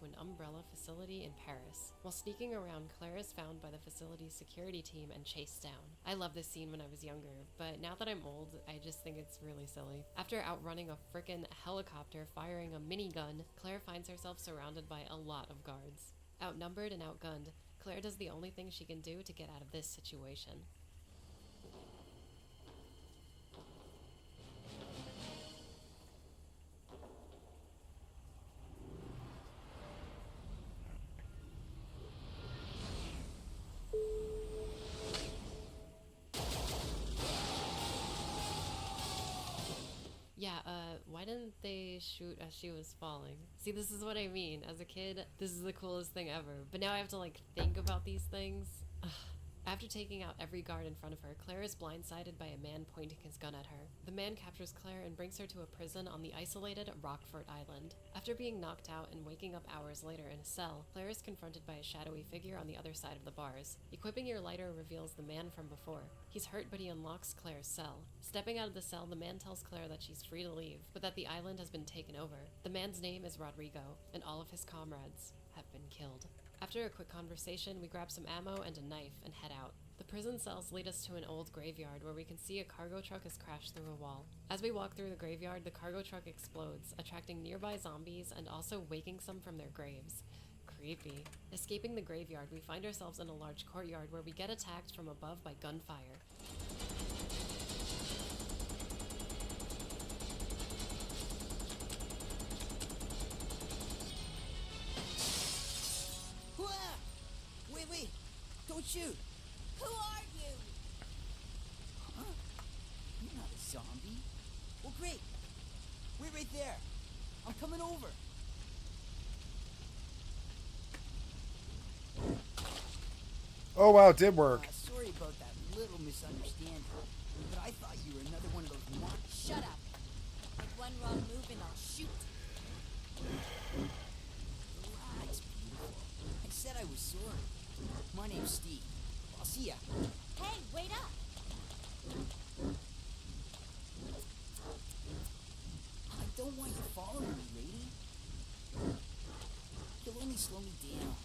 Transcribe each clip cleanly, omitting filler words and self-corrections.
to an Umbrella facility in Paris. While sneaking around, Claire is found by the facility's security team and chased down. I love this scene when I was younger, but now that I'm old, I just think it's really silly. After outrunning a frickin' helicopter firing a minigun, Claire finds herself surrounded by a lot of guards. Outnumbered and outgunned, Claire does the only thing she can do to get out of this situation. Yeah, why didn't they shoot as she was falling? See, this is what I mean. As a kid, this is the coolest thing ever. But now I have to, think about these things. Ugh. After taking out every guard in front of her, Claire is blindsided by a man pointing his gun at her. The man captures Claire and brings her to a prison on the isolated Rockfort Island. After being knocked out and waking up hours later in a cell, Claire is confronted by a shadowy figure on the other side of the bars. Equipping your lighter reveals the man from before. He's hurt, but he unlocks Claire's cell. Stepping out of the cell, the man tells Claire that she's free to leave, but that the island has been taken over. The man's name is Rodrigo, and all of his comrades have been killed. After a quick conversation, we grab some ammo and a knife and head out. The prison cells lead us to an old graveyard where we can see a cargo truck has crashed through a wall. As we walk through the graveyard, the cargo truck explodes, attracting nearby zombies and also waking some from their graves. Creepy. Escaping the graveyard, we find ourselves in a large courtyard where we get attacked from above by gunfire. Wait, don't shoot! Who are you? Huh? You're not a zombie. Well, great. Wait right there. I'm coming over. Oh wow, it did work. Sorry about that little misunderstanding, but I thought you were another one of those monsters. Shut up. Make one wrong move and I'll shoot. Relax, beautiful. I said I was sorry. My name's Steve. I'll see ya. Hey, wait up. I don't want you following me, lady. You'll only slow me down.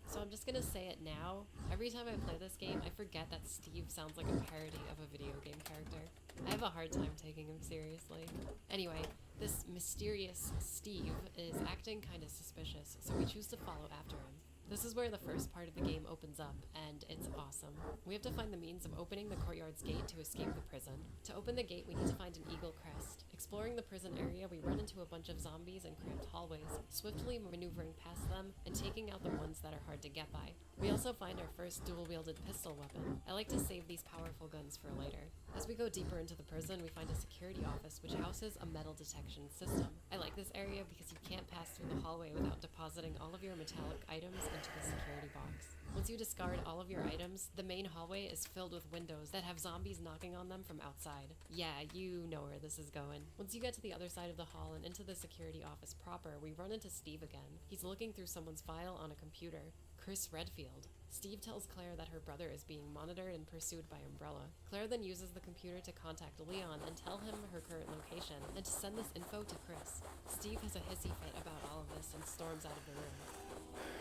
So I'm just gonna say it now. Every time I play this game, I forget that Steve sounds like a parody of a video game character. I have a hard time taking him seriously. Anyway, this mysterious Steve is acting kinda suspicious, so we choose to follow after him. This is where the first part of the game opens up, and it's awesome. We have to find the means of opening the courtyard's gate to escape the prison. To open the gate, we need to find an eagle crest. Exploring the prison area, we run into a bunch of zombies in cramped hallways, swiftly maneuvering past them and taking out the ones that are hard to get by. We also find our first dual-wielded pistol weapon. I like to save these powerful guns for later. As we go deeper into the prison, we find a security office which houses a metal detection system. I like this area because you can't pass through the hallway without depositing all of your metallic items into the security box. Once you discard all of your items, the main hallway is filled with windows that have zombies knocking on them from outside. Yeah, you know where this is going. Once you get to the other side of the hall and into the security office proper, we run into Steve again. He's looking through someone's file on a computer. Chris Redfield. Steve tells Claire that her brother is being monitored and pursued by Umbrella. Claire then uses the computer to contact Leon and tell him her current location, and to send this info to Chris. Steve has a hissy fit about all of this and storms out of the room.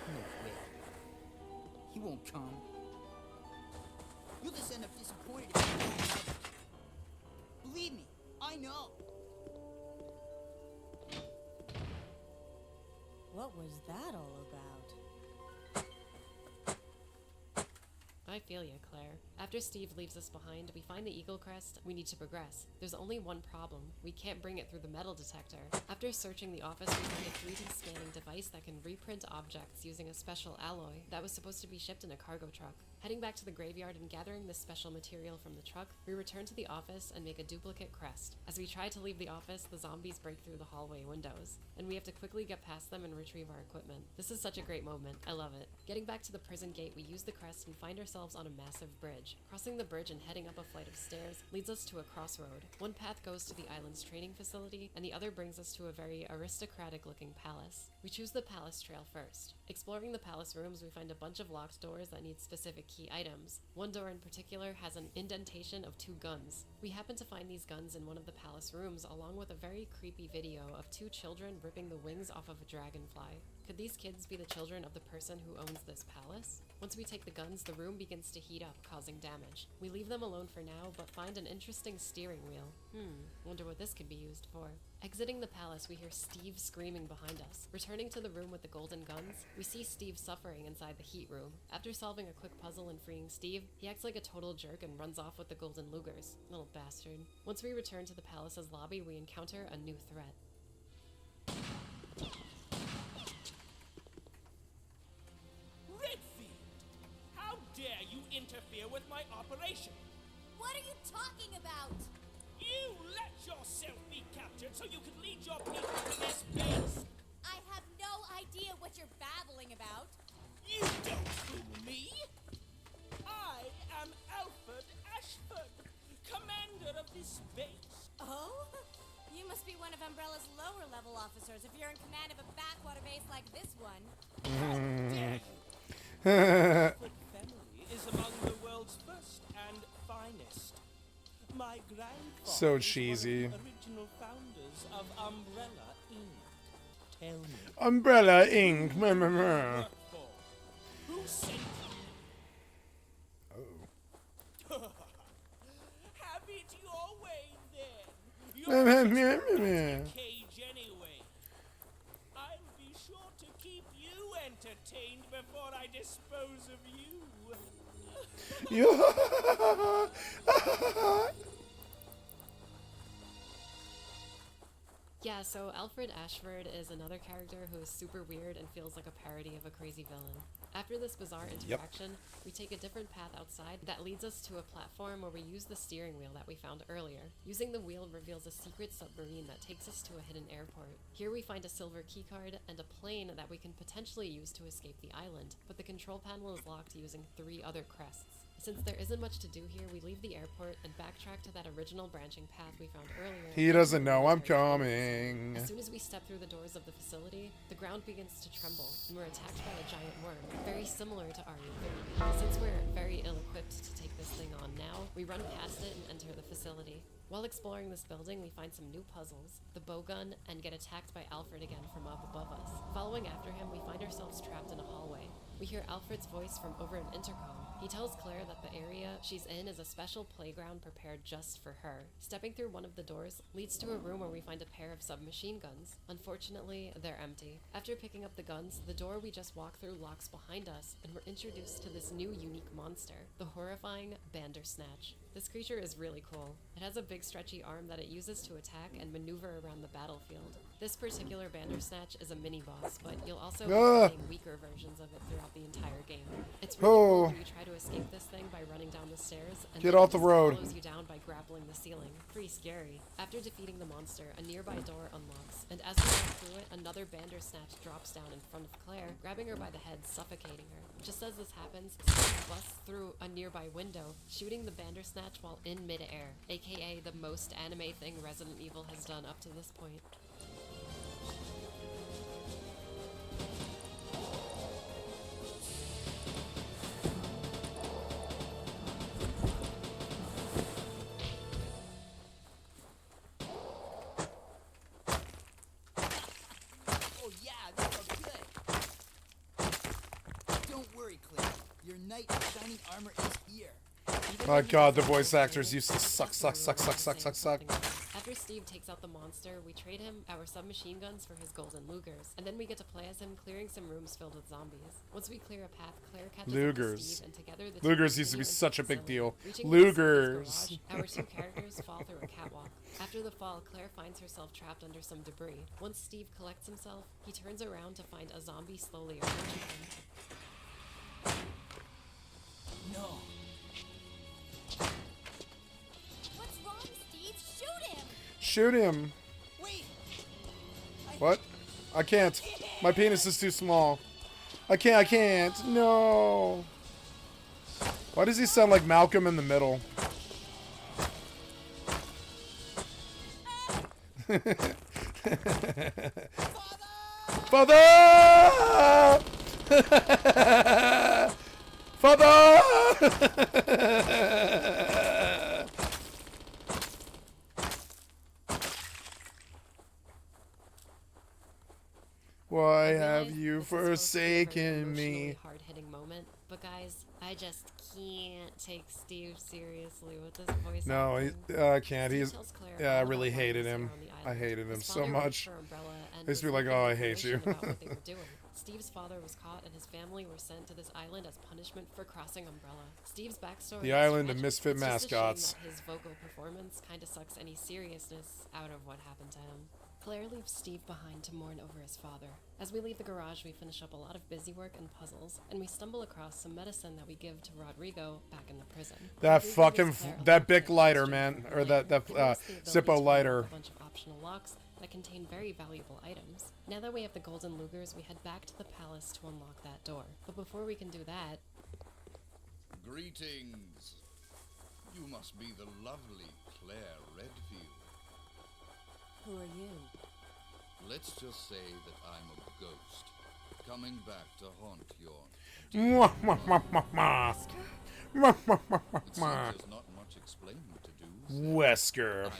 No way. He won't come. You'll just end up disappointed if you don't have it. Believe me, I know. What was that all about? I feel you, Claire. After Steve leaves us behind, we find the Eagle Crest. We need to progress. There's only one problem. We can't bring it through the metal detector. After searching the office, we find a 3D scanning device that can reprint objects using a special alloy that was supposed to be shipped in a cargo truck. Heading back to the graveyard and gathering this special material from the truck, we return to the office and make a duplicate crest. As we try to leave the office, the zombies break through the hallway windows, and we have to quickly get past them and retrieve our equipment. This is such a great moment. I love it. Getting back to the prison gate, we use the crest and find ourselves on a massive bridge. Crossing the bridge and heading up a flight of stairs leads us to a crossroad. One path goes to the island's training facility, and the other brings us to a very aristocratic-looking palace. We choose the palace trail first. Exploring the palace rooms, we find a bunch of locked doors that need specific key items. One door in particular has an indentation of 2 guns. We happen to find these guns in one of the palace rooms, along with a very creepy video of 2 children ripping the wings off of a dragonfly. Could these kids be the children of the person who owns this palace? Once we take the guns, the room begins to heat up, causing damage. We leave them alone for now, but find an interesting steering wheel. Wonder what this could be used for. Exiting the palace, we hear Steve screaming behind us. Returning to the room with the golden guns, we see Steve suffering inside the heat room. After solving a quick puzzle and freeing Steve, he acts like a total jerk and runs off with the golden Lugers. Little bastard. Once we return to the palace's lobby, we encounter a new threat. How dare you interfere with my operation? What are you talking about? You let yourself be captured so you could lead your people to this base. I have no idea what you're babbling about. You don't fool me. I am Alfred Ashford, commander of this base. Oh? You must be one of Umbrella's lower level officers if you're in command of a backwater base like this one. How dare you? Alfred family is among the world's first and finest. My grandfather So is cheesy. one of the original founders of Umbrella Inc. Tell me, Umbrella Inc. who you work for? Who sent you? Oh. Have it your way then. You're just a rat in a cage anyway. I'll be sure to keep you entertained before I dispose of you. Yeah, so Alfred Ashford is another character who is super weird and feels like a parody of a crazy villain. After this bizarre interaction, we take a different path outside that leads us to a platform where we use the steering wheel that we found earlier. Using the wheel reveals a secret submarine that takes us to a hidden airport. Here we find a silver keycard and a plane that we can potentially use to escape the island, but the control panel is locked using 3 other crests. Since there isn't much to do here, we leave the airport and backtrack to that original branching path we found earlier. He doesn't know I'm coming. As soon as we step through the doors of the facility, the ground begins to tremble, and we're attacked by a giant worm, very similar to RE30. Since we're very ill-equipped to take this thing on now, we run past it and enter the facility. While exploring this building, we find some new puzzles, the bowgun, and get attacked by Alfred again from up above us. Following after him, we find ourselves trapped in a hallway. We hear Alfred's voice from over an intercom. He tells Claire that the area she's in is a special playground prepared just for her. Stepping through one of the doors leads to a room where we find a pair of submachine guns. Unfortunately, they're empty. After picking up the guns, the door we just walked through locks behind us, and we're introduced to this new unique monster, the horrifying Bandersnatch. This creature is really cool. It has a big stretchy arm that it uses to attack and maneuver around the battlefield. This particular Bandersnatch is a mini-boss, but you'll also be finding weaker versions of it throughout the entire game. It's really cool when you try to escape this thing by running down the stairs, and Get then off it the just road. follows you down by grappling the ceiling. Pretty scary. After defeating the monster, a nearby door unlocks, and as we walk through it, another Bandersnatch drops down in front of Claire, grabbing her by the head, suffocating her. Just as this happens, Steve busts through a nearby window, shooting the Bandersnatch while in mid-air, aka the most anime thing Resident Evil has done up to this point. Oh yeah, they look good. Don't worry, Claire. Your knight in shining armor is here. My god, the voice actors used to suck. After Steve takes out the monster, we trade him our submachine guns for his golden Lugers, and then we get to play as him clearing some rooms filled with zombies. Once we clear a path, Claire catches up to Lugers. Steve, and together the two Lugers used to be continue into such a the big facility. deal. Reaching the facility's Lugers. garage, our 2 characters fall through a catwalk. After the fall, Claire finds herself trapped under some debris. Once Steve collects himself, he turns around to find a zombie slowly approaching him. No. What's wrong, Steve? Shoot him! Shoot him. Wait. What? I can't. My penis is too small. I can't. No. Why does he sound like Malcolm in the Middle? Father! Father! Why I have realize you this is supposed to be a very forsaken emotionally me? hard-hitting moment, but guys, I just can't take Steve seriously with this voice No, acting. I can't. Steve He's. tells Claire Yeah, I all really about why hated he's here him. on the I island. hated him His so father worked much. for Umbrella and I used to was be like, leaking oh, I hate you. information about what they were doing. Steve's father was caught and his family were sent to this island as punishment for crossing Umbrella. Steve's backstory The is island of tragic. misfit It's just a shame mascots. that his vocal performance kind of sucks any seriousness out of what happened to him. Claire leaves Steve behind to mourn over his father. As we leave the garage, we finish up a lot of busywork and puzzles, and we stumble across some medicine that we give to Rodrigo back in the prison. That Rodrigo fucking gives Claire a that light Bic kit lighter, in man, exchange for or her that lighter. It gives us the ability Zippo to lighter. unlock a bunch of optional locks that contain very valuable items. Now that we have the golden lugers, we head back to the palace to unlock that door. But before we can do that, Greetings. You must be the lovely Claire Redfield. Who are you? Let's just say that I'm a ghost, coming back to haunt your... Mwah, mwah, mwah, mwah, mwah. Mwah, mwah, mwah, mwah, It seems mwah. there's not much explaining to do. Wesker.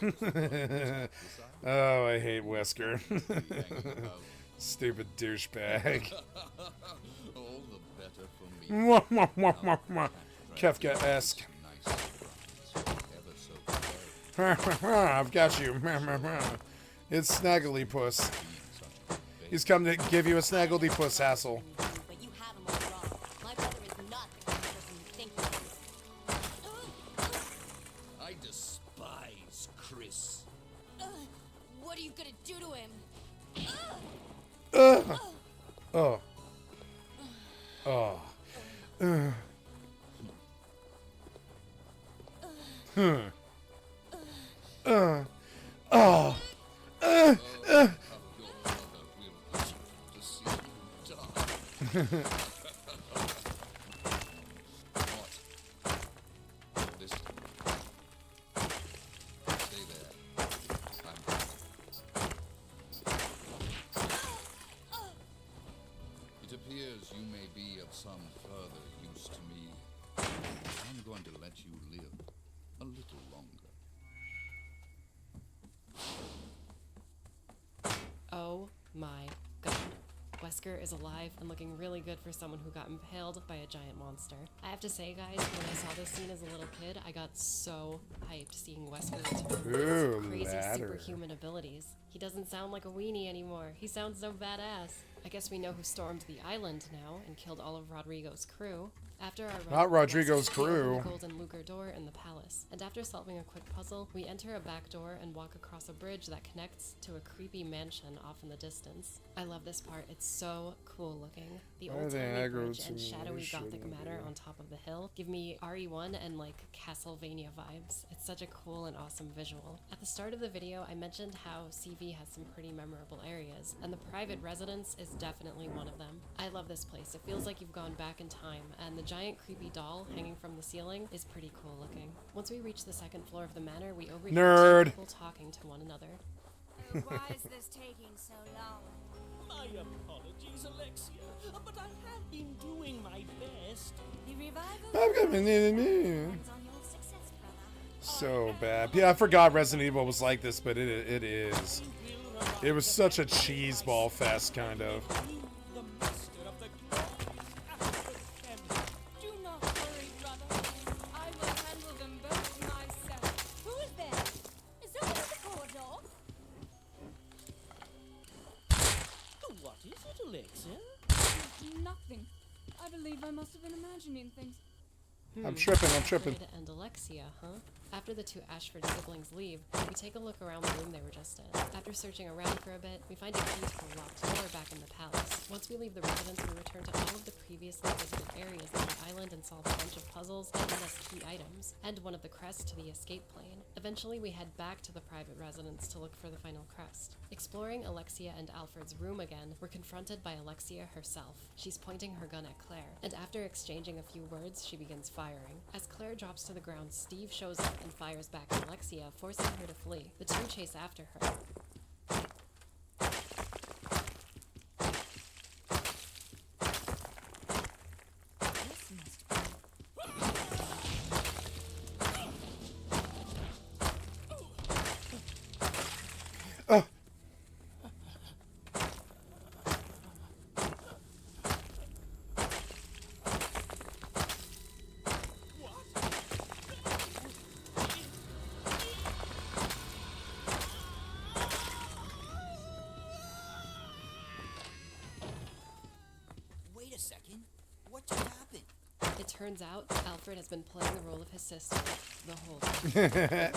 Oh, I hate Wesker. Stupid douchebag. All the better for me. Mwah, mwah, mwah, mwah, mwah. Kafka-esque. Nice surprise, ever so very. I've got you. It's Snaggly Puss. He's come to give you a Snaggly Puss hassle. But you have him all wrong. My brother is not the kind of person you think he is. I despise Chris. What are you gonna do to him? Oh. Oh. Oh. Your brother will itch to see you die. What? Listen. Stay there. I'm It appears you may be of some further use to me. I'm going to let you live a little longer. oh my god. Wesker is alive and looking really good for someone who got impaled by a giant monster. I have to say, guys, when I saw this scene as a little kid, I got so hyped seeing Wesker return with Ooh, his crazy ladder. superhuman abilities. He doesn't sound like a weenie anymore. He sounds so badass. I guess we know who stormed the island now and killed all of Rodrigo's crew. After our run, Not Rodrigo's we open crew. the golden luger door in the palace, and after solving a quick puzzle, we enter a back door and walk across a bridge that connects to a creepy mansion off in the distance. I love this part. It's so cool looking. The Why are old they timey aggro bridge to and me? shadowy They gothic shouldn't manor be. on top of the hill give me RE1 and like Castlevania vibes. It's such a cool and awesome visual. At the start of the video, I mentioned how CV has some pretty memorable areas, and the private residence is definitely one of them. I love this place. It feels like you've gone back in time, and the giant creepy doll hanging from the ceiling is pretty cool looking. Once we reach the second floor of the manor, we overhear Nerd. two people talking to one another. Why is this taking so long? My apologies, Alexia, but I have been doing my best. The revival I've got depends on your success, brother. So bad. Yeah, I forgot Resident Evil was like this, but it is. It was such a cheeseball fest, kind of. The master of the glorious African. Do not worry, brother. I will handle them both myself. Who is there? Is someone at the corridor? What is it, Alexia? Nothing. I believe I must have been imagining things. I'm tripping, I'm tripping. Fred and Alexia, huh? After the two Ashford siblings leave, we take a look around the room they were just in. After searching around for a bit, we find a key to a locked door back in the palace. Once we leave the residence, we return to all of the previously visited areas of the island and solve a bunch of puzzles and get us key items, and one of the crests to the escape plane. Eventually, we head back to the private residence to look for the final crest. Exploring Alexia and Alfred's room again, we're confronted by Alexia herself. She's pointing her gun at Claire, and after exchanging a few words, she begins firing. As Claire drops to the ground, Steve shows up and fires back at Alexia, forcing her to flee. The two chase after her. This must be. Turns out, Alfred has been playing the role of his sister the whole time.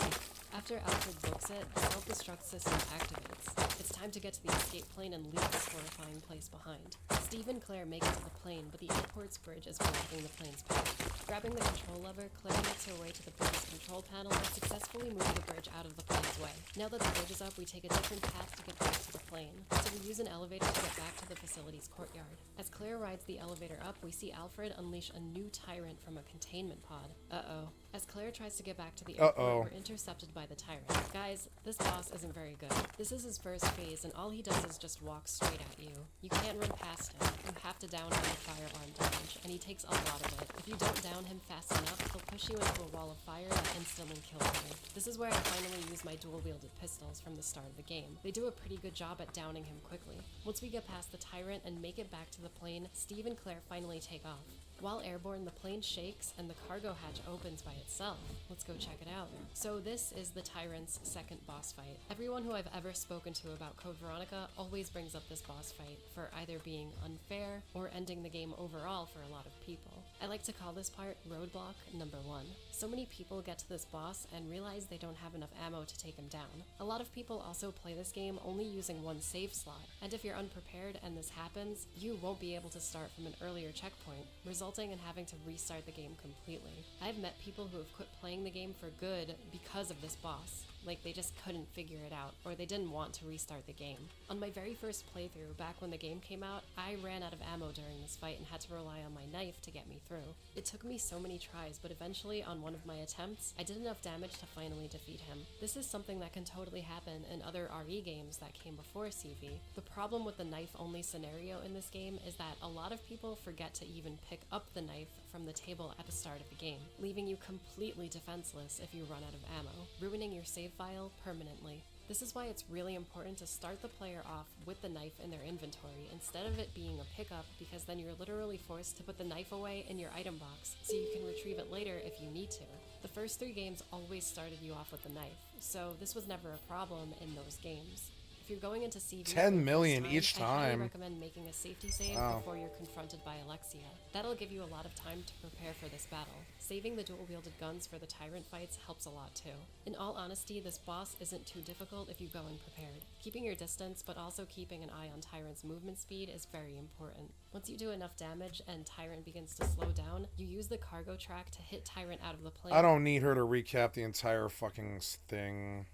After Alfred books it, the self-destruct system activates. It's time to get to the escape plane and leave this horrifying place behind. Steve and Claire make it to the plane, but the airport's bridge is blocking the plane's path. Grabbing the control lever, Claire makes her way to the bridge's control panel and successfully moves the bridge out of the plane's way. Now that the bridge is up, we take a different path to get back to the plane. So we use an elevator to get back to the facility's courtyard. As Claire rides the elevator up, we see Alfred unleash a new tyrant from a containment pod. Uh-oh. As Claire tries to get back to the airport, we're intercepted by the tyrant. Guys, this boss isn't very good. This is his first phase, and all he does is just walk straight at you. You can't run past him. You have to down him with firearm damage, and he takes a lot of it. If you don't down him fast enough, he'll push you into a wall of fire that instantly kills you. This is where I finally use my dual-wielded pistols from the start of the game. They do a pretty good job at downing him quickly. Once we get past the tyrant and make it back to the plane, Steve and Claire finally take off. While airborne, the plane shakes and the cargo hatch opens by itself. Let's go check it out. So this is the Tyrant's second boss fight. Everyone who I've ever spoken to about Code Veronica always brings up this boss fight for either being unfair or ending the game overall for a lot of people. I like to call this part Roadblock number 1. So many people get to this boss and realize they don't have enough ammo to take him down. A lot of people also play this game only using one save slot, and if you're unprepared and this happens, you won't be able to start from an earlier checkpoint, resulting in having to restart the game completely. I've met people who have quit playing the game for good because of this boss. Like, they just couldn't figure it out, or they didn't want to restart the game. On my very first playthrough, back when the game came out, I ran out of ammo during this fight and had to rely on my knife to get me through. It took me so many tries, but eventually, on one of my attempts, I did enough damage to finally defeat him. This is something that can totally happen in other RE games that came before CV. The problem with the knife-only scenario in this game is that a lot of people forget to even pick up the knife from the table at the start of the game, leaving you completely defenseless if you run out of ammo, ruining your save file permanently. This is why it's really important to start the player off with the knife in their inventory instead of it being a pickup, because then you're literally forced to put the knife away in your item box so you can retrieve it later if you need to. The first 3 games always started you off with the knife, so this was never a problem in those games. If you're going into CV 10 million each I highly time. recommend making a safety save before you're confronted by Alexia. That'll give you a lot of time to prepare for this battle. Saving the dual-wielded guns for the tyrant fights helps a lot too. In all honesty, this boss isn't too difficult if you go in prepared. Keeping your distance, but also keeping an eye on Tyrant's movement speed is very important. Once you do enough damage and Tyrant begins to slow down, you use the cargo track to hit Tyrant out of the plane. I don't need her to recap the entire fucking thing.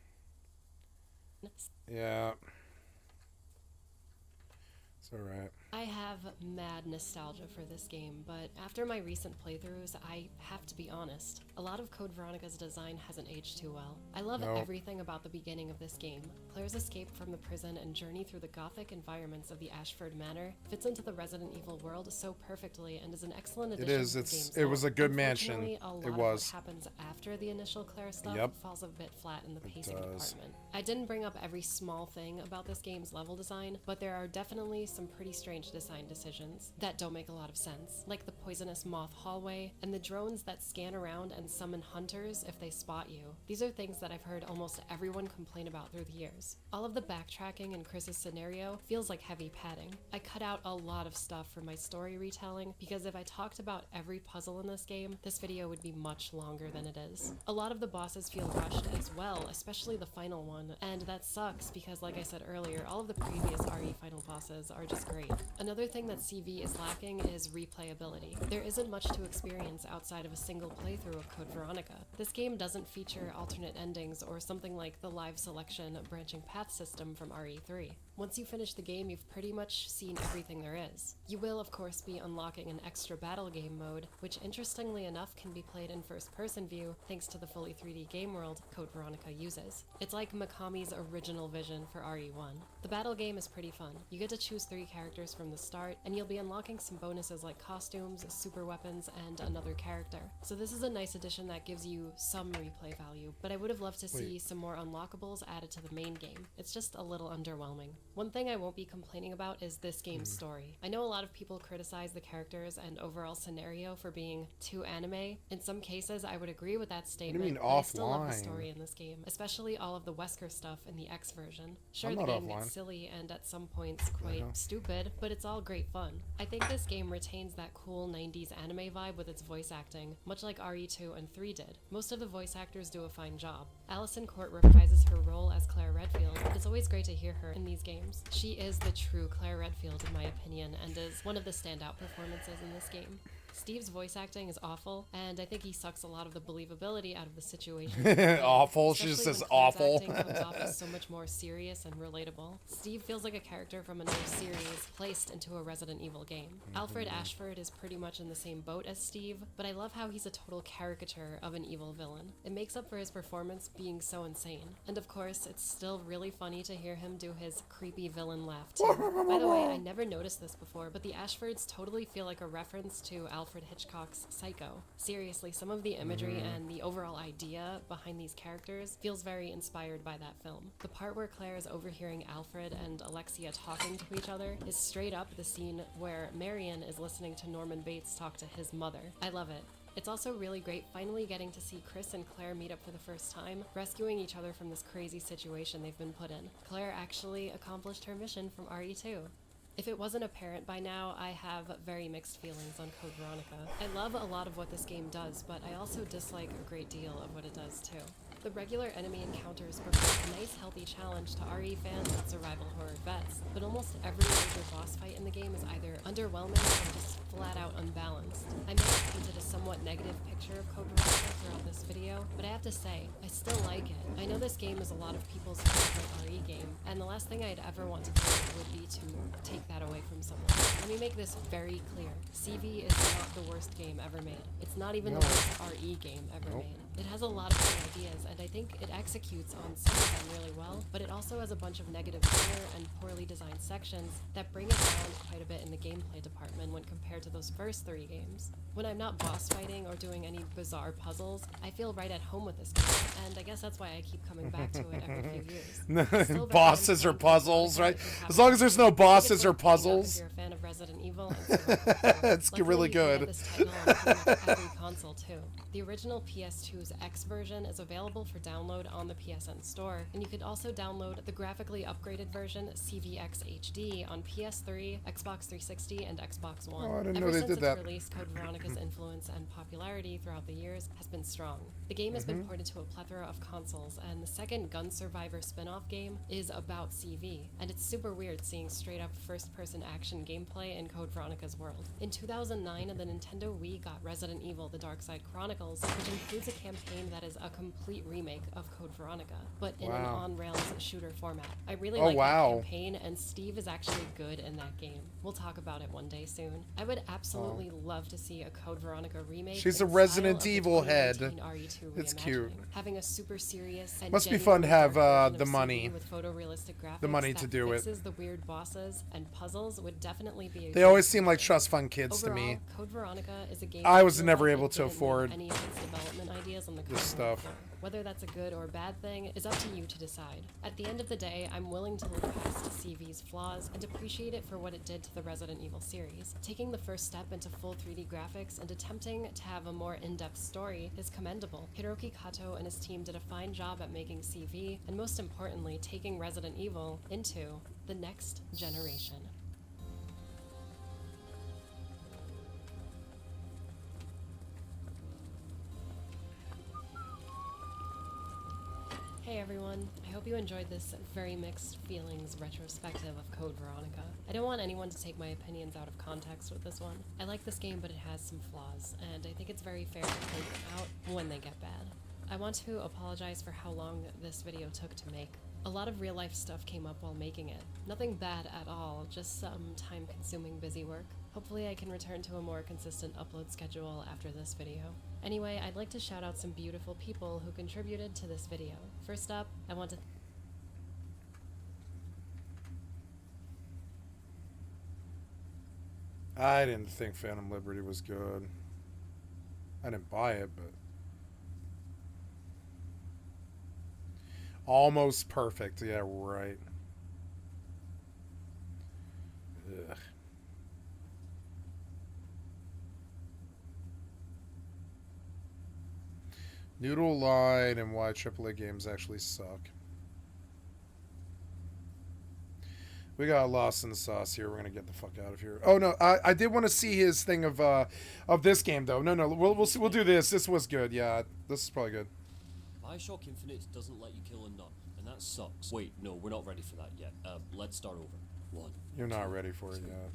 Yeah. It's alright. I have mad nostalgia for this game, but after my recent playthroughs, I have to be honest. A lot of Code Veronica's design hasn't aged too well. I love everything about the beginning of this game. Claire's escape from the prison and journey through the gothic environments of the Ashford Manor fits into the Resident Evil world so perfectly and is an excellent addition to the game's It was lore. a good mansion. Unfortunately, a lot It of was. what happens after the initial Claire stuff Yep. falls a bit flat in the pacing does. department. I didn't bring up every small thing about this game's level design, but there are definitely some pretty strange design decisions that don't make a lot of sense, like the poisonous moth hallway and the drones that scan around and summon hunters if they spot you. These are things that I've heard almost everyone complain about through the years. All of the backtracking in Chris's scenario feels like heavy padding. I cut out a lot of stuff for my story retelling because if I talked about every puzzle in this game, this video would be much longer than it is. A lot of the bosses feel rushed as well, especially the final one, and that sucks because, like I said earlier, all of the previous RE final bosses are just great. Another thing that CV is lacking is replayability. There isn't much to experience outside of a single playthrough of Code Veronica. This game doesn't feature alternate endings or something like the live selection branching path system from RE3. Once you finish the game, you've pretty much seen everything there is. You will, of course, be unlocking an extra battle game mode, which interestingly enough can be played in first-person view thanks to the fully 3D game world Code Veronica uses. It's like Mikami's original vision for RE1. The battle game is pretty fun. You get to choose 3 characters from the start, and you'll be unlocking some bonuses like costumes, super weapons, and another character. So this is a nice addition that gives you some replay value, but I would have loved to see some more unlockables added to the main game. It's just a little underwhelming. One thing I won't be complaining about is this game's story. I know a lot of people criticize the characters and overall scenario for being too anime. In some cases, I would agree with that statement. mean but I still love the offline? story in this game, especially all of the Wesker stuff in the X version. Sure, I'm the not game offline. gets silly and at some points quite stupid, but it's all great fun. I think this game retains that cool 90s anime vibe with its voice acting, much like RE2 and 3 did. Most of the voice actors do a fine job. Alison Court reprises her role as Claire Redfield, but it's always great to hear her in these games. She is the true Claire Redfield in my opinion, and is one of the standout performances in this game. Steve's voice acting is awful, and I think he sucks a lot of the believability out of the situation. Awful. She just Especially says when Claire's awful. acting comes off as so much more serious and relatable. Steve feels like a character from another series placed into a Resident Evil game. Alfred Ashford is pretty much in the same boat as Steve, but I love how he's a total caricature of an evil villain. It makes up for his performance being so insane. And of course, it's still really funny to hear him do his creepy villain laugh too. By the way, I never noticed this before, but the Ashfords totally feel like a reference to Alfred Hitchcock's Psycho. Seriously, some of the imagery and the overall idea behind these characters feels very inspired by that film. The part where Claire is overhearing Alfred and Alexia talking to each other is straight up the scene where Marion is listening to Norman Bates talk to his mother. I love it. It's also really great finally getting to see Chris and Claire meet up for the first time, rescuing each other from this crazy situation they've been put in. Claire actually accomplished her mission from RE2. If it wasn't apparent by now, I have very mixed feelings on Code Veronica. I love a lot of what this game does, but I also dislike a great deal of what it does too. The regular enemy encounters provide a nice healthy challenge to RE fans and survival horror vets, but almost every major boss fight in the game is either underwhelming or just flat out unbalanced. I may have painted a somewhat negative picture of Code Veronica throughout this video, but I have to say, I still like it. I know this game is a lot of people's favorite RE game, and the last thing I'd ever want to do would be to take that away from someone. Let me make this very clear. CV is not the worst game ever made. It's not even the worst RE game ever made. It has a lot of good ideas, and I think it executes on some of them really well, but it also has a bunch of negative filler and poorly designed sections that bring it down quite a bit in the gameplay department when compared to those first 3 games. When I'm not boss fighting or doing any bizarre puzzles, I feel right at home with this game, and I guess that's why I keep coming back to it every few years. It's still better Bosses than or Code puzzles, Veronica right? if you have As long as there's no I think bosses it's or worth picking up puzzles. if you're a fan of Resident Evil and survival horror. It's Luckily, really you can good. get this title on pretty much every console too. The original PS2's X version is available for download on the PSN store, and you could also download the graphically upgraded version CVX HD on PS3, Xbox 360, and Xbox One. Oh, I didn't know Ever they since did its that. release, Code Veronica's influence and popularity throughout the years has been strong. The game has been ported to a plethora of consoles, and the second Gun Survivor spin-off game is about CV, and it's super weird seeing straight-up first-person action gameplay in Code Veronica's world. In 2009, the Nintendo Wii got Resident Evil: The Dark Side Chronicles, which includes a campaign that is a complete remake of Code Veronica, but in an on-rails shooter format. I really like that campaign, and Steve is actually good in that game. We'll talk about it one day soon. I would absolutely love to see a Code Veronica remake. She's in a style Resident of the Evil head. 2019 RE2 It's cute. reimagining. Having a super serious and Must be fun to have genuinely dark version the of money. CV with photorealistic graphics The money that to do it. fixes the weird bosses and puzzles would definitely be a They great always seem like feature. trust fund kids Overall, to me. Code Veronica is a game I that was feels never like able it to didn't leave afford any of its development ideas on the this cutting room stuff. floor. Whether that's a good or bad thing is up to you to decide. At the end of the day, I'm willing to look past CV's flaws and appreciate it for what it did to the Resident Evil series. Taking the first step into full 3D graphics and attempting to have a more in-depth story is commendable. Hiroki Kato and his team did a fine job at making CV, and most importantly, taking Resident Evil into the next generation. Hey everyone, I hope you enjoyed this very mixed feelings retrospective of Code Veronica. I don't want anyone to take my opinions out of context with this one. I like this game, but it has some flaws, and I think it's very fair to point them out when they get bad. I want to apologize for how long this video took to make. A lot of real life stuff came up while making it. Nothing bad at all, just some time-consuming busy work. Hopefully I can return to a more consistent upload schedule after this video. Anyway, I'd like to shout out some beautiful people who contributed to this video. First up, I want to I didn't think Phantom Liberty was good. I didn't buy it, but almost perfect. Yeah, right. Ugh. Noodle lied and why AAA games actually suck. We got lost in the sauce here. We're gonna get the fuck out of here. Oh no, I did want to see his thing of this game though. No, we'll see. We'll do this. This was good. Yeah, this is probably good. Bioshock Infinite doesn't let you kill a nun, and that sucks. Wait, no, we're not ready for that yet. Let's start over. 1. You're not ready for it yet.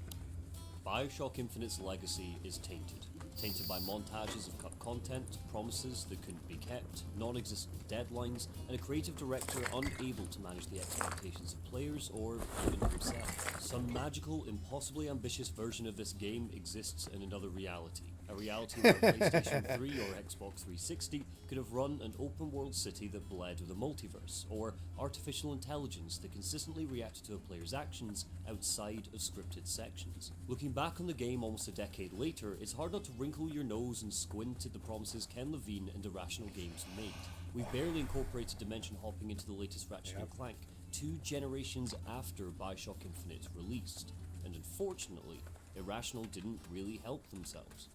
Bioshock Infinite's legacy is tainted. Tainted by montages of cut content, promises that couldn't be kept, non-existent deadlines, and a creative director unable to manage the expectations of players or even himself. Some magical, impossibly ambitious version of this game exists in another reality. A reality where PlayStation 3 or Xbox 360 could have run an open-world city that bled with a multiverse, or artificial intelligence that consistently reacted to a player's actions outside of scripted sections. Looking back on the game almost a decade later, it's hard not to wrinkle your nose and squint at the promises Ken Levine and Irrational Games made. We've barely incorporated dimension hopping into the latest Ratchet & Clank, 2 generations after Bioshock Infinite released, and unfortunately, Irrational didn't really help themselves.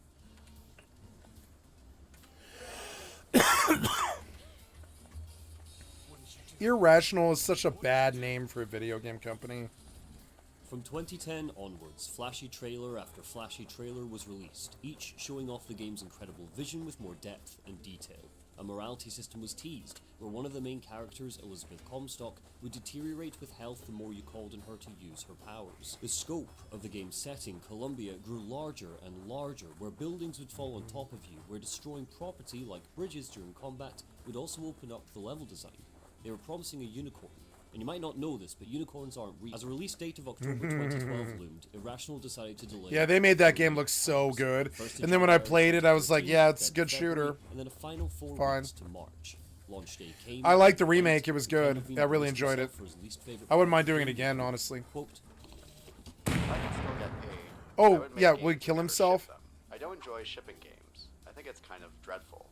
Irrational is such a bad name for a video game company. From 2010 onwards, flashy trailer after flashy trailer was released, each showing off the game's incredible vision with more depth and detail. A morality system was teased, where one of the main characters, Elizabeth Comstock, would deteriorate with health the more you called on her to use her powers. The scope of the game's setting, Columbia, grew larger and larger, where buildings would fall on top of you, where destroying property like bridges during combat would also open up the level design. They were promising a unicorn. And you might not know this, but unicorns aren't real. As a release date of October 2012 loomed, Irrational decided to delay. Yeah, they made that game look so good. And then when I played it, I was like, yeah, it's a good shooter. And then a final 4 Fine. weeks to March. Launch day came. I liked the remake. It was good. I really enjoyed it. I wouldn't mind doing it again, honestly. Quote, I can still get paid. Oh, yeah, would he kill himself? I don't enjoy shipping games. I think it's kind of dreadful.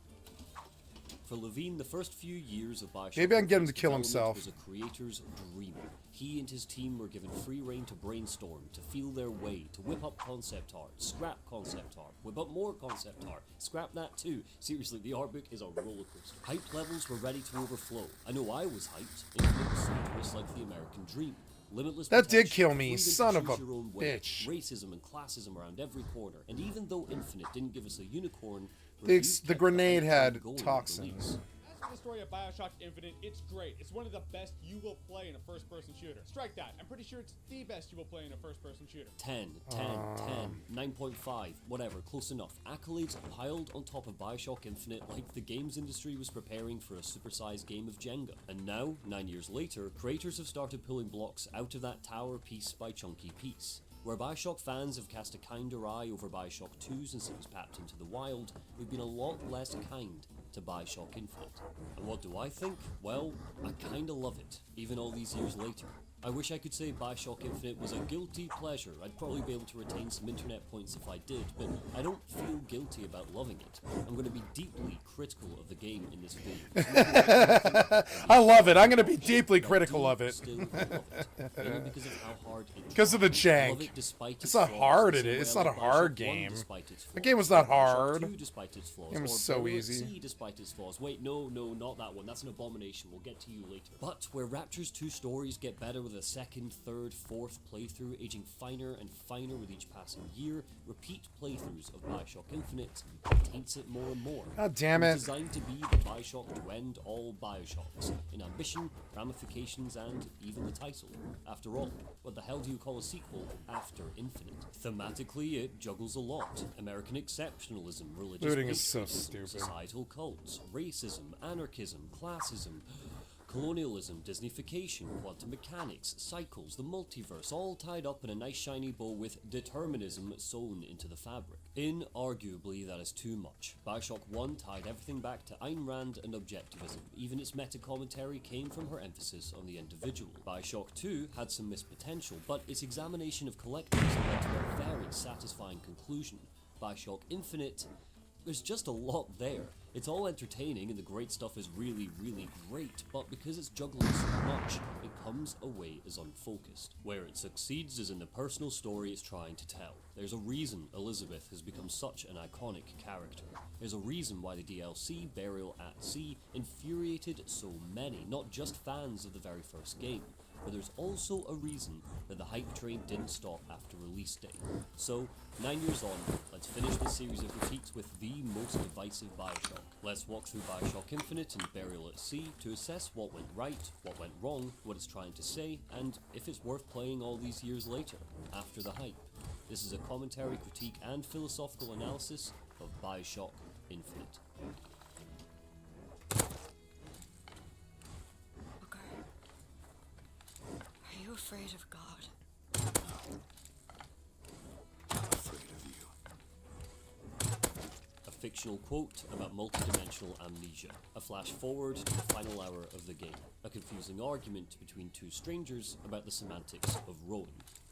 For Levine, the first few years of Bioshock Maybe I can get him to kill development himself. was a creator's dream. He and his team were given free rein to brainstorm, to feel their way, to whip up concept art, scrap concept art, whip up more concept art, scrap that too. Seriously, the art book is a roller coaster. Hype levels were ready to overflow. I know I was hyped. It was just like the American dream. Limitless That did potential, kill me, freedom to son of choose a your own way, bitch. racism and classism around every corner. And even though Infinite didn't give us a unicorn, The reviews the kept grenade hype had going with toxins. release. As for the story of Bioshock Infinite, it's great. It's one of the best you will play in a first-person shooter. Strike that. I'm pretty sure it's the best you will play in a first-person shooter. 10, 9.5, whatever, close enough. Accolades piled on top of Bioshock Infinite like the games industry was preparing for a supersized game of Jenga. And now, 9 years later, creators have started pulling blocks out of that tower piece by chunky piece. Where Bioshock fans have cast a kinder eye over Bioshock 2 since it was papped into the wild, we've been a lot less kind to Bioshock Infinite. And what do I think? Well, I kinda love it, even all these years later. I wish I could say Bioshock Infinite was a guilty pleasure. I'd probably be able to retain some internet points if I did, but I don't feel guilty about loving it. I'm going to be deeply critical of the game in this video. I love it. I'm going to be deeply critical of it. Still love it, mainly because of how hard it is. Because of the I love jank. it despite It's not flaws, hard, the it same is. way It's I not a love hard Bioshock 1 game. despite its The flaws, game was not Bioshock hard. 2 despite its flaws, It was or so Burial at easy. Sea despite its flaws. Wait, no, not that one. That's an abomination. We'll get to you later. But where Rapture's 2 stories get better with a second, third, fourth playthrough, aging finer and finer with each passing year, repeat playthroughs of Bioshock Infinite taints it more and more. God damn it. It's designed to be the Bioshock to end all Bioshocks, in ambition, ramifications, and even the title. After all, what the hell do you call a sequel after Infinite? Thematically, it juggles a lot. American exceptionalism, religious Looting is so patriotism, stupid. societal cults, racism, anarchism, classism, colonialism, Disneyfication, quantum mechanics, cycles, the multiverse, all tied up in a nice shiny bow with determinism sewn into the fabric. Inarguably, that is too much. Bioshock 1 tied everything back to Ayn Rand and objectivism. Even its meta-commentary came from her emphasis on the individual. Bioshock 2 had some missed potential, but its examination of collectivism led to a very satisfying conclusion. Bioshock Infinite, there's just a lot there. It's all entertaining and the great stuff is really, really great, but because it's juggling so much, it comes away as unfocused. Where it succeeds is in the personal story it's trying to tell. There's a reason Elizabeth has become such an iconic character. There's a reason why the DLC, Burial at Sea, infuriated so many, not just fans of the very first game, but there's also a reason that the hype train didn't stop after release day. So, 9 years on, let's finish this series of critiques with the most divisive Bioshock. Let's walk through Bioshock Infinite and Burial at Sea to assess what went right, what went wrong, what it's trying to say, and if it's worth playing all these years later, after the hype. This is a commentary, critique, and philosophical analysis of Bioshock Infinite. Booker, are you afraid of God? A fictional quote about multidimensional amnesia, a flash forward to the final hour of the game, a confusing argument between two strangers about the semantics of rowing.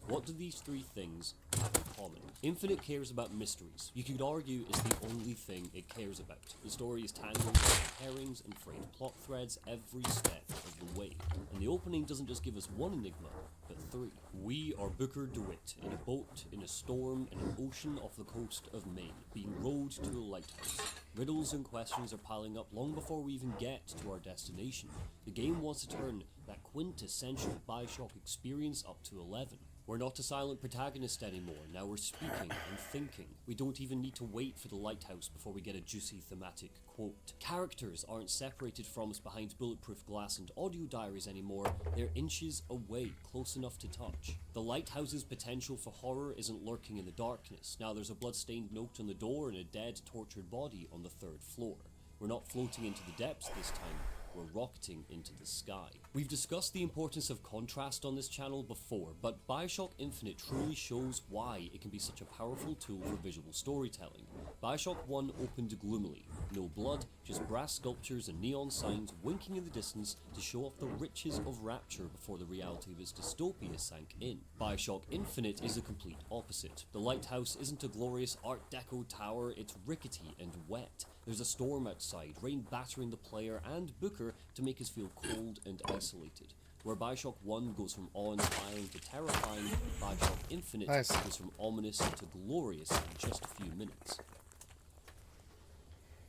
What do these three things have in common? Infinite cares about mysteries. You could argue it's the only thing it cares about. The story is tangled with herrings and frayed plot threads every step of the way. And the opening doesn't just give us one enigma, but three. We are Booker DeWitt, in a boat, in a storm, in an ocean off the coast of Maine, being rowed to a lighthouse. Riddles and questions are piling up long before we even get to our destination. The game wants to turn that quintessential Bioshock experience up to 11. We're not a silent protagonist anymore, now we're speaking and thinking. We don't even need to wait for the lighthouse before we get a juicy thematic quote. Characters aren't separated from us behind bulletproof glass and audio diaries anymore, they're inches away, close enough to touch. The lighthouse's potential for horror isn't lurking in the darkness, now there's a blood-stained note on the door and a dead, tortured body on the 3rd floor. We're not floating into the depths this time. We're rocketing into the sky. We've discussed the importance of contrast on this channel before, but Bioshock Infinite truly shows why it can be such a powerful tool for visual storytelling. Bioshock 1 opened gloomily. No blood, just brass sculptures and neon signs winking in the distance to show off the riches of Rapture before the reality of its dystopia sank in. Bioshock Infinite is the complete opposite. The lighthouse isn't a glorious Art Deco tower, it's rickety and wet. There's a storm outside, rain battering the player and Booker to make us feel cold and isolated. Where Bioshock 1 goes from awe-inspiring to terrifying, Bioshock Infinite goes from ominous to glorious in just a few minutes.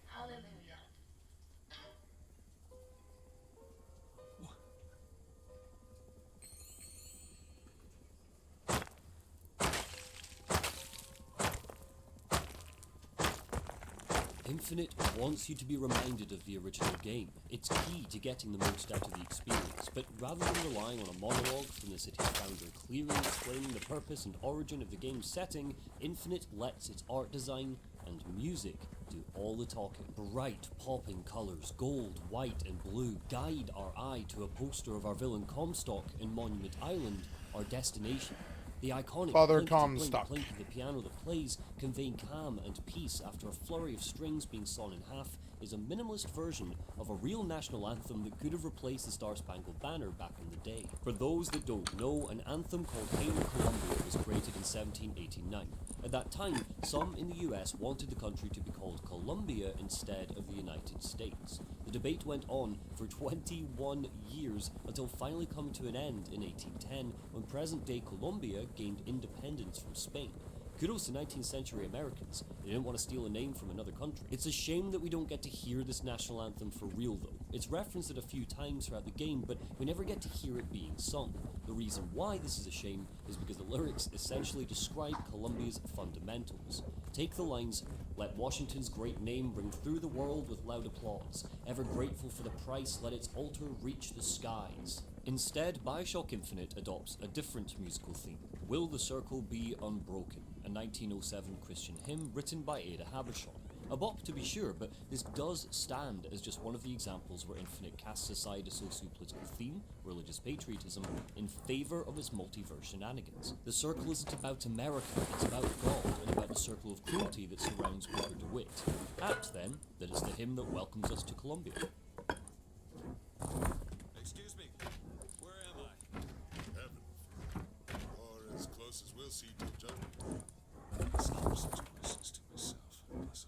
Hallelujah. Infinite wants you to be reminded of the original game. It's key to getting the most out of the experience, but rather than relying on a monologue from the city's founder clearly explaining the purpose and origin of the game's setting, Infinite lets its art design and music do all the talking. Bright, popping colours, gold, white and blue, guide our eye to a poster of our villain Comstock in Monument Island, our destination. The iconic Father plink Comstock. of the piano that plays, conveying calm and peace after a flurry of strings being sawn in half, is a minimalist version of a real national anthem that could have replaced the Star Spangled Banner back in the day. For those that don't know, an anthem called Hail Columbia was created in 1789. At that time, some in the US wanted the country to be called Columbia instead of the United States. The debate went on for 21 years until finally coming to an end in 1810 when present-day Colombia gained independence from Spain. Kudos to 19th century Americans. They didn't want to steal a name from another country. It's a shame that we don't get to hear this national anthem for real though. It's referenced a few times throughout the game, but we never get to hear it being sung. The reason why this is a shame is because the lyrics essentially describe Colombia's fundamentals. Take the lines, "Let Washington's great name ring through the world with loud applause. Ever grateful for the price, let its altar reach the skies." Instead, Bioshock Infinite adopts a different musical theme. Will the Circle Be Unbroken? A 1907 Christian hymn written by Ada Habershon. A bop to be sure, but this does stand as just one of the examples where Infinite casts aside a socio-political theme, religious patriotism, in favour of its multiverse shenanigans. The circle isn't about America, it's about God, and about the circle of cruelty that surrounds Booker DeWitt. Apt, then, that it's the hymn that welcomes us to Columbia. Excuse me, where am I? Heaven. Or as close as we'll see to judgment. It's not such questions to myself, unless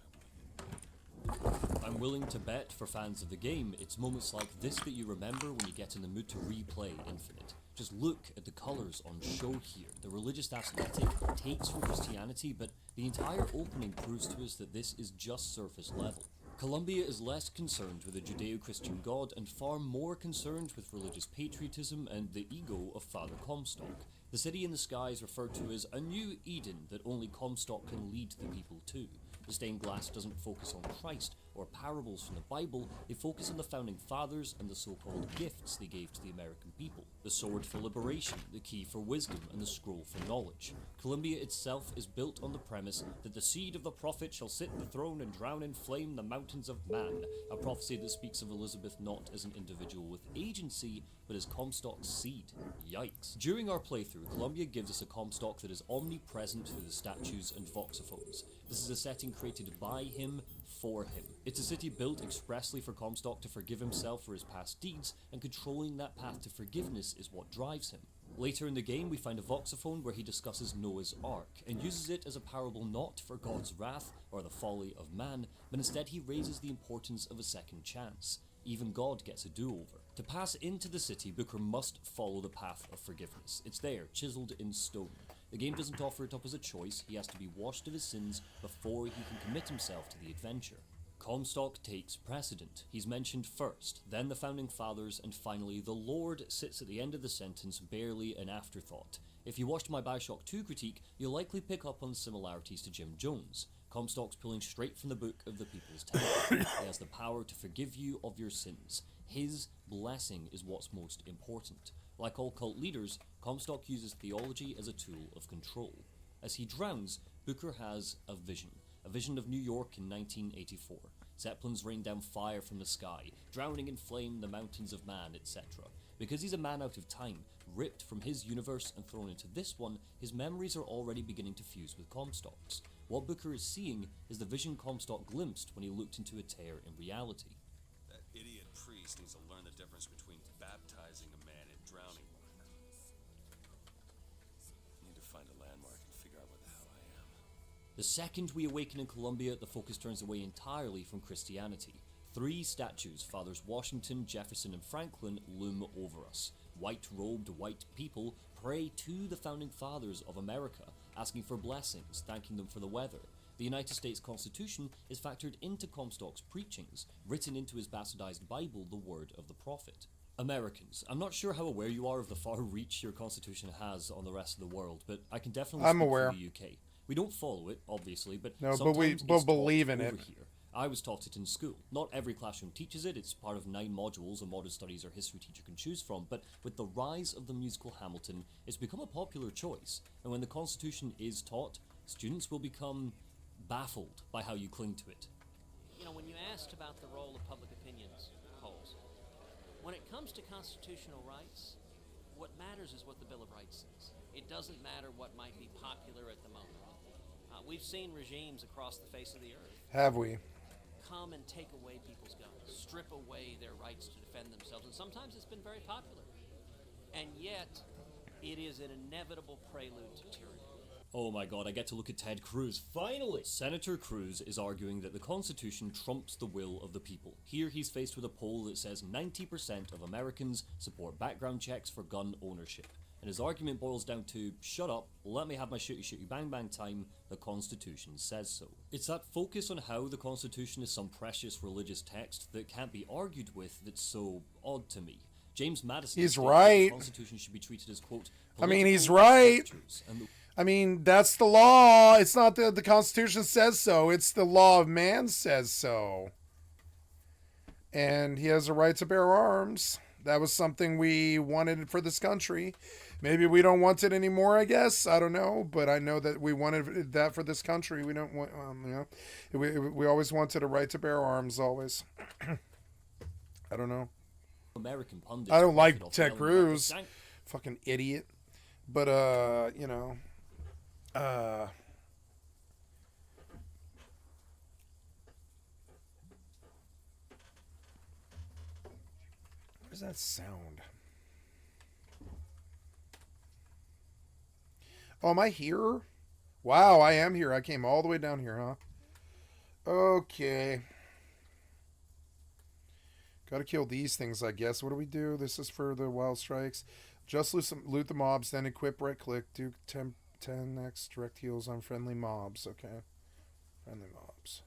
I'm willing to bet for fans of the game, it's moments like this that you remember when you get in the mood to replay Infinite. Just look at the colours on show here. The religious aesthetic takes from Christianity, but the entire opening proves to us that this is just surface level. Columbia is less concerned with a Judeo-Christian god and far more concerned with religious patriotism and the ego of Father Comstock. The city in the sky is referred to as a new Eden that only Comstock can lead the people to. The stained glass doesn't focus on Christ or parables from the Bible, they focus on the founding fathers and the so-called gifts they gave to the American people. The sword for liberation, the key for wisdom, and the scroll for knowledge. Columbia itself is built on the premise that the seed of the prophet shall sit the throne and drown in flame the mountains of man, a prophecy that speaks of Elizabeth not as an individual with agency, but as Comstock's seed. Yikes. During our playthrough, Columbia gives us a Comstock that is omnipresent through the statues and voxophones. This is a setting created by him, for him. It's a city built expressly for Comstock to forgive himself for his past deeds, and controlling that path to forgiveness is what drives him. Later in the game, we find a voxophone where he discusses Noah's Ark, and uses it as a parable not for God's wrath or the folly of man, but instead he raises the importance of a second chance. Even God gets a do-over. To pass into the city, Booker must follow the path of forgiveness. It's there, chiseled in stone. The game doesn't offer it up as a choice, he has to be washed of his sins before he can commit himself to the adventure. Comstock takes precedent. He's mentioned first, then the Founding Fathers, and finally the Lord sits at the end of the sentence, barely an afterthought. If you watched my Bioshock 2 critique, you'll likely pick up on similarities to Jim Jones. Comstock's pulling straight from the book of the People's Temple. He has the power to forgive you of your sins. His blessing is what's most important. Like all cult leaders, Comstock uses theology as a tool of control. As he drowns, Booker has a vision of New York in 1984. Zeppelins rain down fire from the sky, drowning in flame the mountains of man, etc. Because he's a man out of time, ripped from his universe and thrown into this one, his memories are already beginning to fuse with Comstock's. What Booker is seeing is the vision Comstock glimpsed when he looked into a tear in reality. That idiot priest needs to learn the difference between baptizing a man and drowning one. I need to find a landmark and figure out where the hell I am. The second we awaken in Columbia, the focus turns away entirely from Christianity. 3 statues, Fathers Washington, Jefferson, and Franklin, loom over us. White-robed white people pray to the Founding Fathers of America, asking for blessings, thanking them for the weather. The United States Constitution is factored into Comstock's preachings, written into his bastardized Bible, the word of the prophet. Americans, I'm not sure how aware you are of the far reach your constitution has on the rest of the world, but I can definitely speak for the UK. We don't follow it, obviously, but no, sometimes but it's believe taught in over it. Here. I was taught it in school. Not every classroom teaches it, it's part of 9 modules a modern studies or history teacher can choose from, but with the rise of the musical Hamilton, it's become a popular choice, and when the Constitution is taught, students will become baffled by how you cling to it. You know, when you asked about the role of public opinions polls, when it comes to constitutional rights, what matters is what the Bill of Rights says. It doesn't matter what might be popular at the moment. We've seen regimes across the face of the earth. Have we? Come and take away people's guns, strip away their rights to defend themselves, and sometimes it's been very popular. And yet, it is an inevitable prelude to tyranny. Oh my god, I get to look at Ted Cruz, finally! Senator Cruz is arguing that the Constitution trumps the will of the people. Here he's faced with a poll that says 90% of Americans support background checks for gun ownership. And his argument boils down to, shut up, let me have my shooty shooty bang bang time, the Constitution says so. It's that focus on how the Constitution is some precious religious text that can't be argued with that's so odd to me. James Madison He's stated right. that the Constitution should be treated as, quote, I mean, he's political right. scriptures, and I mean, that's the law. It's not that the Constitution says so. It's the law of man says so. And he has a right to bear arms. That was something we wanted for this country. Maybe we don't want it anymore, I guess. I don't know. But I know that we wanted that for this country. We don't want, we always wanted a right to bear arms, always. I don't know. American pundits I don't like off Ted yelling Cruz. about Fucking idiot. But, you know. Where's that sound? Oh, am I here? Wow, I am here. I came all the way down here, huh? Okay. Gotta kill these things, I guess. What do we do? This is for the wild strikes. Just loot the mobs, then equip right click. Do 10x direct heals on friendly mobs. Okay. Friendly mobs.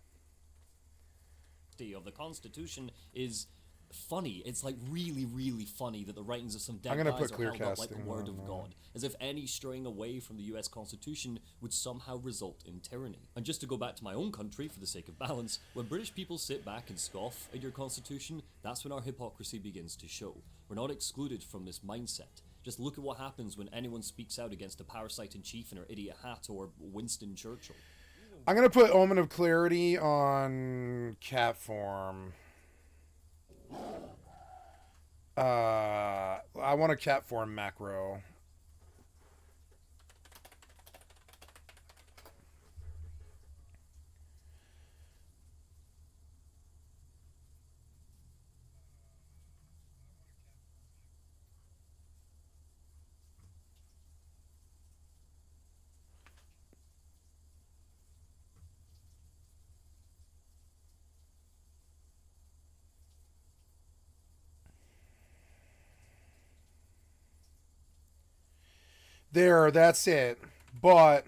of the Constitution is funny. It's like really, really funny that the writings of some dead I'm gonna guys put are clear held up like the casting word on, of God, as if any straying away from the US Constitution would somehow result in tyranny. And just to go back to my own country for the sake of balance, when British people sit back and scoff at your Constitution, that's when our hypocrisy begins to show. We're not excluded from this mindset. Just look at what happens when anyone speaks out against a parasite in chief in her idiot hat or Winston Churchill. I'm gonna put Omen of Clarity on cat form. I want a cat form macro. There, that's it. But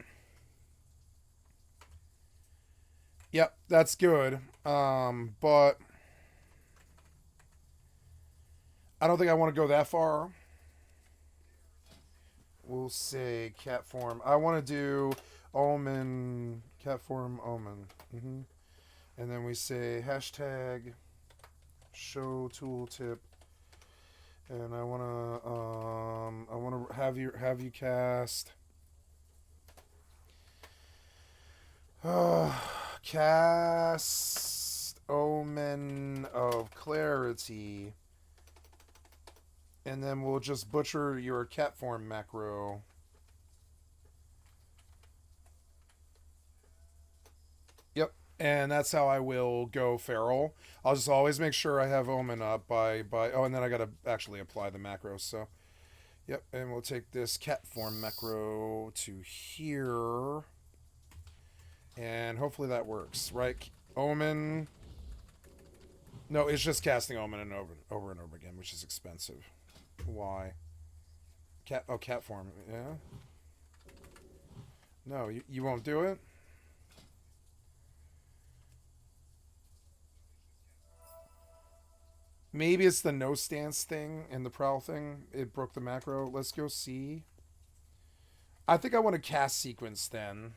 yep, that's good. But I don't think I want to go that far. We'll say cat form. I want to do Omen, cat form Omen. And then we say hashtag show tooltip. And I wanna have you cast cast Omen of Clarity, and then we'll just butcher your cat form macro. Yep. And that's how I will go feral. I'll just always make sure I have Omen up by oh, and then I gotta actually apply the macros. So, yep. And we'll take this cat form macro to here, and hopefully that works, right? Omen. No, it's just casting Omen and over and over again, which is expensive. Why? Cat form. Yeah. No, you won't do it. Maybe it's the no stance thing and the prowl thing. It broke the macro. Let's go see. I think I want to cast sequence then.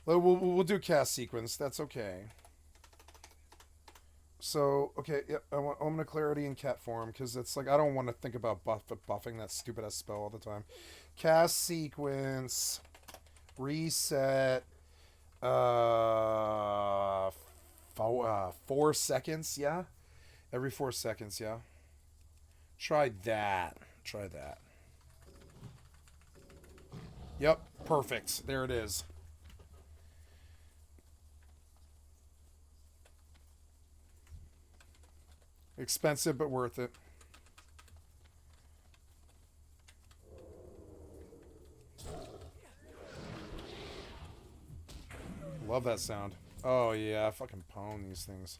We'll do cast sequence. That's okay. So, okay, yep, I want Omen of Clarity and cat form, because it's like, I don't want to think about buffing that stupid-ass spell all the time. Cast sequence. Reset. 4 seconds, yeah? Every 4 seconds, yeah? Try that. Try that. Yep, perfect. There it is. Expensive, but worth it. Love that sound. Oh, yeah, I fucking pwn these things.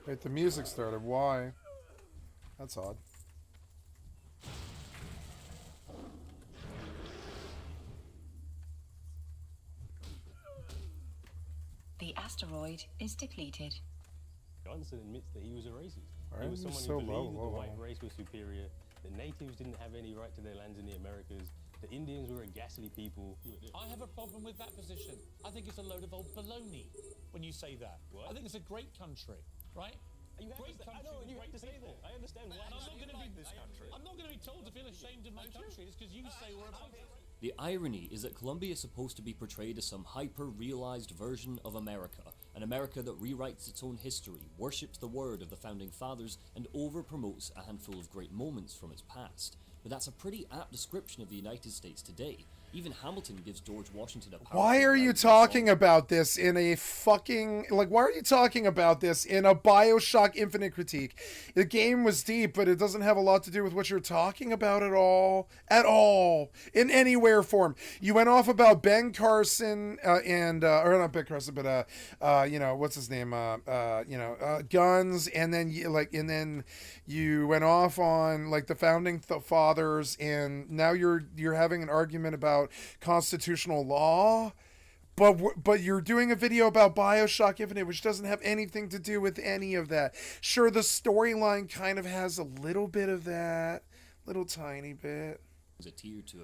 Wait, the music started. Why? That's odd. The asteroid is depleted. Johnson admits that he was a racist. Why He was is it someone so who believed low? that the white race was superior, that natives didn't have any right to their lands in the Americas, that Indians were a ghastly people. I have a problem with that position. I think it's a load of old baloney when you say that. What? I think it's a great country, right? You have Great to, I country know, with you have great to say people. that. I understand why And I'm not you going to like be this country. I'm not going to be told to feel ashamed of my country. It's because you say we're above it. The irony is that Colombia is supposed to be portrayed as some hyper-realized version of America, an America that rewrites its own history, worships the word of the founding fathers, and over-promotes a handful of great moments from its past. But that's a pretty apt description of the United States today. Even Hamilton gives George Washington a Why are you talking about this in a fucking... Like, why are you talking about this in a Bioshock Infinite critique? The game was deep, but it doesn't have a lot to do with what you're talking about at all. At all. In anywhere form. You went off about Ben Carson and... or not Ben Carson, but, you know, what's his name? Guns, and then, and then you went off on, like, the Founding Fathers, and now you're having an argument about constitutional law, but you're doing a video about Bioshock Infinite, which doesn't have anything to do with any of that. Sure, the storyline kind of has a little bit of that, little tiny bit.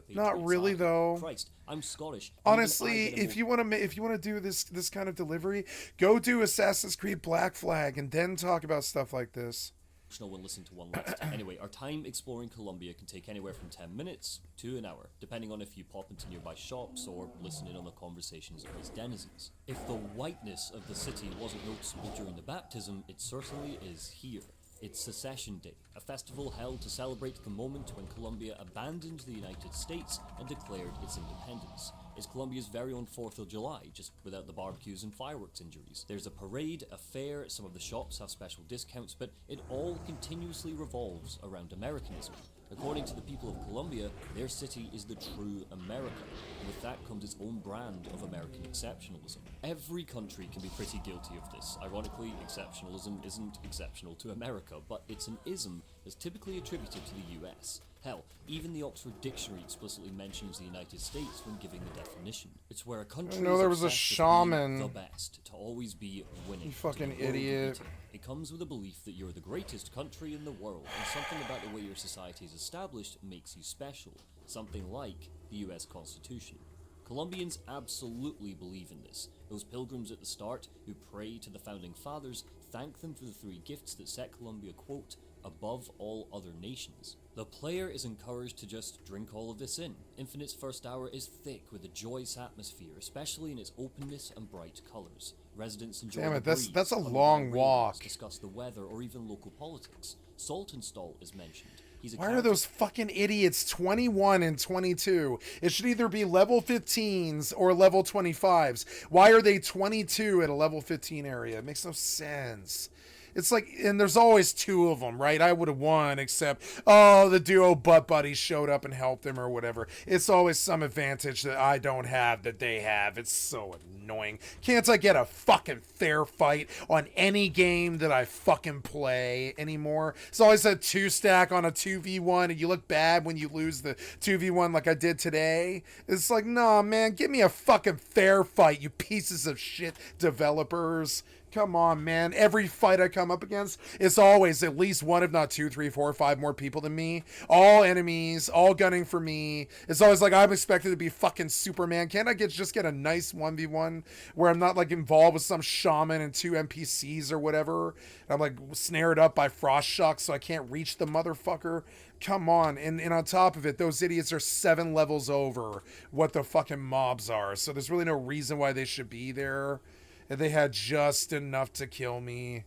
Not really, though. Christ, I'm Scottish. Honestly, if you want to do this kind of delivery, go do Assassin's Creed Black Flag and then talk about stuff like this. When listening to one last. Anyway, our time exploring Colombia can take anywhere from 10 minutes to an hour, depending on if you pop into nearby shops or listen in on the conversations of its denizens. If the whiteness of the city wasn't noticeable during the baptism, it certainly is here. It's Secession Day, a festival held to celebrate the moment when Colombia abandoned the United States and declared its independence. It's Colombia's very own 4th of July, just without the barbecues and fireworks injuries. There's a parade, a fair, some of the shops have special discounts, but it all continuously revolves around Americanism. According to the people of Colombia, their city is the true America, and with that comes its own brand of American exceptionalism. Every country can be pretty guilty of this. Ironically, exceptionalism isn't exceptional to America, but it's an ism that's typically attributed to the US. Hell, even the Oxford Dictionary explicitly mentions the United States when giving the definition. It's where a country know there was a obsessed with shaman. being the best, to always be winning. You fucking to the world idiot. beating. It comes with a belief that you're the greatest country in the world, and something about the way your society is established makes you special. Something like the US Constitution. Colombians absolutely believe in this. Those pilgrims at the start who pray to the Founding Fathers thank them for the 3 gifts that set Colombia, quote, above all other nations. The player is encouraged to just drink all of this in. Infinite's first hour is thick with a joyous atmosphere, especially in its openness and bright colours. Residents enjoy Damn the it, that's breeze, a on the long railways, walk. discuss the weather or even local politics. Saltonstall is mentioned. Why are those fucking idiots 21 and 22? It should either be level 15s or level 25s. Why are they 22 at a level 15 area? It makes no sense. It's like, and there's always 2 of them, right? I would have won, except, oh, the duo butt buddies showed up and helped him or whatever. It's always some advantage that I don't have that they have. It's so annoying. Can't I get a fucking fair fight on any game that I fucking play anymore? It's always a 2-stack on a 2v1, and you look bad when you lose the 2v1 like I did today. It's like, nah, man, give me a fucking fair fight, you pieces of shit developers. Come on, man. Every fight I come up against, it's always at least 1, if not 2, 3, 4, 5 more people than me. All enemies, all gunning for me. It's always like I'm expected to be fucking Superman. Can't I just get a nice 1v1 where I'm not like involved with some shaman and 2 NPCs or whatever? I'm like snared up by frost shocks so I can't reach the motherfucker. Come on. And on top of it, those idiots are 7 levels over what the fucking mobs are. So there's really no reason why they should be there. And they had just enough to kill me.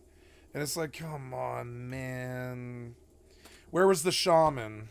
And it's like, come on, man. Where was the shaman?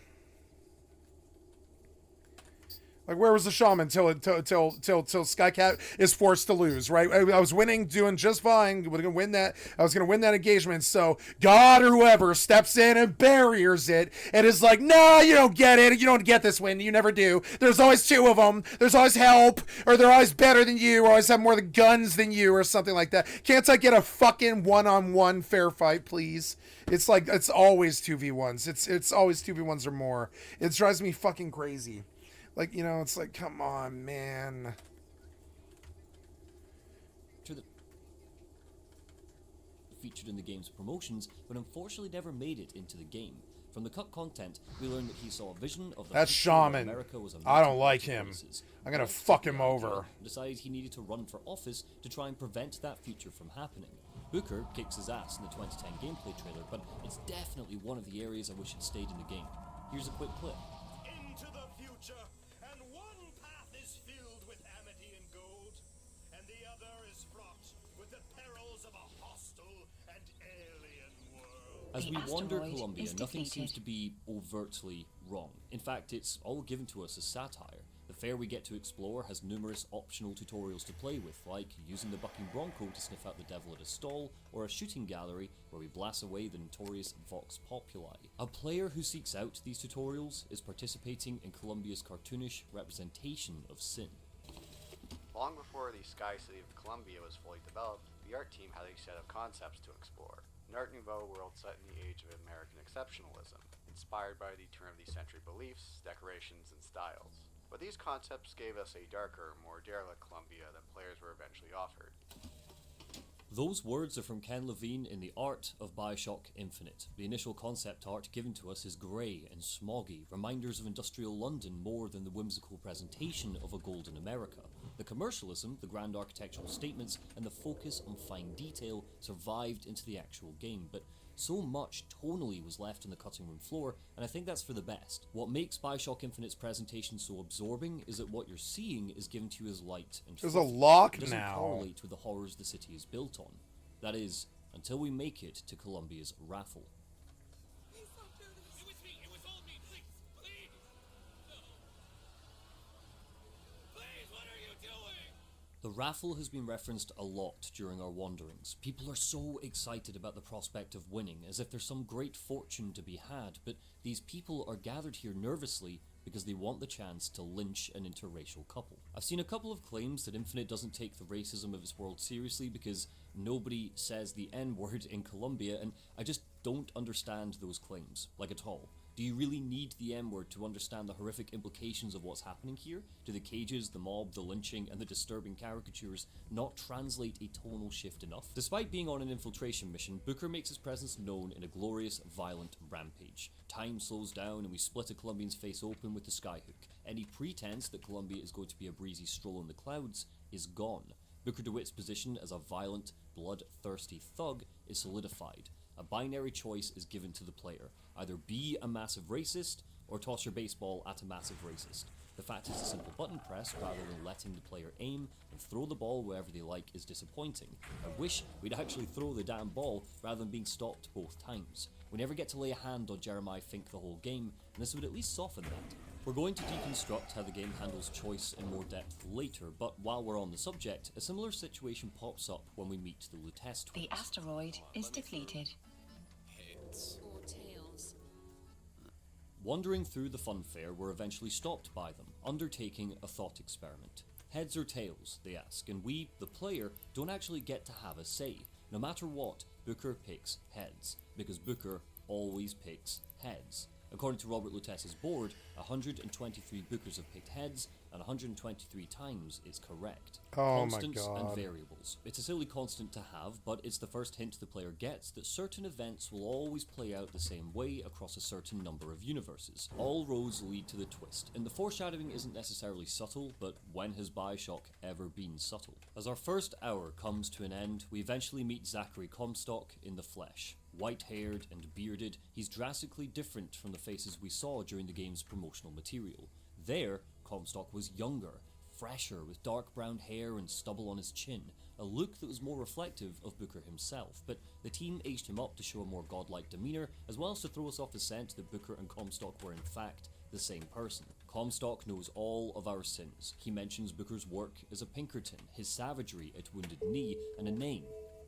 Like, where was the shaman till Skycat is forced to lose, right? I was winning, doing just fine. We're gonna win that. I was gonna win that engagement. So God or whoever steps in and barriers it, and is like, "No, you don't get it. You don't get this win. You never do. There's always 2 of them. There's always help, or they're always better than you, or always have more guns than you, or something like that. Can't I get a fucking 1-on-1 fair fight, please?" It's like it's always 2v1s. It's always 2v1s or more. It drives me fucking crazy. Like, you know, it's like, come on, man. Featured in the game's promotions, but unfortunately never made it into the game. From the cut content, we learned that he saw a vision of the That's future where Shaman. America was a I don't melting like pot of him. races. I'm gonna West fuck took him the idea over. and decided he needed to run for office to try and prevent that future from happening. Booker kicks his ass in the 2010 gameplay trailer, but it's definitely one of the areas I wish had stayed in the game. Here's a quick clip. Into the future, and one path is filled with amity and gold, and the other is fraught with the perils of a hostile and alien world. As The we wander asteroid Colombia, is nothing defeated. seems to be overtly wrong. In fact, it's all given to us as satire. The fair we get to explore has numerous optional tutorials to play with, like using the bucking bronco to sniff out the devil at a stall, or a shooting gallery where we blast away the notorious Vox Populi. A player who seeks out these tutorials is participating in Columbia's cartoonish representation of sin. Long before the Sky City of Columbia was fully developed, the art team had a set of concepts to explore. An Art Nouveau world set in the age of American exceptionalism, inspired by the turn-of-the-century beliefs, decorations, and styles. But these concepts gave us a darker, more derelict Columbia than players were eventually offered. Those words are from Ken Levine in The Art of Bioshock Infinite. The initial concept art given to us is grey and smoggy, reminders of industrial London more than the whimsical presentation of a golden America. The commercialism, the grand architectural statements, and the focus on fine detail survived into the actual game, but so much tonally was left on the cutting room floor, and I think that's for the best. What makes Bioshock Infinite's presentation so absorbing is that what you're seeing is given to you as light and There's a fluffy. lock It doesn't now. correlate with the horrors the city is built on. That is, until we make it to Columbia's raffle. The raffle has been referenced a lot during our wanderings. People are so excited about the prospect of winning, as if there's some great fortune to be had, but these people are gathered here nervously because they want the chance to lynch an interracial couple. I've seen a couple of claims that Infinite doesn't take the racism of its world seriously because nobody says the N-word in Colombia, and I just don't understand those claims, like at all. Do you really need the M-word to understand the horrific implications of what's happening here? Do the cages, the mob, the lynching, and the disturbing caricatures not translate a tonal shift enough? Despite being on an infiltration mission, Booker makes his presence known in a glorious, violent rampage. Time slows down and we split a Columbian's face open with the skyhook. Any pretense that Columbia is going to be a breezy stroll in the clouds is gone. Booker DeWitt's position as a violent, bloodthirsty thug is solidified. A binary choice is given to the player. Either be a massive racist, or toss your baseball at a massive racist. The fact it's a simple button press rather than letting the player aim and throw the ball wherever they like is disappointing. I wish we'd actually throw the damn ball rather than being stopped both times. We never get to lay a hand on Jeremiah Fink the whole game, and this would at least soften that. We're going to deconstruct how the game handles choice in more depth later, but while we're on the subject, a similar situation pops up when we meet the Lutece twins. The asteroid is depleted. Or tails. Wandering through the funfair, we're eventually stopped by them, undertaking a thought experiment. Heads or tails, they ask, and we, the player, don't actually get to have a say. No matter what, Booker picks heads, because Booker always picks heads. According to Robert Lutece's board, 123 Bookers have picked heads, and 123 times is correct. Oh my Constants God. and variables. It's a silly constant to have, but it's the first hint the player gets that certain events will always play out the same way across a certain number of universes. All roads lead to the twist, and the foreshadowing isn't necessarily subtle, but when has Bioshock ever been subtle? As our first hour comes to an end, we eventually meet Zachary Comstock in the flesh. White-haired and bearded, he's drastically different from the faces we saw during the game's promotional material. There, Comstock was younger, fresher, with dark brown hair and stubble on his chin, a look that was more reflective of Booker himself, but the team aged him up to show a more godlike demeanour, as well as to throw us off the scent that Booker and Comstock were in fact the same person. Comstock knows all of our sins. He mentions Booker's work as a Pinkerton, his savagery at Wounded Knee, and a name,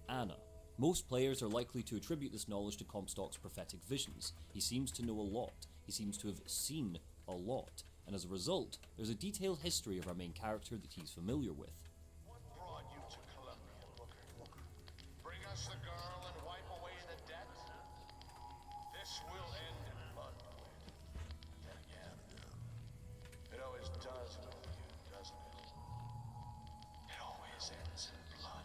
Anna. Most players are likely to attribute this knowledge to Comstock's prophetic visions. He seems to know a lot. He seems to have seen a lot. And as a result, there's a detailed history of our main character that he's familiar with. What brought you to Columbia, Booker? Bring us the girl and wipe away the debt? This will end in blood. Then again, it always does with you, doesn't it? It always ends in blood.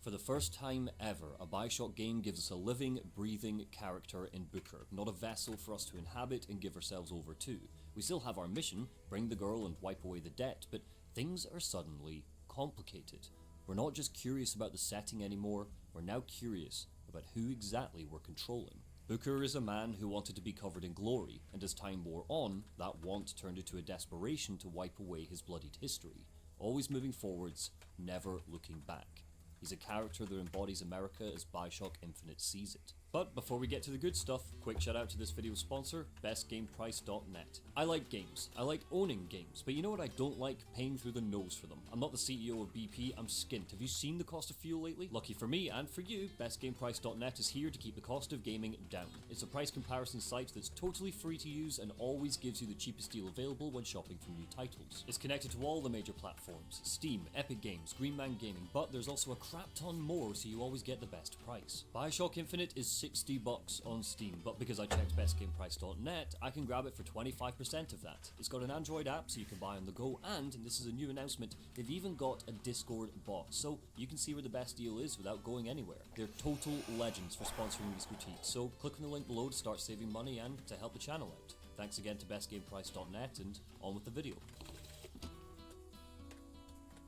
For the first time ever, a Bioshock game gives us a living, breathing character in Booker, not a vessel for us to inhabit and give ourselves over to. We still have our mission, bring the girl and wipe away the debt, but things are suddenly complicated. We're not just curious about the setting anymore, we're now curious about who exactly we're controlling. Booker is a man who wanted to be covered in glory, and as time wore on, that want turned into a desperation to wipe away his bloodied history. Always moving forwards, never looking back. He's a character that embodies America as Bioshock Infinite sees it. But before we get to the good stuff, quick shout out to this video's sponsor, bestgameprice.net. I like games. I like owning games, but you know what I don't like? Paying through the nose for them. I'm not the CEO of BP, I'm skint. Have you seen the cost of fuel lately? Lucky for me and for you, bestgameprice.net is here to keep the cost of gaming down. It's a price comparison site that's totally free to use and always gives you the cheapest deal available when shopping for new titles. It's connected to all the major platforms, Steam, Epic Games, Green Man Gaming, but there's also a crap ton more, so you always get the best price. Bioshock Infinite is $60 on Steam, but because I checked bestgameprice.net, I can grab it for 25% of that. It's got an Android app so you can buy on the go, and this is a new announcement, they've even got a Discord bot, so you can see where the best deal is without going anywhere. They're total legends for sponsoring these critiques, so click on the link below to start saving money and to help the channel out. Thanks again to bestgameprice.net, and on with the video.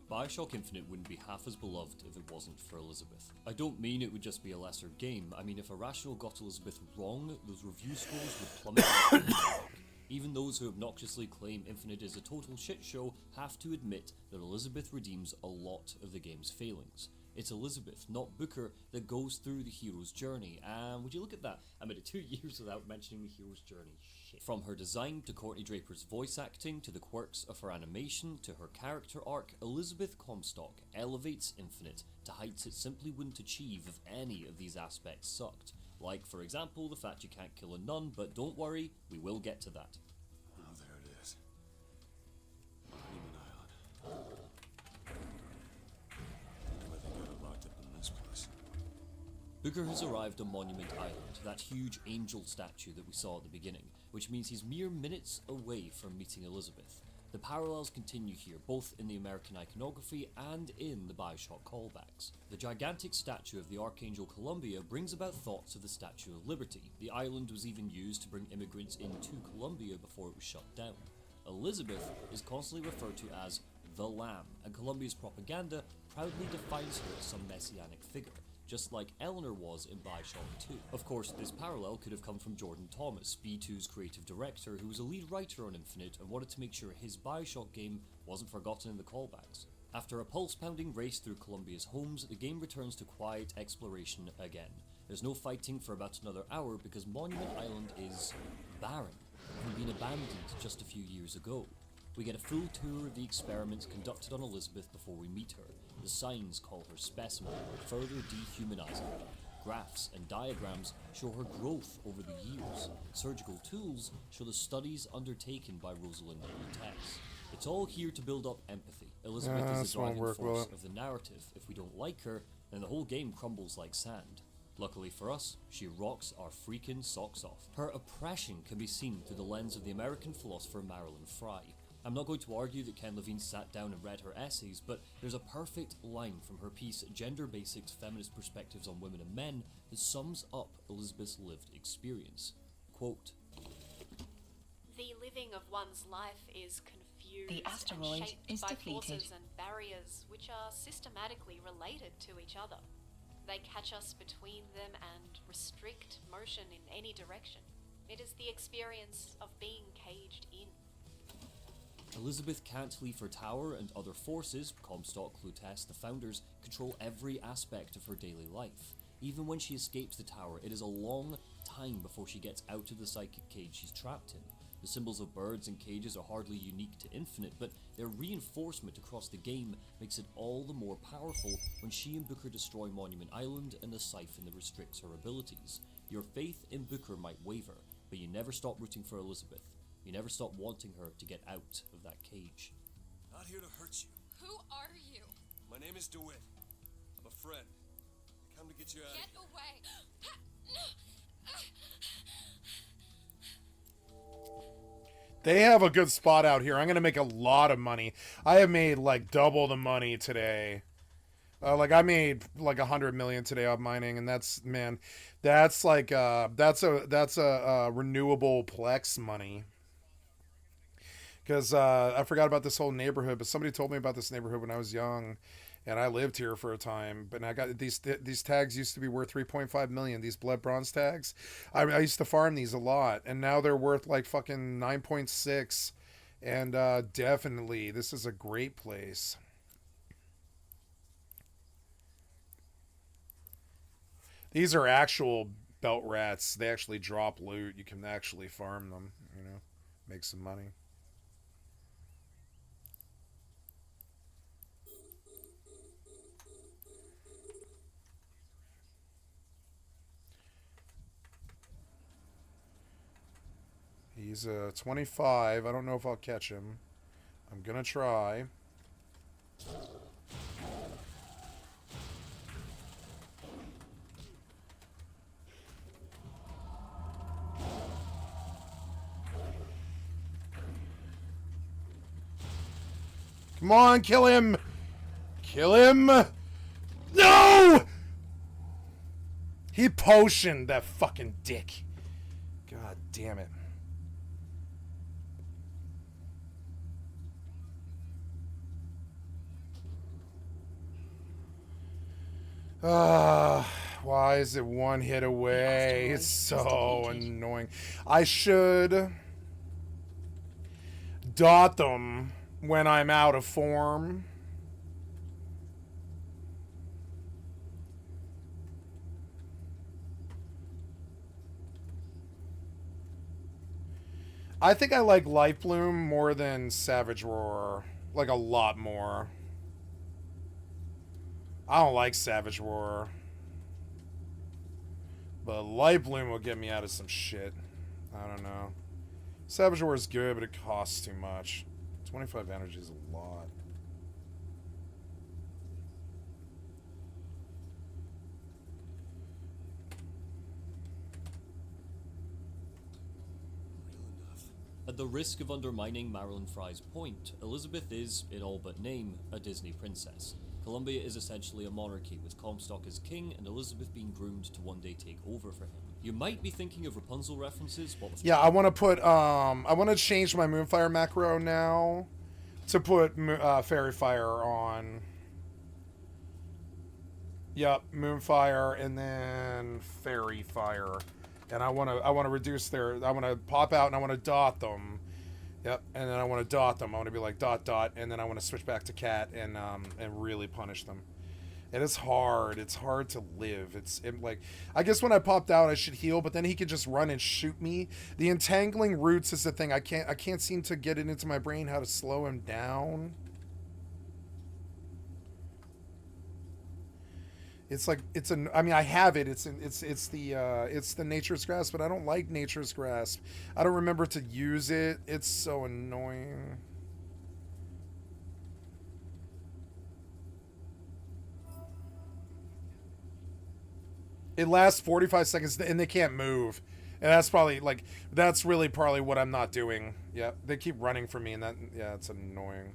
Bioshock Infinite wouldn't be half as beloved if it wasn't for Elizabeth. I don't mean it would just be a lesser game, I mean if Irrational got Elizabeth wrong, those review scores would plummet. Even those who obnoxiously claim Infinite is a total shit show have to admit that Elizabeth redeems a lot of the game's failings. It's Elizabeth, not Booker, that goes through the hero's journey, and would you look at that, I made it 2 years without mentioning the hero's journey. Shit. From her design to Courtney Draper's voice acting, to the quirks of her animation, to her character arc, Elizabeth Comstock elevates Infinite to heights it simply wouldn't achieve if any of these aspects sucked. Like, for example, the fact you can't kill a nun, but don't worry, we will get to that. Oh, there it is. Monument Island. I think I got locked up in this place. Booker has arrived on Monument Island, that huge angel statue that we saw at the beginning, which means he's mere minutes away from meeting Elizabeth. The parallels continue here, both in the American iconography and in the Bioshock callbacks. The gigantic statue of the Archangel Columbia brings about thoughts of the Statue of Liberty. The island was even used to bring immigrants into Columbia before it was shut down. Elizabeth is constantly referred to as the Lamb, and Columbia's propaganda proudly defines her as some messianic figure, just like Eleanor was in Bioshock 2. Of course, this parallel could have come from Jordan Thomas, B2's creative director, who was a lead writer on Infinite and wanted to make sure his Bioshock game wasn't forgotten in the callbacks. After a pulse-pounding race through Columbia's homes, the game returns to quiet exploration again. There's no fighting for about another hour because Monument Island is barren, having been abandoned just a few years ago. We get a full tour of the experiments conducted on Elizabeth before we meet her. The signs call her specimen, further dehumanizing her. Graphs and diagrams show her growth over the years. Surgical tools show the studies undertaken by Rosalind and Tess. It's all here to build up empathy. Elizabeth is the driving force of the narrative. If we don't like her, then the whole game crumbles like sand. Luckily for us, she rocks our freaking socks off. Her oppression can be seen through the lens of the American philosopher Marilyn Fry. I'm not going to argue that Ken Levine sat down and read her essays, but there's a perfect line from her piece Gender Basics, Feminist Perspectives on Women and Men that sums up Elizabeth's lived experience. Quote, "The living of one's life is confused The asteroid and shaped is by depleted. forces and barriers which are systematically related to each other. They catch us between them and restrict motion in any direction. It is the experience of being caged in." Elizabeth can't leave her tower, and other forces, Comstock, Clutess, the founders, control every aspect of her daily life. Even when she escapes the tower, it is a long time before she gets out of the psychic cage she's trapped in. The symbols of birds and cages are hardly unique to Infinite, but their reinforcement across the game makes it all the more powerful when she and Booker destroy Monument Island and the siphon that restricts her abilities. Your faith in Booker might waver, but you never stop rooting for Elizabeth. You never stop wanting her to get out of that cage. Not here to hurt you. Who are you? My name is DeWitt. I'm a friend. I come to get you out Get of here. away! They have a good spot out here. I'm going to make a lot of money. I have made like double the money today. Like I made like 100 million today off mining, and that's, man, that's like that's a renewable Plex money. Because I forgot about this whole neighborhood, but somebody told me about this neighborhood when I was young, and I lived here for a time. But I got these tags used to be worth 3.5 million. These blood bronze tags, I used to farm these a lot, and now they're worth like fucking 9.6. And definitely, this is a great place. These are actual belt rats, they actually drop loot. You can actually farm them, you know, make some money. He's 25. I don't know if I'll catch him. I'm gonna try. Come on, kill him! Kill him! No! He potioned that fucking dick. God damn it. Why is it one hit away? It's so annoying. I should dot them when I'm out of form. I think I like Light Bloom more than Savage Roar. Like, a lot more. I don't like Savage Roar. But Light Bloom will get me out of some shit. I don't know. Savage Roar is good, but it costs too much. 25 energy is a lot. At the risk of undermining Marilyn Fry's point, Elizabeth is, in all but name, a Disney princess. Columbia is essentially a monarchy, with Comstock as king and Elizabeth being groomed to one day take over for him. You might be thinking of Rapunzel references, but yeah, I want to put, I want to change my Moonfire macro now to put Fairy Fire on. Yep, Moonfire and then Fairy Fire. And I want to reduce their, I want to pop out and I want to dot them. Yep, and then I want to dot them. I want to be like dot dot, and then I want to switch back to cat and really punish them. It is hard. It's hard to live. Like, I guess when I popped out, I should heal, but then he could just run and shoot me. The entangling roots is the thing. I can't seem to get it into my brain how to slow him down. It's like I mean, I have it. It's the Nature's Grasp, but I don't like Nature's Grasp. I don't remember to use it. It's so annoying. It lasts 45 seconds, and they can't move. And that's probably, like, that's really probably what I'm not doing. Yeah, they keep running from me, and that, yeah, it's annoying.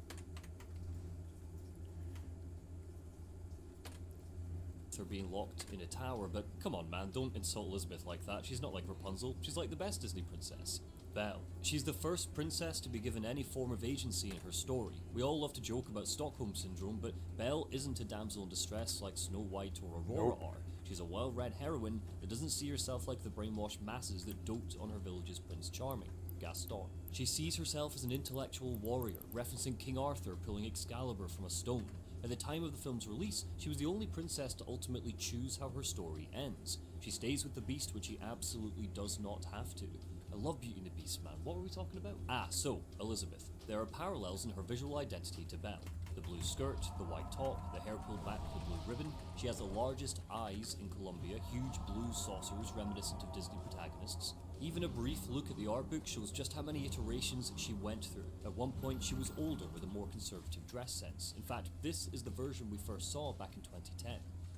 Her being locked in a tower, but come on man, don't insult Elizabeth like that. She's not like Rapunzel, she's like the best Disney princess. Belle. She's the first princess to be given any form of agency in her story. We all love to joke about Stockholm Syndrome, but Belle isn't a damsel in distress like Snow White or Aurora are. She's a well-read heroine that doesn't see herself like the brainwashed masses that dote on her village's Prince Charming, Gaston. She sees herself as an intellectual warrior, referencing King Arthur pulling Excalibur from a stone. At the time of the film's release, she was the only princess to ultimately choose how her story ends. She stays with the Beast when she absolutely does not have to. I love Beauty and the Beast, man. What were we talking about? So, Elizabeth. There are parallels in her visual identity to Belle. The blue skirt, the white top, the hair pulled back with a blue ribbon. She has the largest eyes in Columbia, huge blue saucers reminiscent of Disney protagonists. Even a brief look at the art book shows just how many iterations she went through. At one point, she was older with a more conservative dress sense. In fact, this is the version we first saw back in 2010.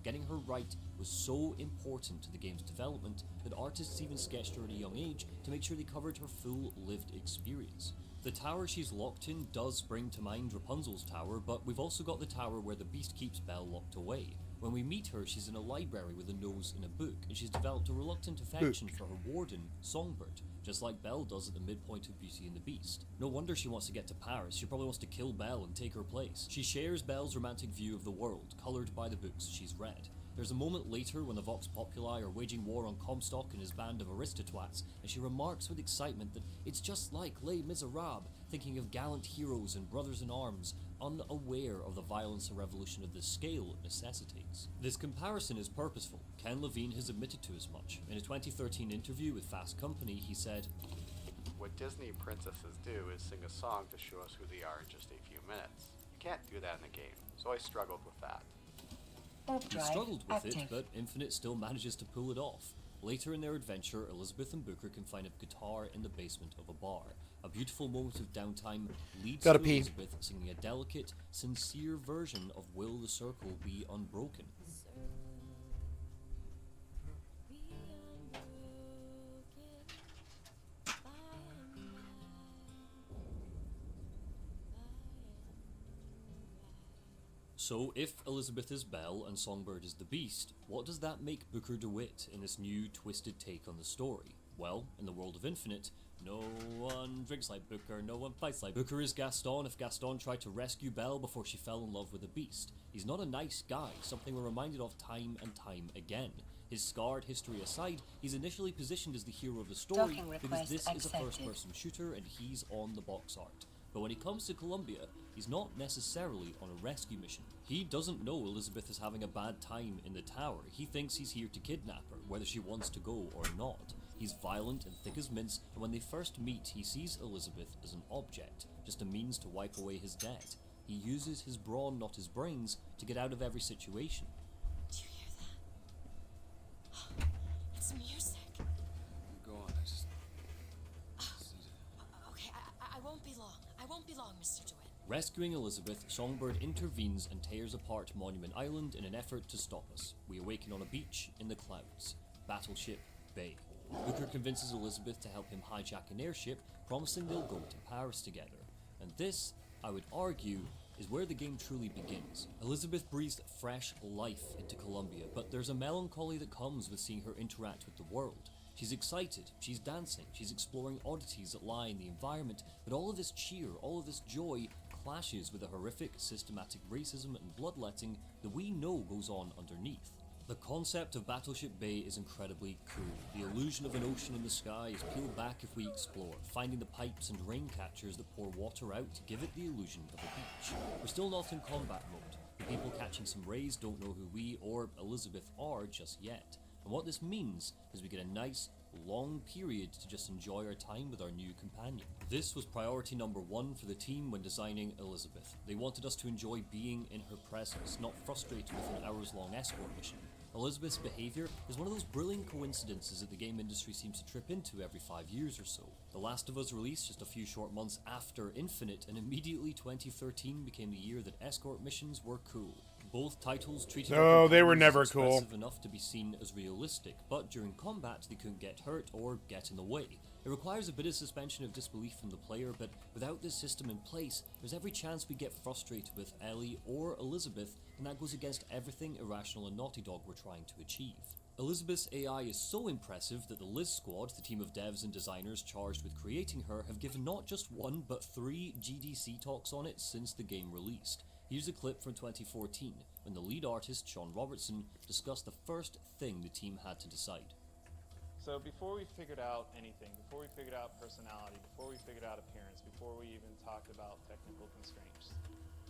Getting her right was so important to the game's development that artists even sketched her at a young age to make sure they covered her full lived experience. The tower she's locked in does bring to mind Rapunzel's tower, but we've also got the tower where the Beast keeps Belle locked away. When we meet her, she's in a library with a nose in a book, and she's developed a reluctant affection for her warden, Songbird, just like Belle does at the midpoint of Beauty and the Beast. No wonder she wants to get to Paris. She probably wants to kill Belle and take her place. She shares Belle's romantic view of the world, coloured by the books she's read. There's a moment later when the Vox Populi are waging war on Comstock and his band of aristocrats, and she remarks with excitement that it's just like Les Miserables, thinking of gallant heroes and brothers in arms, unaware of the violence and revolution of this scale it necessitates. This comparison is purposeful. Ken Levine has admitted to as much. In a 2013 interview with Fast Company, he said, "What Disney princesses do is sing a song to show us who they are in just a few minutes. You can't do that in a game, so I struggled with that." He struggled with it, but Infinite still manages to pull it off. Later in their adventure, Elizabeth and Booker can find a guitar in the basement of a bar. A beautiful moment of downtime leads to Elizabeth singing a delicate, sincere version of Will the Circle Be Unbroken. So, if Elizabeth is Belle and Songbird is the Beast, what does that make Booker DeWitt in this new, twisted take on the story? Well, in the world of Infinite, no one drinks like Booker, no one fights like Booker is Gaston if Gaston tried to rescue Belle before she fell in love with the Beast. He's not a nice guy, something we're reminded of time and time again. His scarred history aside, he's initially positioned as the hero of the story because this is a first-person shooter and he's on the box art. But when he comes to Columbia, he's not necessarily on a rescue mission. He doesn't know Elizabeth is having a bad time in the tower. He thinks he's here to kidnap her, whether she wants to go or not. He's violent and thick as mince, and when they first meet, he sees Elizabeth as an object, just a means to wipe away his debt. He uses his brawn, not his brains, to get out of every situation. Do you hear that? It's music. Go on, I just... Okay, I won't be long. I won't be long, Mr. DeWitt. Rescuing Elizabeth, Songbird intervenes and tears apart Monument Island in an effort to stop us. We awaken on a beach in the clouds. Battleship Bay. Booker convinces Elizabeth to help him hijack an airship, promising they'll go to Paris together. And this, I would argue, is where the game truly begins. Elizabeth breathes fresh life into Columbia, but there's a melancholy that comes with seeing her interact with the world. She's excited, she's dancing, she's exploring oddities that lie in the environment, but all of this cheer, all of this joy clashes with the horrific, systematic racism and bloodletting that we know goes on underneath. The concept of Battleship Bay is incredibly cool. The illusion of an ocean in the sky is peeled back if we explore, finding the pipes and rain catchers that pour water out to give it the illusion of a beach. We're still not in combat mode. The people catching some rays don't know who we or Elizabeth are just yet. And what this means is we get a nice, long period to just enjoy our time with our new companion. This was priority number one for the team when designing Elizabeth. They wanted us to enjoy being in her presence, not frustrated with an hours-long escort mission. Elizabeth's behaviour is one of those brilliant coincidences that the game industry seems to trip into every 5 years or so. The Last of Us released just a few short months after Infinite, and immediately 2013 became the year that escort missions were cool. Both titles treated they were never cool enough to be seen as realistic, but during combat they couldn't get hurt or get in the way. It requires a bit of suspension of disbelief from the player, but without this system in place, there's every chance we get frustrated with Ellie or Elizabeth, and that goes against everything Irrational and Naughty Dog were trying to achieve. Elizabeth's AI is so impressive that the Liz Squad, the team of devs and designers charged with creating her, have given not just one, but 3 GDC talks on it since the game released. Here's a clip from 2014, when the lead artist, Sean Robertson, discussed the first thing the team had to decide. So before we figured out anything, before we figured out personality, before we figured out appearance, before we even talked about technical constraints,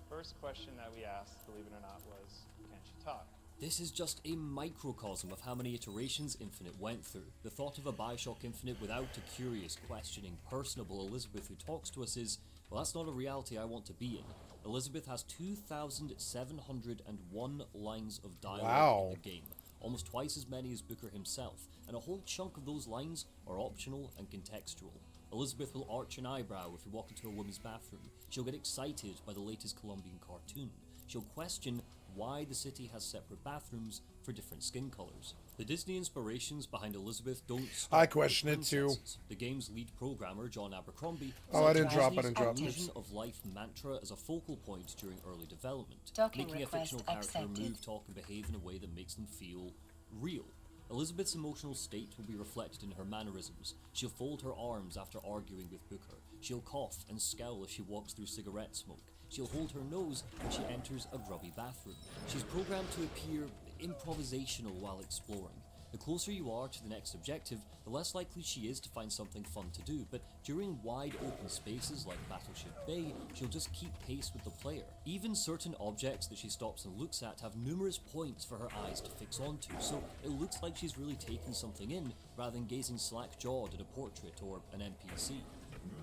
first question that we asked, believe it or not, was, can she talk? This is just a microcosm of how many iterations Infinite went through. The thought of a Bioshock Infinite without a curious, questioning, personable Elizabeth who talks to us is, well, that's not a reality I want to be in. Elizabeth has 2,701 lines of dialogue in the game, almost twice as many as Booker himself, and a whole chunk of those lines are optional and contextual. Elizabeth will arch an eyebrow if you walk into a woman's bathroom. She'll get excited by the latest Colombian cartoon. She'll question why the city has separate bathrooms for different skin colors. The Disney inspirations behind Elizabeth don't stop. I question it too. The game's lead programmer, John Abercrombie, I didn't drop this. illusion of life mantra as a focal point during early development, making a fictional character move, talk, and behave in a way that makes them feel real. Elizabeth's emotional state will be reflected in her mannerisms. She'll fold her arms after arguing with Booker. She'll cough and scowl as she walks through cigarette smoke. She'll hold her nose when she enters a grubby bathroom. She's programmed to appear improvisational while exploring. The closer you are to the next objective, the less likely she is to find something fun to do, but during wide open spaces like Battleship Bay, she'll just keep pace with the player. Even certain objects that she stops and looks at have numerous points for her eyes to fix onto, so it looks like she's really taking something in rather than gazing slack-jawed at a portrait or an NPC.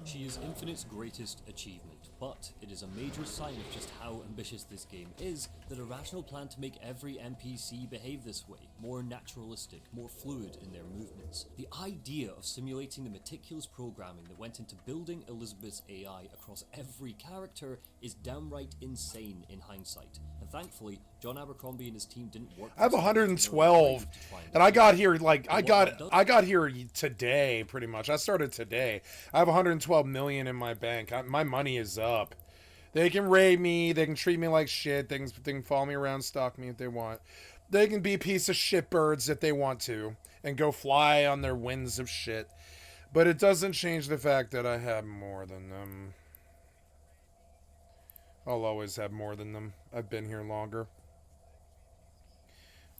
She is Infinite's greatest achievement, but it is a major sign of just how ambitious this game is that Irrational planned to make every NPC behave this way, more naturalistic, more fluid in their movements. The idea of simulating the meticulous programming that went into building Elizabeth's AI across every character is downright insane in hindsight, and thankfully, John Abercrombie and his team didn't work. I have 112, and I got here like I got here today pretty much. I started today. I have 112 million in my bank. My money is up. They can raid me. They can treat me like shit. They can follow me around, stalk me if they want. They can be piece of shit birds if they want to, and go fly on their wings of shit. But it doesn't change the fact that I have more than them. I'll always have more than them. I've been here longer.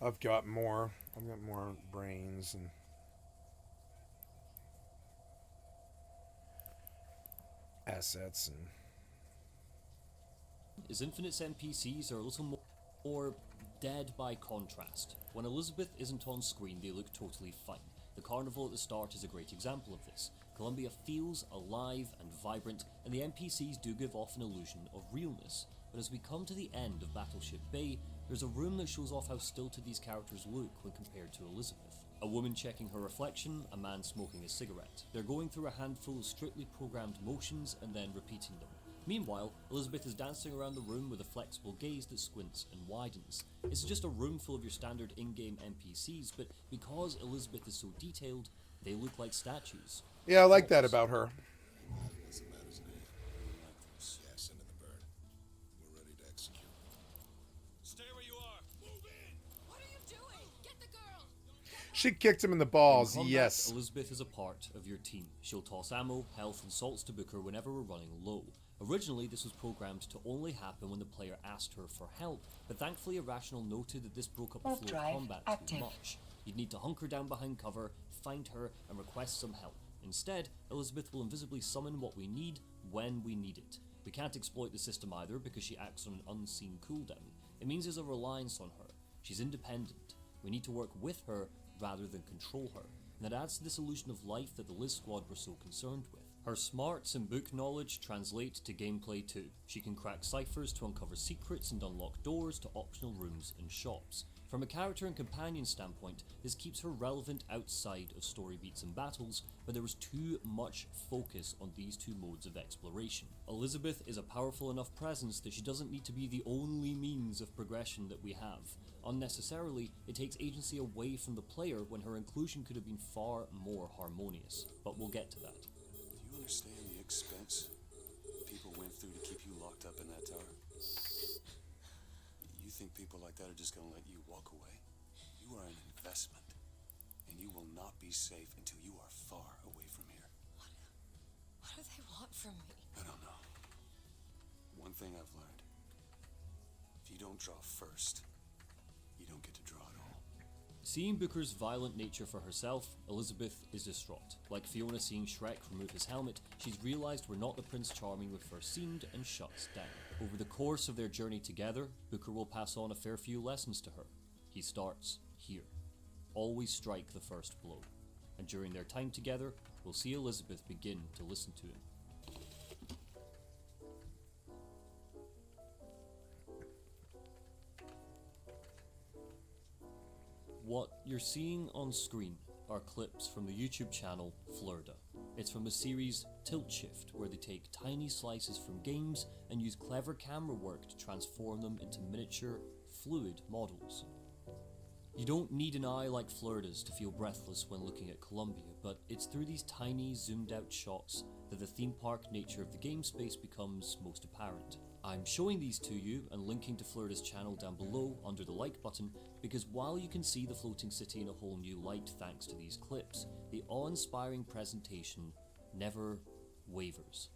I've got more brains and assets and... Is Infinite's NPCs are a little more dead by contrast. When Elizabeth isn't on screen, they look totally fine. The carnival at the start is a great example of this. Columbia feels alive and vibrant, and the NPCs do give off an illusion of realness. But as we come to the end of Battleship Bay, there's a room that shows off how stilted these characters look when compared to Elizabeth. A woman checking her reflection, a man smoking a cigarette. They're going through a handful of strictly programmed motions and then repeating them. Meanwhile, Elizabeth is dancing around the room with a flexible gaze that squints and widens. It's just a room full of your standard in-game NPCs, but because Elizabeth is so detailed, they look like statues. Yeah, I like that about her. She kicked him in the balls, In combat, yes. Elizabeth is a part of your team. She'll toss ammo, health, and salts to Booker whenever we're running low. Originally, this was programmed to only happen when the player asked her for help, but thankfully Irrational noted that this broke up the flow of combat too much. You'd need to hunker down behind cover, find her, and request some help. Instead, Elizabeth will invisibly summon what we need when we need it. We can't exploit the system either because she acts on an unseen cooldown. It means there's a reliance on her. She's independent. We need to work with her rather than control her, and that adds to this illusion of life that the Liz Squad were so concerned with. Her smarts and book knowledge translate to gameplay too. She can crack ciphers to uncover secrets and unlock doors to optional rooms and shops. From a character and companion standpoint, this keeps her relevant outside of story beats and battles, but there was too much focus on these two modes of exploration. Elizabeth is a powerful enough presence that she doesn't need to be the only means of progression that we have. Unnecessarily, it takes agency away from the player when her inclusion could have been far more harmonious, but we'll get to that. Do you understand the expense people went through to keep you locked up in that tower? You think people like that are just gonna let you walk away? You are an investment, and you will not be safe until you are far away from here. What do they want from me? I don't know. One thing I've learned, if you don't draw first, you don't get to draw at all. Seeing Booker's violent nature for herself, Elizabeth is distraught. Like Fiona seeing Shrek remove his helmet, she's realised we're not the Prince Charming we first seemed and shuts down. Over the course of their journey together, Booker will pass on a fair few lessons to her. He starts here. Always strike the first blow. And during their time together, we'll see Elizabeth begin to listen to him. What you're seeing on screen are clips from the YouTube channel Florida. It's from the series Tilt Shift, where they take tiny slices from games and use clever camera work to transform them into miniature, fluid models. You don't need an eye like Florida's to feel breathless when looking at Columbia, but it's through these tiny, zoomed-out shots that the theme park nature of the game space becomes most apparent. I'm showing these to you and linking to Florida's channel down below under the like button because while you can see the floating city in a whole new light thanks to these clips, the awe-inspiring presentation never wavers.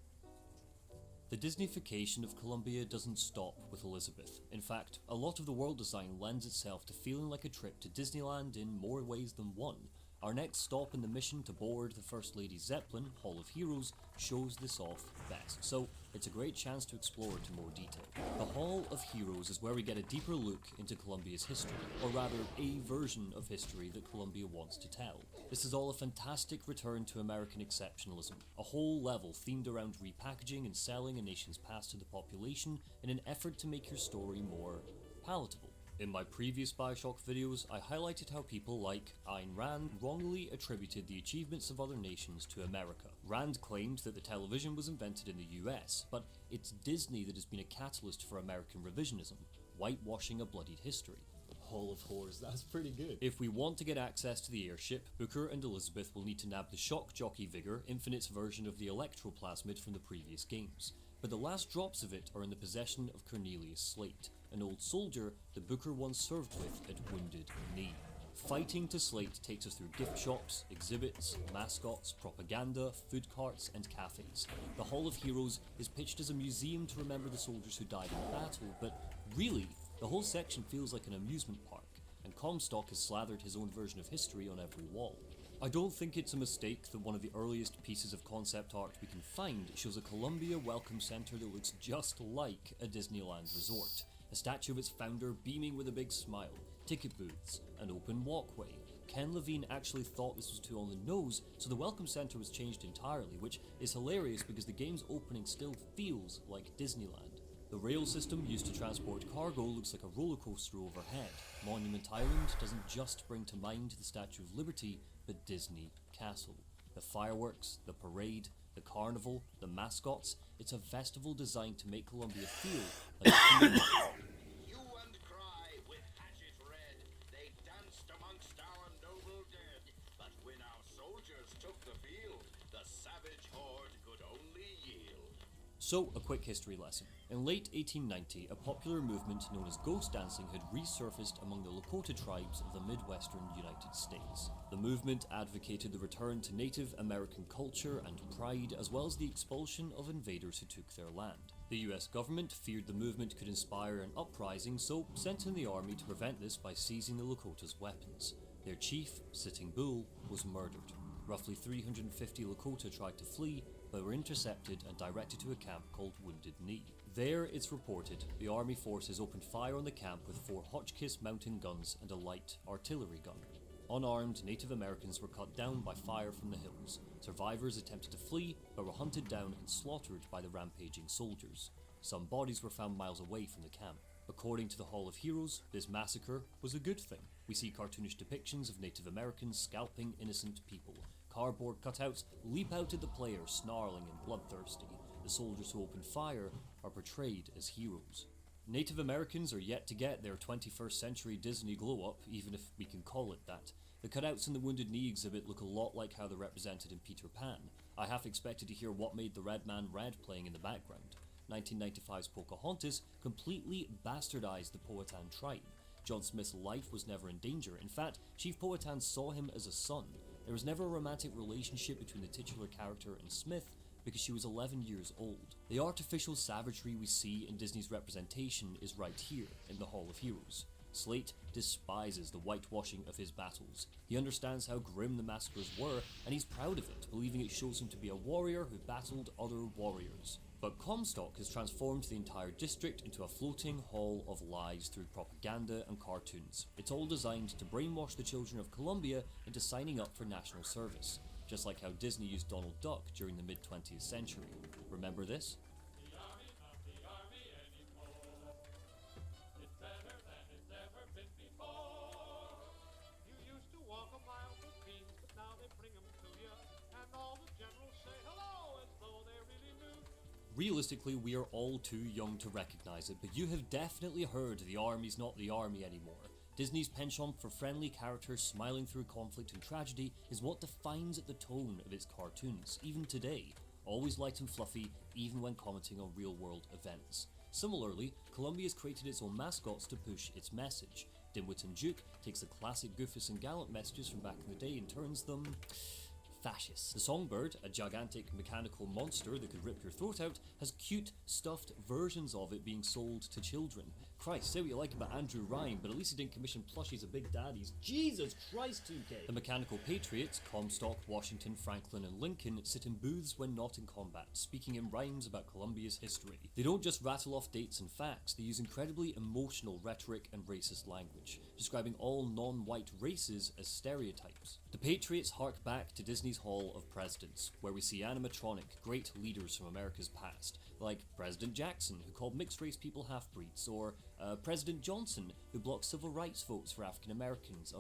The Disneyfication of Columbia doesn't stop with Elizabeth. In fact, a lot of the world design lends itself to feeling like a trip to Disneyland in more ways than one. Our next stop in the mission to board the First Lady's Zeppelin, Hall of Heroes, shows this off best, so it's a great chance to explore it in more detail. The Hall of Heroes is where we get a deeper look into Columbia's history, or rather, a version of history that Columbia wants to tell. This is all a fantastic return to American exceptionalism, a whole level themed around repackaging and selling a nation's past to the population in an effort to make your story more palatable. In my previous Bioshock videos, I highlighted how people like Ayn Rand wrongly attributed the achievements of other nations to America. Rand claimed that the television was invented in the US, but it's Disney that has been a catalyst for American revisionism, whitewashing a bloodied history. Hall of Horrors, that's pretty good. If we want to get access to the airship, Booker and Elizabeth will need to nab the Shock Jockey Vigor, Infinite's version of the Electroplasmid from the previous games. But the last drops of it are in the possession of Cornelius Slate, an old soldier that Booker once served with at Wounded Knee. Fighting to Slate takes us through gift shops, exhibits, mascots, propaganda, food carts, and cafes. The Hall of Heroes is pitched as a museum to remember the soldiers who died in battle, but really, the whole section feels like an amusement park, and Comstock has slathered his own version of history on every wall. I don't think it's a mistake that one of the earliest pieces of concept art we can find shows a Columbia Welcome Center that looks just like a Disneyland resort. A statue of its founder beaming with a big smile, ticket booths, an open walkway. Ken Levine actually thought this was too on the nose, so the Welcome Center was changed entirely, which is hilarious because the game's opening still feels like Disneyland. The rail system used to transport cargo looks like a roller coaster overhead. Monument Island doesn't just bring to mind the Statue of Liberty, but Disney Castle. The fireworks, the parade, the carnival, the mascots, it's a festival designed to make Columbia feel like a community. Hue and cry with hatchet red, they danced amongst our noble dead. But when our soldiers took the field, the savage horde could only yield. So, a quick history lesson. In late 1890, a popular movement known as ghost dancing had resurfaced among the Lakota tribes of the Midwestern United States. The movement advocated the return to Native American culture and pride, as well as the expulsion of invaders who took their land. The US government feared the movement could inspire an uprising, so sent in the army to prevent this by seizing the Lakotas' weapons. Their chief, Sitting Bull, was murdered. Roughly 350 Lakota tried to flee, but were intercepted and directed to a camp called Wounded Knee. There, it's reported, the army forces opened fire on the camp with 4 Hotchkiss mountain guns and a light artillery gun. Unarmed, Native Americans were cut down by fire from the hills. Survivors attempted to flee, but were hunted down and slaughtered by the rampaging soldiers. Some bodies were found miles away from the camp. According to the Hall of Heroes, this massacre was a good thing. We see cartoonish depictions of Native Americans scalping innocent people. Cardboard cutouts leap out at the player, snarling and bloodthirsty. The soldiers who opened fire are portrayed as heroes. Native Americans are yet to get their 21st century Disney glow-up, even if we can call it that. The cutouts in the Wounded Knee exhibit look a lot like how they're represented in Peter Pan. I half expected to hear What Made the Red Man Red playing in the background. 1995's Pocahontas completely bastardized the Powhatan tribe. John Smith's life was never in danger. In fact, Chief Powhatan saw him as a son. There was never a romantic relationship between the titular character and Smith because she was 11 years old. The artificial savagery we see in Disney's representation is right here in the Hall of Heroes. Slate despises the whitewashing of his battles. He understands how grim the massacres were, and he's proud of it, believing it shows him to be a warrior who battled other warriors. But Comstock has transformed the entire district into a floating hall of lies through propaganda and cartoons. It's all designed to brainwash the children of Columbia into signing up for national service, just like how Disney used Donald Duck during the mid-20th century. Remember this? Realistically, we are all too young to recognize it, but you have definitely heard the army's not the army anymore. Disney's penchant for friendly characters smiling through conflict and tragedy is what defines the tone of its cartoons, even today. Always light and fluffy, even when commenting on real-world events. Similarly, Columbia's created its own mascots to push its message. Dimwit and Duke takes the classic Goofus and Gallant messages from back in the day and turns them fascists. The songbird, a gigantic mechanical monster that could rip your throat out, has cute, stuffed versions of it being sold to children. Christ, say what you like about Andrew Ryan, but at least he didn't commission plushies of Big Daddies. Jesus Christ, 2K! The mechanical patriots, Comstock, Washington, Franklin, and Lincoln, sit in booths when not in combat, speaking in rhymes about Columbia's history. They don't just rattle off dates and facts, they use incredibly emotional rhetoric and racist language, describing all non-white races as stereotypes. The patriots hark back to Disney's Hall of Presidents, where we see animatronic, great leaders from America's past, like President Jackson, who called mixed-race people half-breeds, or President Johnson, who blocked civil rights votes for African Americans.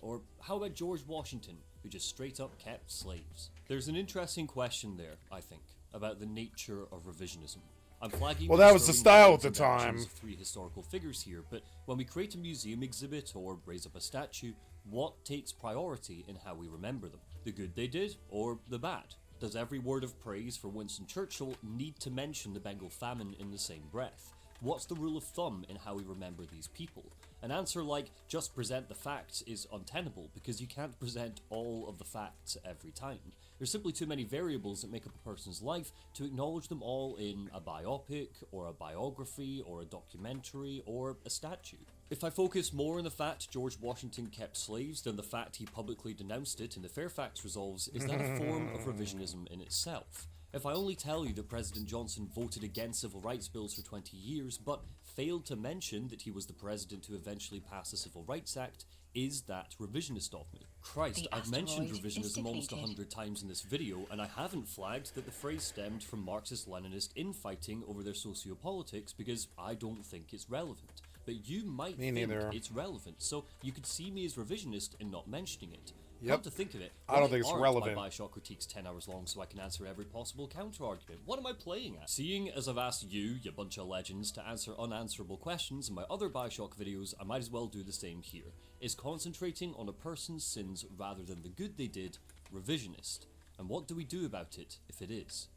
Or how about George Washington, who just straight up kept slaves? There's an interesting question there, I think, about the nature of revisionism. I'm flagging well, that was the style at the time. Three historical figures here, but when we create a museum exhibit or raise up a statue, what takes priority in how we remember them? The good they did, or the bad? Does every word of praise for Winston Churchill need to mention the Bengal famine in the same breath? What's the rule of thumb in how we remember these people? An answer like, just present the facts, is untenable, because you can't present all of the facts every time. There's simply too many variables that make up a person's life to acknowledge them all in a biopic, or a biography, or a documentary, or a statue. If I focus more on the fact George Washington kept slaves than the fact he publicly denounced it in the Fairfax Resolves, is that a form of revisionism in itself? If I only tell you that President Johnson voted against civil rights bills for 20 years, but failed to mention that he was the president who eventually passed the Civil Rights Act, is that revisionist of me? Christ, I've mentioned revisionism almost 100 times in this video, and I haven't flagged that the phrase stemmed from Marxist-Leninist infighting over their sociopolitics because I don't think it's relevant. But you might think it's relevant, so you could see me as revisionist in not mentioning it. Come to think of it, I don't think it's relevant. My Bioshock critique's 10 hours long so I can answer every possible counter-argument. What am I playing at? Seeing as I've asked you bunch of legends, to answer unanswerable questions in my other Bioshock videos, I might as well do the same here. Is concentrating on a person's sins rather than the good they did revisionist? And what do we do about it if it is?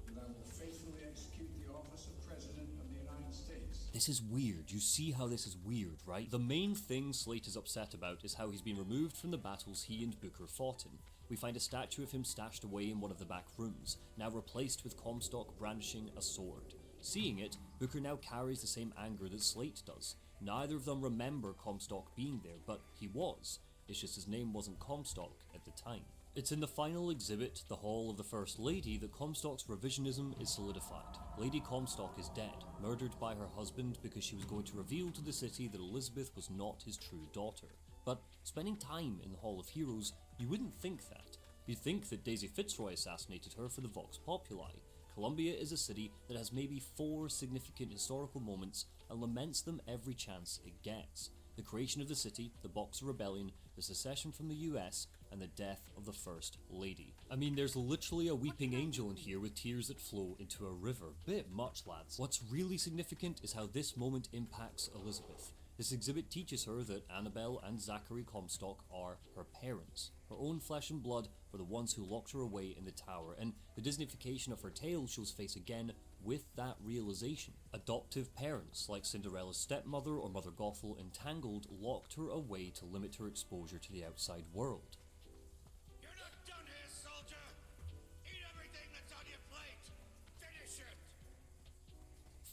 And I will faithfully execute the office of President of the United States. This is weird. You see how this is weird, right? The main thing Slate is upset about is how he's been removed from the battles he and Booker fought in. We find a statue of him stashed away in one of the back rooms, now replaced with Comstock brandishing a sword. Seeing it, Booker now carries the same anger that Slate does. Neither of them remember Comstock being there, but he was. It's just his name wasn't Comstock at the time. It's in the final exhibit, the Hall of the First Lady, that Comstock's revisionism is solidified. Lady Comstock is dead, murdered by her husband because she was going to reveal to the city that Elizabeth was not his true daughter. But spending time in the Hall of Heroes, you wouldn't think that. You'd think that Daisy Fitzroy assassinated her for the Vox Populi. Columbia is a city that has maybe 4 significant historical moments and laments them every chance it gets. The creation of the city, the Boxer Rebellion, the secession from the US, and the death of the First Lady. I mean, there's literally a weeping angel in here with tears that flow into a river. Bit much, lads. What's really significant is how this moment impacts Elizabeth. This exhibit teaches her that Annabelle and Zachary Comstock are her parents. Her own flesh and blood were the ones who locked her away in the tower, and the Disneyfication of her tale shows face again with that realization. Adoptive parents, like Cinderella's stepmother or Mother Gothel in Tangled, locked her away to limit her exposure to the outside world. You're not done here, soldier! Eat everything that's on your plate! Finish it!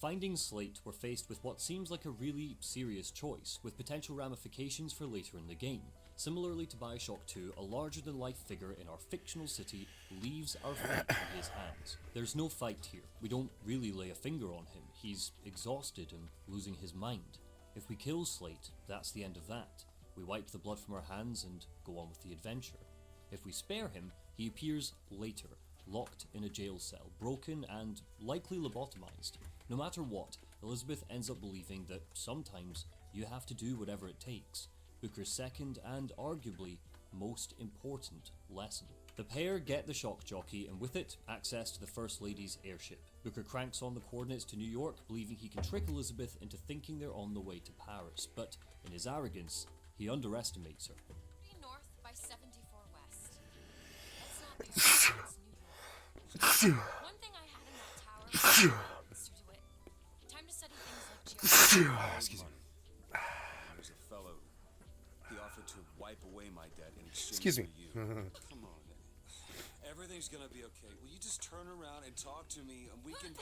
Finding Slate, we're faced with what seems like a really serious choice, with potential ramifications for later in the game. Similarly to Bioshock 2, a larger-than-life figure in our fictional city leaves our fate in his hands. There's no fight here. We don't really lay a finger on him. He's exhausted and losing his mind. If we kill Slate, that's the end of that. We wipe the blood from our hands and go on with the adventure. If we spare him, he appears later, locked in a jail cell, broken and likely lobotomized. No matter what, Elizabeth ends up believing that sometimes you have to do whatever it takes. Booker's second and arguably most important lesson. The pair get the shock jockey and with it, access to the First Lady's airship. Booker cranks on the coordinates to New York, believing he can trick Elizabeth into thinking they're on the way to Paris, but in his arrogance, he underestimates her. 3 north by 74 west. Let's not be New York. One thing I had in that tower was to do it. Time to study things like geography. Excuse me. There's a fellow. He offered to wipe away my debt in exchange Excuse me. for you. Come on. Everything's gonna be okay. Will you just turn around and talk to me and we can...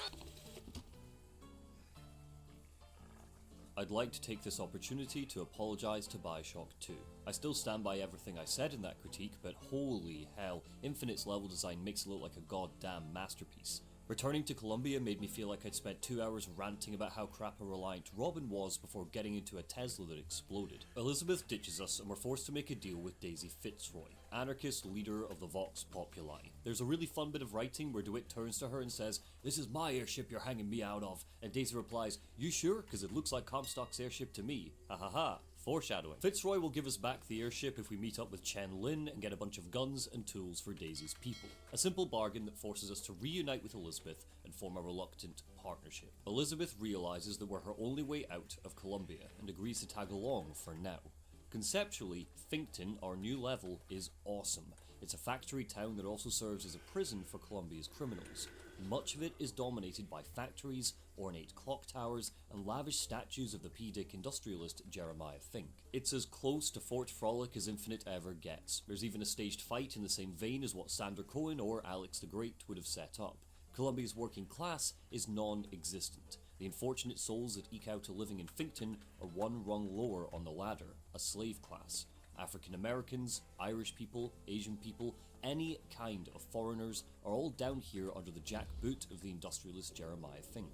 I'd like to take this opportunity to apologise to Bioshock 2. I still stand by everything I said in that critique, but holy hell, Infinite's level design makes it look like a goddamn masterpiece. Returning to Columbia made me feel like I'd spent 2 hours ranting about how crap a reliant Robin was before getting into a Tesla that exploded. Elizabeth ditches us and we're forced to make a deal with Daisy Fitzroy, anarchist leader of the Vox Populi. There's a really fun bit of writing where DeWitt turns to her and says, "This is my airship you're hanging me out of," and Daisy replies, "You sure? Cause it looks like Comstock's airship to me. Ha ha ha." Foreshadowing. Fitzroy will give us back the airship if we meet up with Chen Lin and get a bunch of guns and tools for Daisy's people. A simple bargain that forces us to reunite with Elizabeth and form a reluctant partnership. Elizabeth realizes that we're her only way out of Columbia and agrees to tag along for now. Conceptually, Finkton, our new level, is awesome. It's a factory town that also serves as a prison for Columbia's criminals. Much of it is dominated by factories, ornate clock towers, and lavish statues of the P-Dick industrialist Jeremiah Fink. It's as close to Fort Frolic as Infinite ever gets. There's even a staged fight in the same vein as what Sander Cohen or Alex the Great would have set up. Columbia's working class is non-existent. The unfortunate souls that eke out a living in Finkton are one rung lower on the ladder, a slave class. African Americans, Irish people, Asian people, any kind of foreigners are all down here under the jackboot of the industrialist Jeremiah Fink.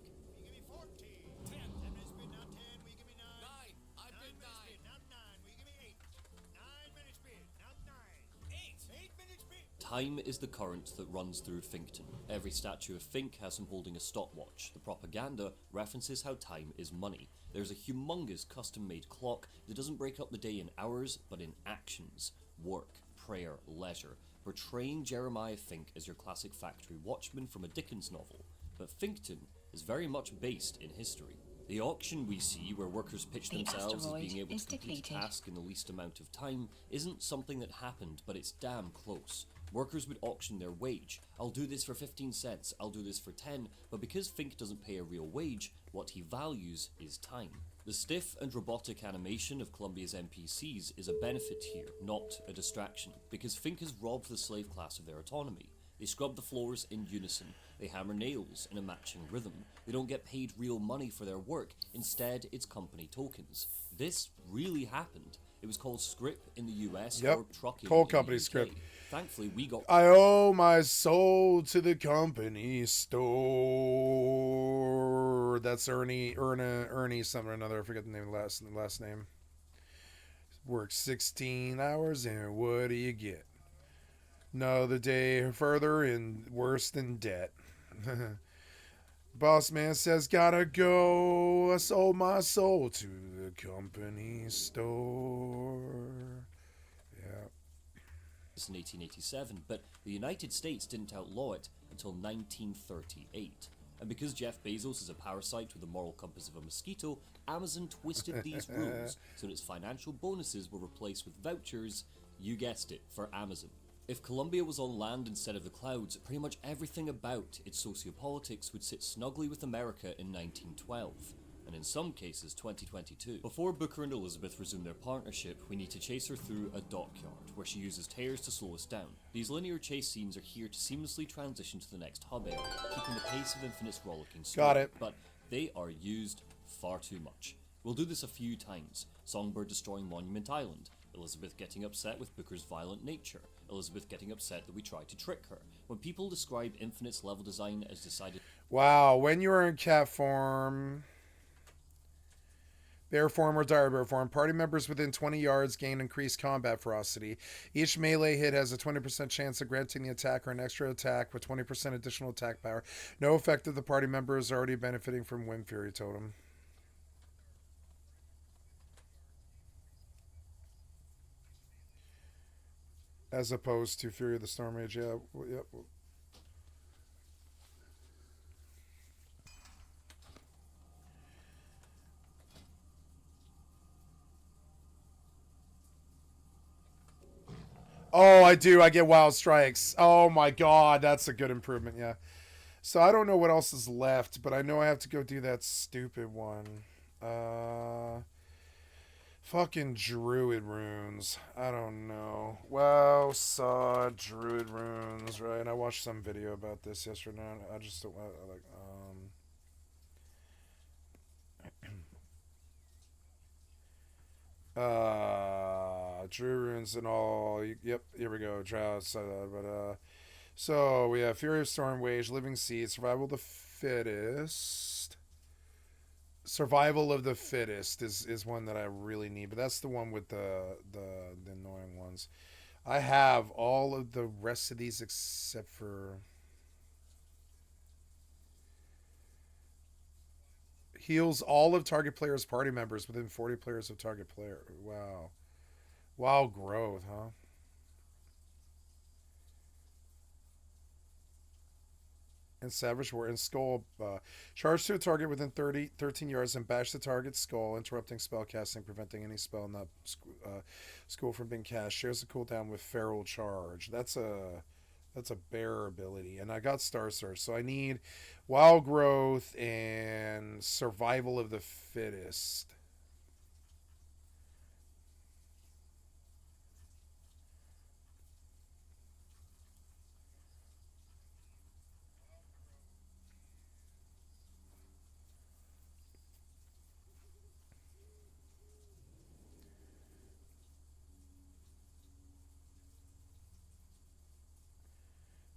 Time is the current that runs through Finkton. Every statue of Fink has him holding a stopwatch. The propaganda references how time is money. There's a humongous custom-made clock that doesn't break up the day in hours, but in actions. Work, prayer, leisure. Portraying Jeremiah Fink as your classic factory watchman from a Dickens novel. But Finkton is very much based in history. The auction we see, where workers pitch themselves as being able to complete a task in the least amount of time, isn't something that happened, but it's damn close. Workers would auction their wage. I'll do this for 15 cents, I'll do this for 10, but because Fink doesn't pay a real wage, what he values is time. The stiff and robotic animation of Columbia's NPCs is a benefit here, not a distraction, because Fink has robbed the slave class of their autonomy. They scrub the floors in unison, they hammer nails in a matching rhythm, they don't get paid real money for their work, instead it's company tokens. This really happened. It was called scrip in the US or trucking Coal in company the UK. scrip. Thankfully we got... I owe my soul to the company store. That's Ernie something or another. I forget the name of the last name. Work 16 hours and what do you get? Another day further and worse than debt. Boss man says, gotta go. I sold my soul to the company store. Yeah. In 1887, but the United States didn't outlaw it until 1938. And because Jeff Bezos is a parasite with the moral compass of a mosquito, Amazon twisted these rules so that its financial bonuses were replaced with vouchers, you guessed it, for Amazon. If Columbia was on land instead of the clouds, pretty much everything about its sociopolitics would sit snugly with America in 1912. And in some cases 2022. Before Booker and Elizabeth resume their partnership, we need to chase her through a dockyard, where she uses tears to slow us down. These linear chase scenes are here to seamlessly transition to the next hub area, keeping the pace of Infinite's rollicking story. Got it. But they are used far too much. We'll do this a few times. Songbird destroying Monument Island, Elizabeth getting upset with Booker's violent nature, Elizabeth getting upset that we tried to trick her. When people describe Infinite's level design as decided... Wow, when you are in cat form... Bear form or dire bear form, party members within 20 yards gain increased combat ferocity. Each melee hit has a 20% chance of granting the attacker an extra attack with 20% additional attack power. No effect if the party member is already benefiting from Wind Fury Totem. As opposed to Fury of the Storm Mage, yeah. Yep. Oh, I do. I get Wild Strikes. Oh my god, that's a good improvement, yeah. So I don't know what else is left, but I know I have to go do that stupid one. Fucking druid runes. I don't know. WoW, SoD, druid runes, right? I watched some video about this yesterday. I just don't like. Druid runes and all. Yep, here we go. Droughts. So we have Fury of Storm, Wage, Living Seed, Survival of the Fittest. Survival of the Fittest is one that I really need, but that's the one with the annoying ones. I have all of the rest of these except for heals all of target players' party members within 40 players of target player. Wow. Wow, growth, huh? And Savage War and Skull. Charge to a target within 13 yards and bash the target's skull, interrupting spell casting, preventing any spell not school from being cast. Shares the cooldown with Feral Charge. That's a bear ability. And I got Star Search, so I need Wild Growth and Survival of the Fittest.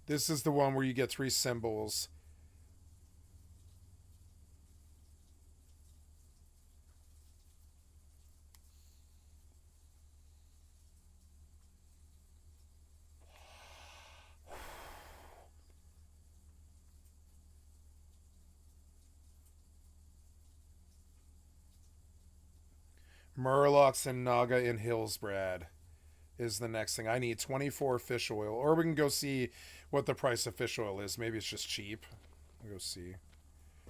This is the one where you get 3 symbols. Murlocs and Naga in Hillsbrad is the next thing. I need 24 fish oil. Or we can go see what the price of fish oil is. Maybe it's just cheap. We'll go see.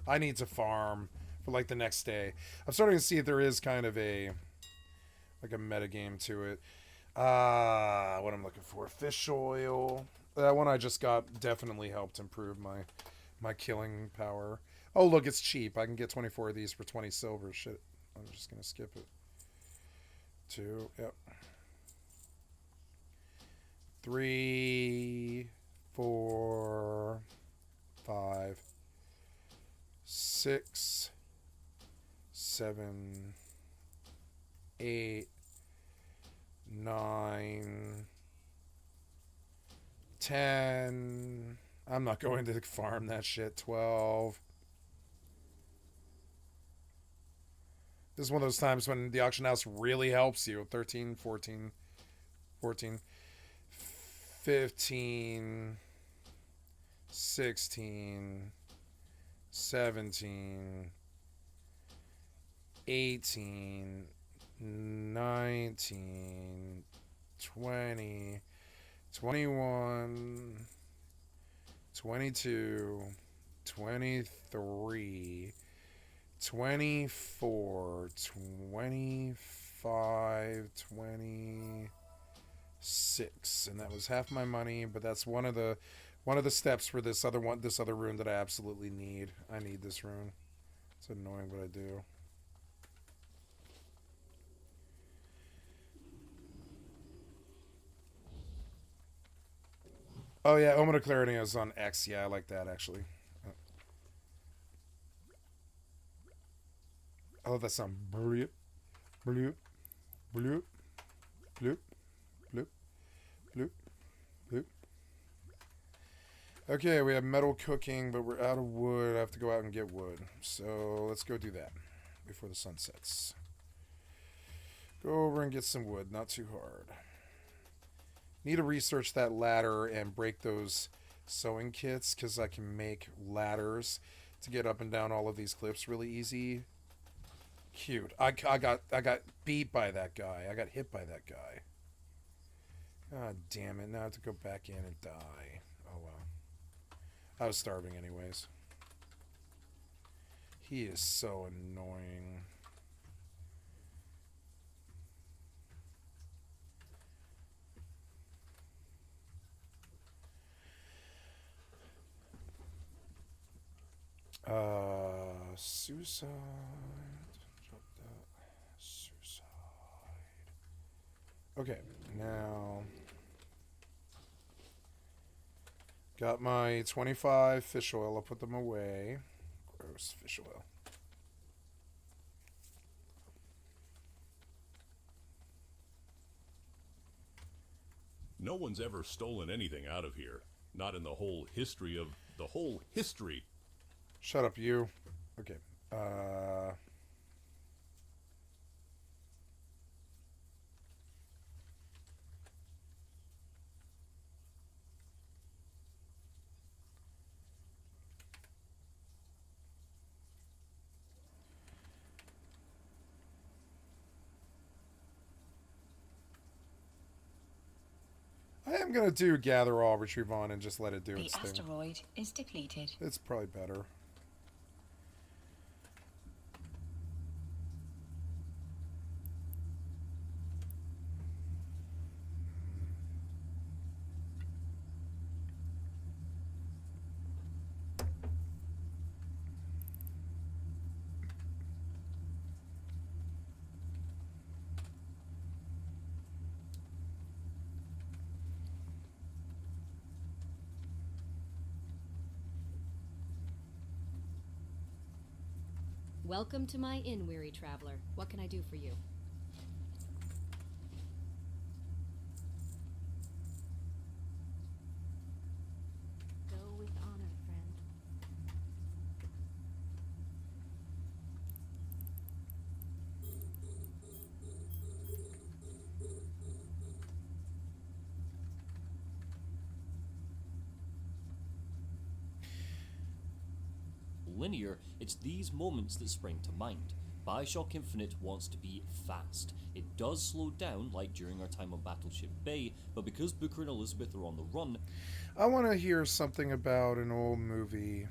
I need to farm for like the next day. I'm starting to see if there is kind of a metagame to it. What I'm looking for. Fish oil. That one I just got definitely helped improve my killing power. Oh, look, it's cheap. I can get 24 of these for 20 silver. Shit. I'm just going to skip it. 2. Yep. 3, 4, 5, 6, 7, 8, 9, 10. I'm not going to farm that shit. 12. This is one of those times when the auction house really helps you. 13, 14, 14, 15, 16, 17, 18, 19, 20, 21, 22, 23, 24, 25, 26, and that was half my money, but that's one of the steps for this other rune that I absolutely need. I need this rune. It's annoying, but I do. Oh yeah, Omen of Clarity is on X. Yeah, I like that actually. I love that sound. Bloop, bloop, bloop, bloop, bloop, bloop, bloop. Okay, we have metal cooking, but we're out of wood. I have to go out and get wood. So let's go do that before the sun sets. Go over and get some wood. Not too hard. Need to research that ladder and break those sewing kits because I can make ladders to get up and down all of these cliffs really easy. Cute. I got beat by that guy. I got hit by that guy. God damn it. Now I have to go back in and die. Oh well. I was starving anyways. He is so annoying. Suicide. Drop that. Suicide. Okay, now got my 25 fish oil. I'll put them away. Gross fish oil. No one's ever stolen anything out of here. Not in the whole history of the whole history. Shut up, you. Okay. I am going to do gather all, retrieve on, and just let it do The its thing. asteroid is depleted. It's probably better. Welcome to my inn, weary traveler. What can I do for you? Go with honor, friend. Linear, it's these moments that spring to mind. Bioshock Infinite wants to be fast. It does slow down, like during our time on Battleship Bay, but because Booker and Elizabeth are on the run... I want to hear something about an old movie.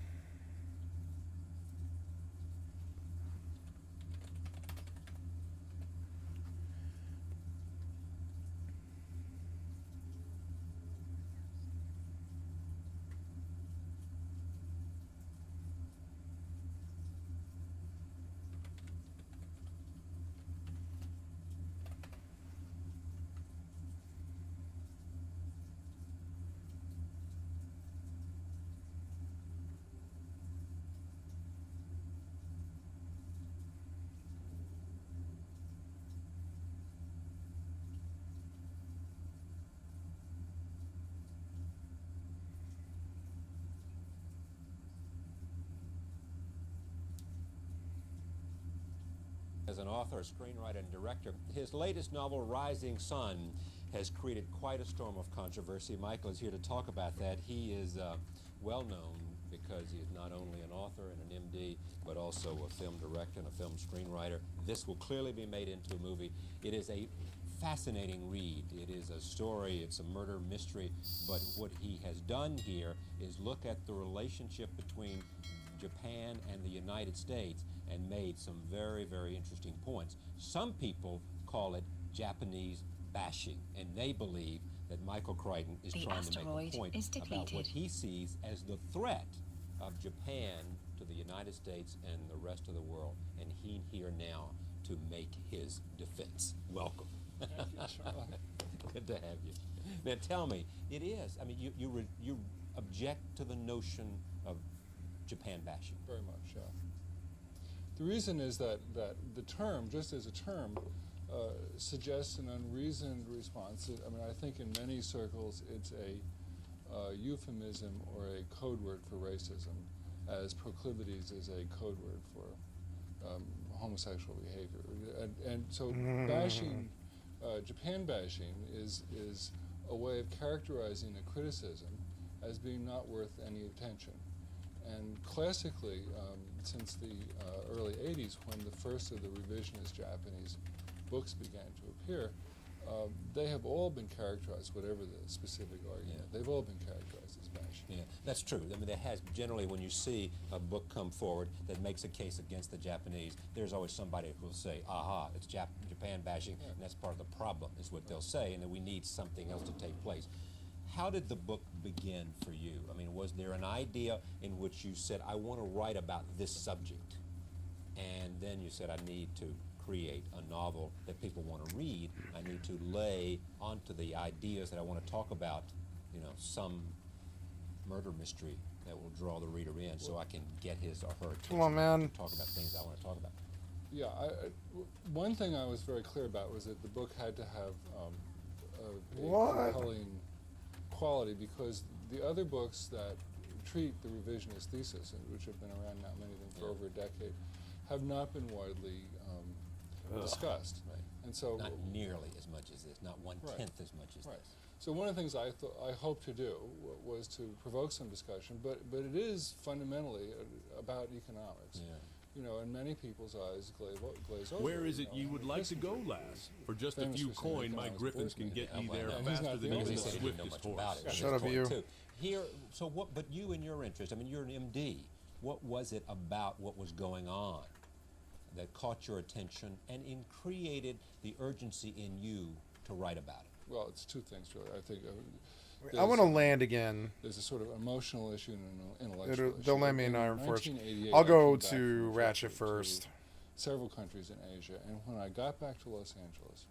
As an author, screenwriter, and director, his latest novel, Rising Sun, has created quite a storm of controversy. Michael is here to talk about that. He is well known because he is not only an author and an MD, but also a film director and a film screenwriter. This will clearly be made into a movie. It is a fascinating read. It is a story, it's a murder mystery, but what he has done here is look at the relationship between Japan and the United States and made some very, very interesting points. Some people call it Japanese bashing, and they believe that Michael Crichton is trying to make a point about what he sees as the threat of Japan to the United States and the rest of the world, and he's here now to make his defense. Welcome. Thank you, Charlotte. Good to have you. Now tell me, it is, I mean, you object to the notion of Japan bashing. Very much, yeah. The reason is that the term, just as a term, suggests an unreasoned response. I mean, I think in many circles it's a euphemism or a code word for racism, as proclivities is a code word for homosexual behavior. And so bashing, Japan bashing is a way of characterizing a criticism as being not worth any attention. And classically, since the early 80s, when the first of the revisionist Japanese books began to appear, they have all been characterized, whatever the specific argument, they've all been characterized as bashing. Yeah, that's true. I mean, there has generally, when you see a book come forward that makes a case against the Japanese, there's always somebody who will say, aha, it's Japan bashing, and that's part of the problem, is what they'll say, and that we need something else to take place. How did the book begin for you? I mean, was there an idea in which you said, I want to write about this subject, and then you said, I need to create a novel that people want to read, I need to lay onto the ideas that I want to talk about, you know, some murder mystery that will draw the reader in, so I can get his or her attention Come on, man. to talk about things I want to talk about. Yeah, one thing I was very clear about was that the book had to have a compelling quality, because the other books that treat the revisionist thesis, which have been around now, many of them for over a decade, have not been widely discussed. Right. And so not nearly as much as this, not 1/10 as much as this. So one of the things I hoped to do was to provoke some discussion, but it is fundamentally about economics. Yeah. You know, in many people's eyes glaze over. Where is it you would like to go, lass? For just a few coin, my griffins can get you there faster than even the swiftest horse. Shut up, you. Here, so what? But you and your interest. I mean, you're an MD. What was it about what was going on that caught your attention and created the urgency in you to write about it? Well, it's two things, really. I think. I want to land again. There's a sort of emotional issue and an intellectual issue. They'll land me an iron first. 1988, I'll go I came back to from Ratchet to first. Several countries in Asia, and when I got back to Los Angeles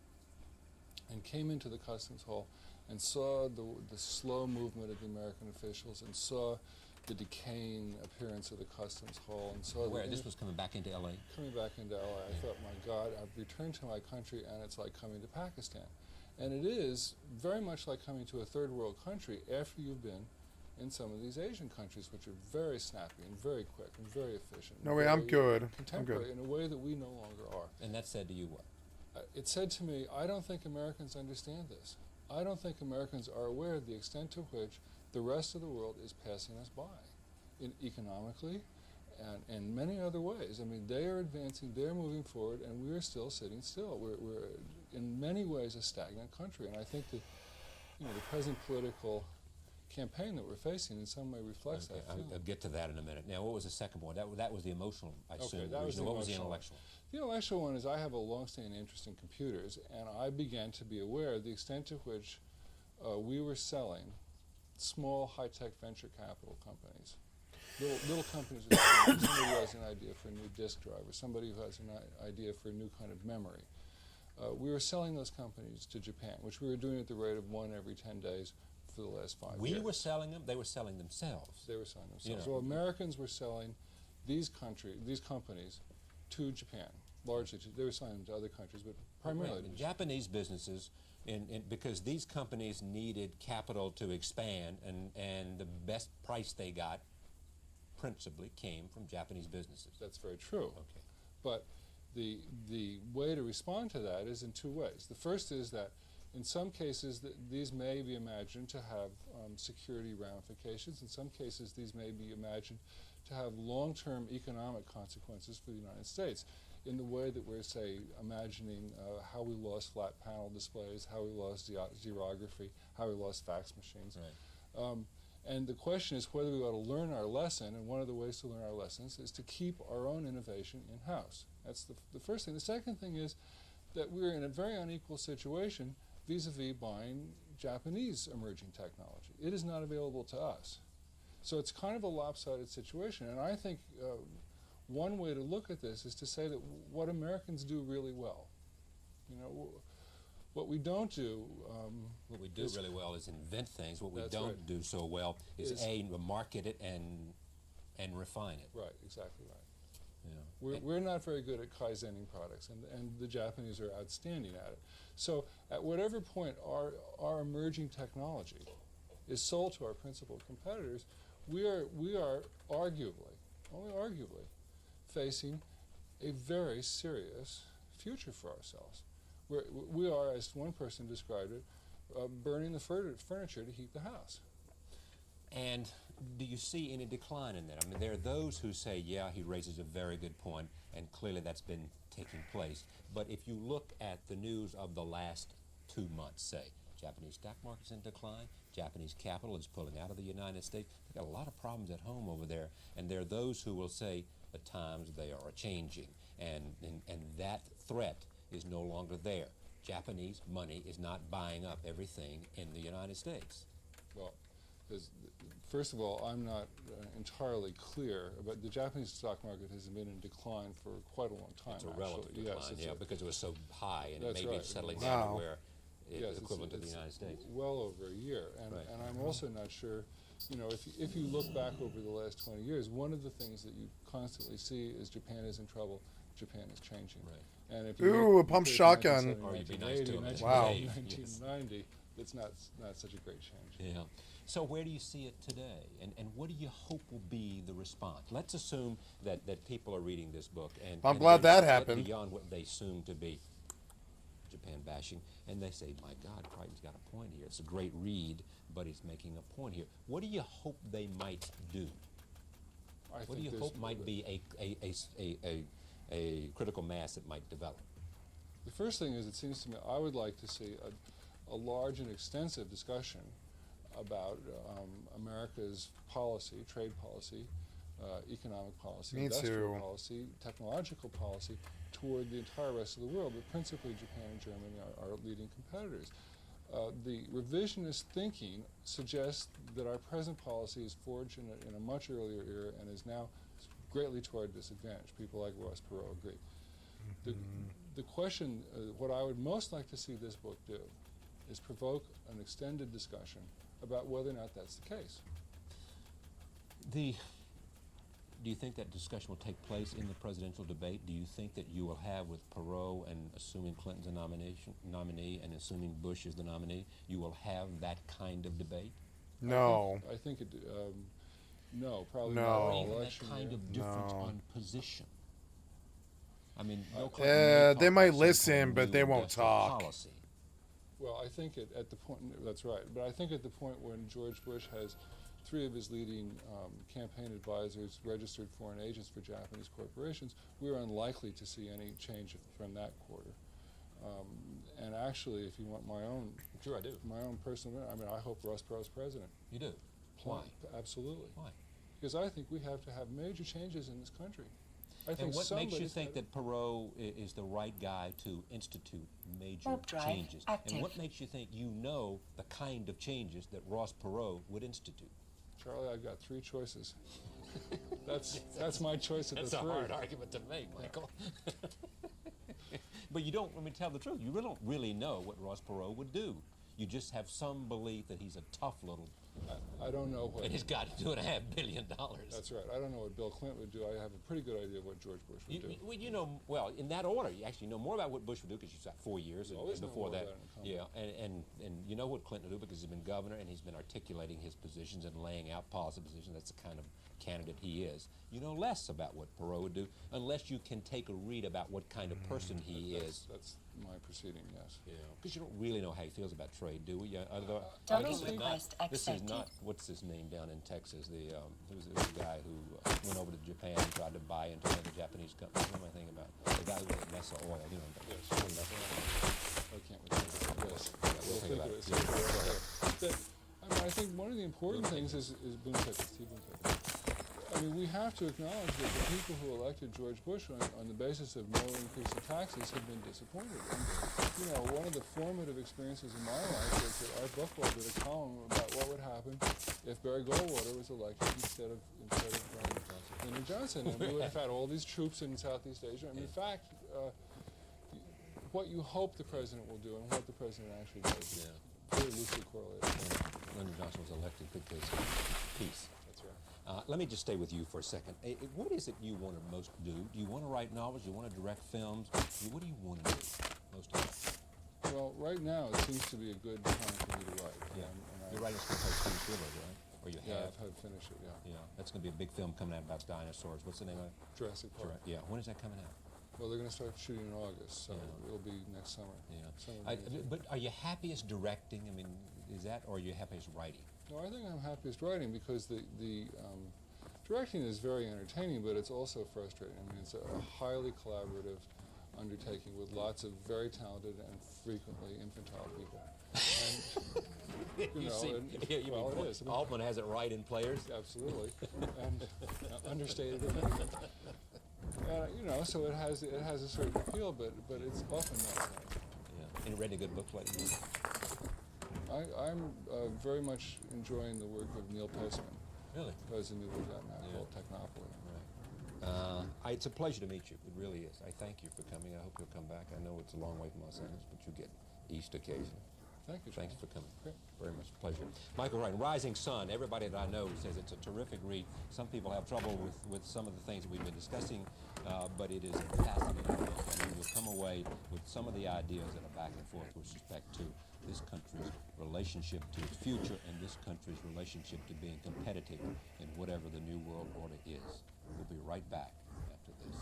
and came into the customs hall and saw the slow movement of the American officials and saw the decaying appearance of the customs hall and saw this was coming back into LA? Coming back into LA, I thought, my God, I've returned to my country, and it's like coming to Pakistan. And it is very much like coming to a third world country after you've been in some of these Asian countries, which are very snappy and very quick and very efficient. No way, I'm good. Contemporary in a way that we no longer are. And that said to you what? It said to me, I don't think Americans understand this. I don't think Americans are aware of the extent to which the rest of the world is passing us by, economically and in many other ways. I mean, they are advancing, they're moving forward, and we are still sitting still. We're in many ways a stagnant country, and I think that the present political campaign that we're facing in some way reflects that feeling. I'll get to that in a minute. Now, what was the second one? That was the emotional, I assume. That was what was the intellectual? The intellectual one is I have a long-standing interest in computers, and I began to be aware of the extent to which we were selling small, high-tech venture capital companies. Little companies, somebody who has an idea for a new disk drive, or somebody who has an idea for a new kind of memory. We were selling those companies to Japan, which we were doing at the rate of one every 10 days for the last 5 years. We were selling them, they were selling themselves. They were selling themselves. So Americans were selling these companies to Japan, largely. They were selling them to other countries, but primarily to Japanese businesses, because these companies needed capital to expand, and the best price they got principally came from Japanese businesses. That's very true. Okay. But the way to respond to that is in two ways. The first is that in some cases these may be imagined to have security ramifications. In some cases these may be imagined to have long-term economic consequences for the United States, in the way that we're, say, imagining how we lost flat panel displays, how we lost xerography, how we lost fax machines. Right. And the question is whether we ought to learn our lesson, and one of the ways to learn our lessons is to keep our own innovation in-house. That's the first thing. The second thing is that we're in a very unequal situation vis-a-vis buying Japanese emerging technology. It is not available to us. So it's kind of a lopsided situation, and I think one way to look at this is to say that what Americans do really well, what we don't do. What we do really well is invent things. What we don't do so well is market it and refine it. Right, exactly right. Yeah. We're not very good at kaizening products, and the Japanese are outstanding at it. So at whatever point our emerging technology is sold to our principal competitors, we are arguably, only arguably, facing a very serious future for ourselves. We are, as one person described it, burning the furniture to heat the house. And do you see any decline in that? I mean, there are those who say, yeah, he raises a very good point, and clearly that's been taking place. But if you look at the news of the last 2 months, say, Japanese stock market's in decline, Japanese capital is pulling out of the United States. They've got a lot of problems at home over there, and there are those who will say, at times they are changing, and that threat is no longer there. Japanese money is not buying up everything in the United States. Well, First of all, I'm not entirely clear, but the Japanese stock market has been in decline for quite a long time. It's a actually. relative decline, Yes, it's yeah, a- because it was so high, and it That's may be right. settling Wow. down to where it Yes, was equivalent to the it's United States. well over a year, and, Right. and I'm also not sure, if you look back over the last 20 years, one of the things that you constantly see is Japan is in trouble, Japan is changing. Right. And if you Ooh, look a pump compared to shotgun. 1970, Or you'd be nice to 1980, him. Wow. 1990, it's not such a great change. Yeah. So where do you see it today, and what do you hope will be the response? Let's assume that people are reading this book, and I'm and glad they that get happened. beyond what they assume to be Japan bashing, and they say, "My God, Crichton's got a point here. It's a great read, but he's making a point here." What do you hope they might do? What do you hope might be a critical mass that might develop? The first thing is, it seems to me, I would like to see a large and extensive discussion about America's policy, trade policy, economic policy, Me industrial too. policy, technological policy toward the entire rest of the world, but principally Japan and Germany are our leading competitors. The revisionist thinking suggests that our present policy is forged in a much earlier era and is now greatly to our disadvantage. People like Ross Perot agree. The question, what I would most like to see this book do, is provoke an extended discussion about whether or not that's the case. Do you think that discussion will take place in the presidential debate? Do you think that you will have, with Perot and assuming Clinton's a nominee and assuming Bush is the nominee, you will have that kind of debate? No. I think it, no, probably No. Or not. even that Election kind year. of difference No. on position? I mean, Bill Clinton may talk they might about some kind listen, of but new they won't industrial talk. policy. Well, I think at the point, that's right, but I think at the point when George Bush has 3 of his leading campaign advisors registered foreign agents for Japanese corporations, we're unlikely to see any change from that quarter. And actually, if you want my own, Sure, I do. my own personal, I mean, I hope Ross Perot's president. You do? Why? Absolutely. Why? Because I think we have to have major changes in this country. I think And what makes you somebody's think gotta- that Perot is the right guy to institute major Warp drive changes? active. And what makes you think you know the kind of changes that Ross Perot would institute? Charlie, I've got 3 choices. That's my choice of the 3. That's a hard argument to make, Michael. But you don't, I mean, tell the truth, you don't really know what Ross Perot would do. You just have some belief that he's a tough little... I don't know what... And he's got $2.5 billion. That's right. I don't know what Bill Clinton would do. I have a pretty good idea of what George Bush would do. You know, well, in that order, you actually know more about what Bush would do because you've got 4 years and always know before more that. about it in Yeah, and you know what Clinton would do because he's been governor and he's been articulating his positions and laying out policy positions. That's the kind of candidate he is. You know less about what Perot would do unless you can take a read about what kind of person he is. That's my proceeding, yes. Yeah, because you don't really know how he feels about trade, do we? Although, Double this is not- request This is accepted. not, what's his name down in Texas? There was a guy who went over to Japan and tried to buy into another Japanese company. What am I thinking about? The guy who was at Mesa Oil, you know. Yes. I can't remember. Yes. We'll think about it. I think one of the important things is Boone Pickens, Steve Boone Pickens. I mean, we have to acknowledge that the people who elected George Bush on the basis of no increase in taxes have been disappointed. And, you know, one of the formative experiences in my life was that Art Buchwald did a column about what would happen if Barry Goldwater was elected instead of Lyndon Johnson. And we would have had all these troops in Southeast Asia. And in fact, what you hope the president will do and what the president actually does is very loosely correlated. Lyndon Johnson was elected because of peace. That's right. Let me just stay with you for a second. What is it you want to most do? Do you want to write novels? Do you want to direct films? What do you want to do most of the time? Well, right now it seems to be a good time for me to write. Yeah. And You're writing something called Steam Thriller, right? Or you Yeah, have? I've finished it, yeah. Yeah. That's going to be a big film coming out about dinosaurs. What's the name of it? Jurassic Park. Yeah. When is that coming out? Well, they're going to start shooting in August, so Yeah. it'll be next summer. Yeah. Summer I, 2018. but are you happiest directing? I mean, is that, or are you happiest writing? No, I think I'm happiest writing because the directing is very entertaining, but it's also frustrating. I mean, it's a highly collaborative undertaking with lots of very talented and frequently infantile people. And, you know, well, it is. I mean, Altman has it right in players? Absolutely, and understated in anything. You know, so it has a certain appeal, but it's often not. Yeah. Any read any good books lately? I'm very much enjoying the work of Neil Pesman. Really? Who has a new book out now called Technopoly. It's a pleasure to meet you. It really is. I thank you for coming. I hope you'll come back. I know it's a long way from Los Angeles, but you get east occasionally. Thank you, Thanks for coming. Great. Very much pleasure. Michael Ryan, Rising Sun. Everybody that I know says it's a terrific read. Some people have trouble with some of the things that we've been discussing, but it is a fascinating book. I mean, you'll come away with some of the ideas that are back and forth with respect to this country's relationship to its future and this country's relationship to being competitive in whatever the new world order is. We'll be right back after this.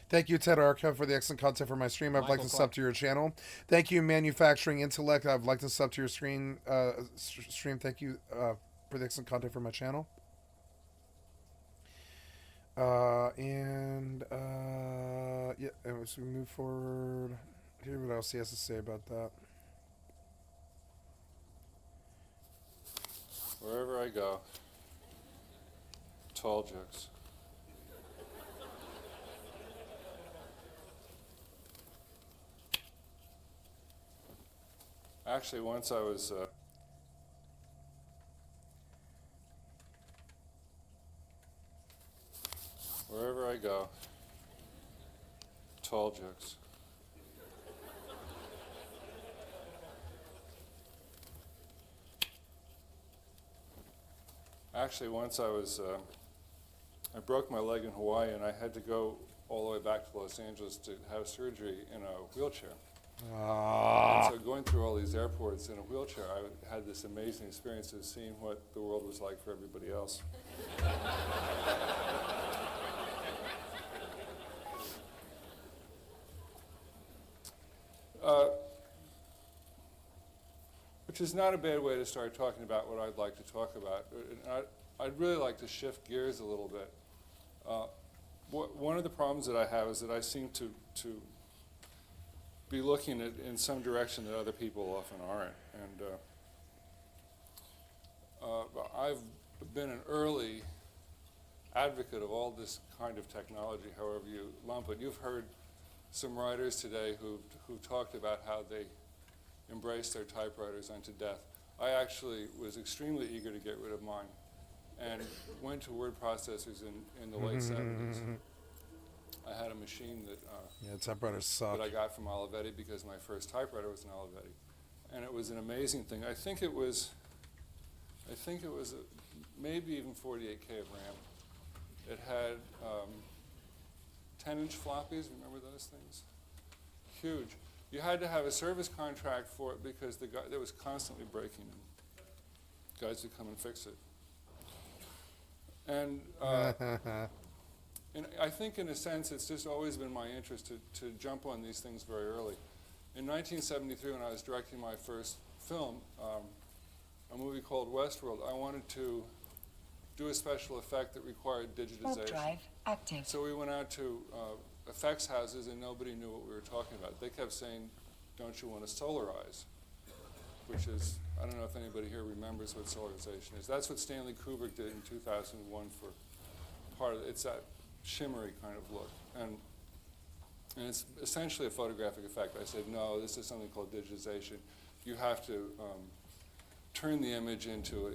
Thank you, Ted Arca, for the excellent content for my stream. I've liked and subbed to your channel. Thank you, Manufacturing Intellect. I've liked and subbed to your stream. Thank you for the excellent content for my channel. Yeah, as we move forward, hear what else he has to say about that. Wherever I go, tall jokes. Actually, once I was wherever I go, tall jokes. Actually, once I was I broke my leg in Hawaii, and I had to go all the way back to Los Angeles to have surgery in a wheelchair. And so going through all these airports in a wheelchair, I had this amazing experience of seeing what the world was like for everybody else. Which is not a bad way to start talking about what I'd like to talk about. I'd really like to shift gears a little bit. One of the problems that I have is that I seem to be looking at in some direction that other people often aren't. And I've been an early advocate of all this kind of technology, however you lump it. You've heard some writers today who've talked about how they embraced their typewriters unto death. I actually was extremely eager to get rid of mine and went to word processors in the late 70s. I had a machine that typewriters suck. that I got from Olivetti because my first typewriter was an Olivetti, and it was an amazing thing. I think it was maybe even 48K of RAM. It had 10-inch floppies. Remember those things? Huge. You had to have a service contract for it because the guy that was constantly breaking them. Guys would come and fix it. And I think, in a sense, it's just always been my interest to jump on these things very early. In 1973, when I was directing my first film, a movie called Westworld, I wanted to do a special effect that required Warp digitization. drive active. So we went out to effects houses and nobody knew what we were talking about. They kept saying, don't you want to solarize? Which is, I don't know if anybody here remembers what solarization is. That's what Stanley Kubrick did in 2001 for part of it. It's that shimmery kind of look. And it's essentially a photographic effect. I said, no, this is something called digitization. You have to turn the image into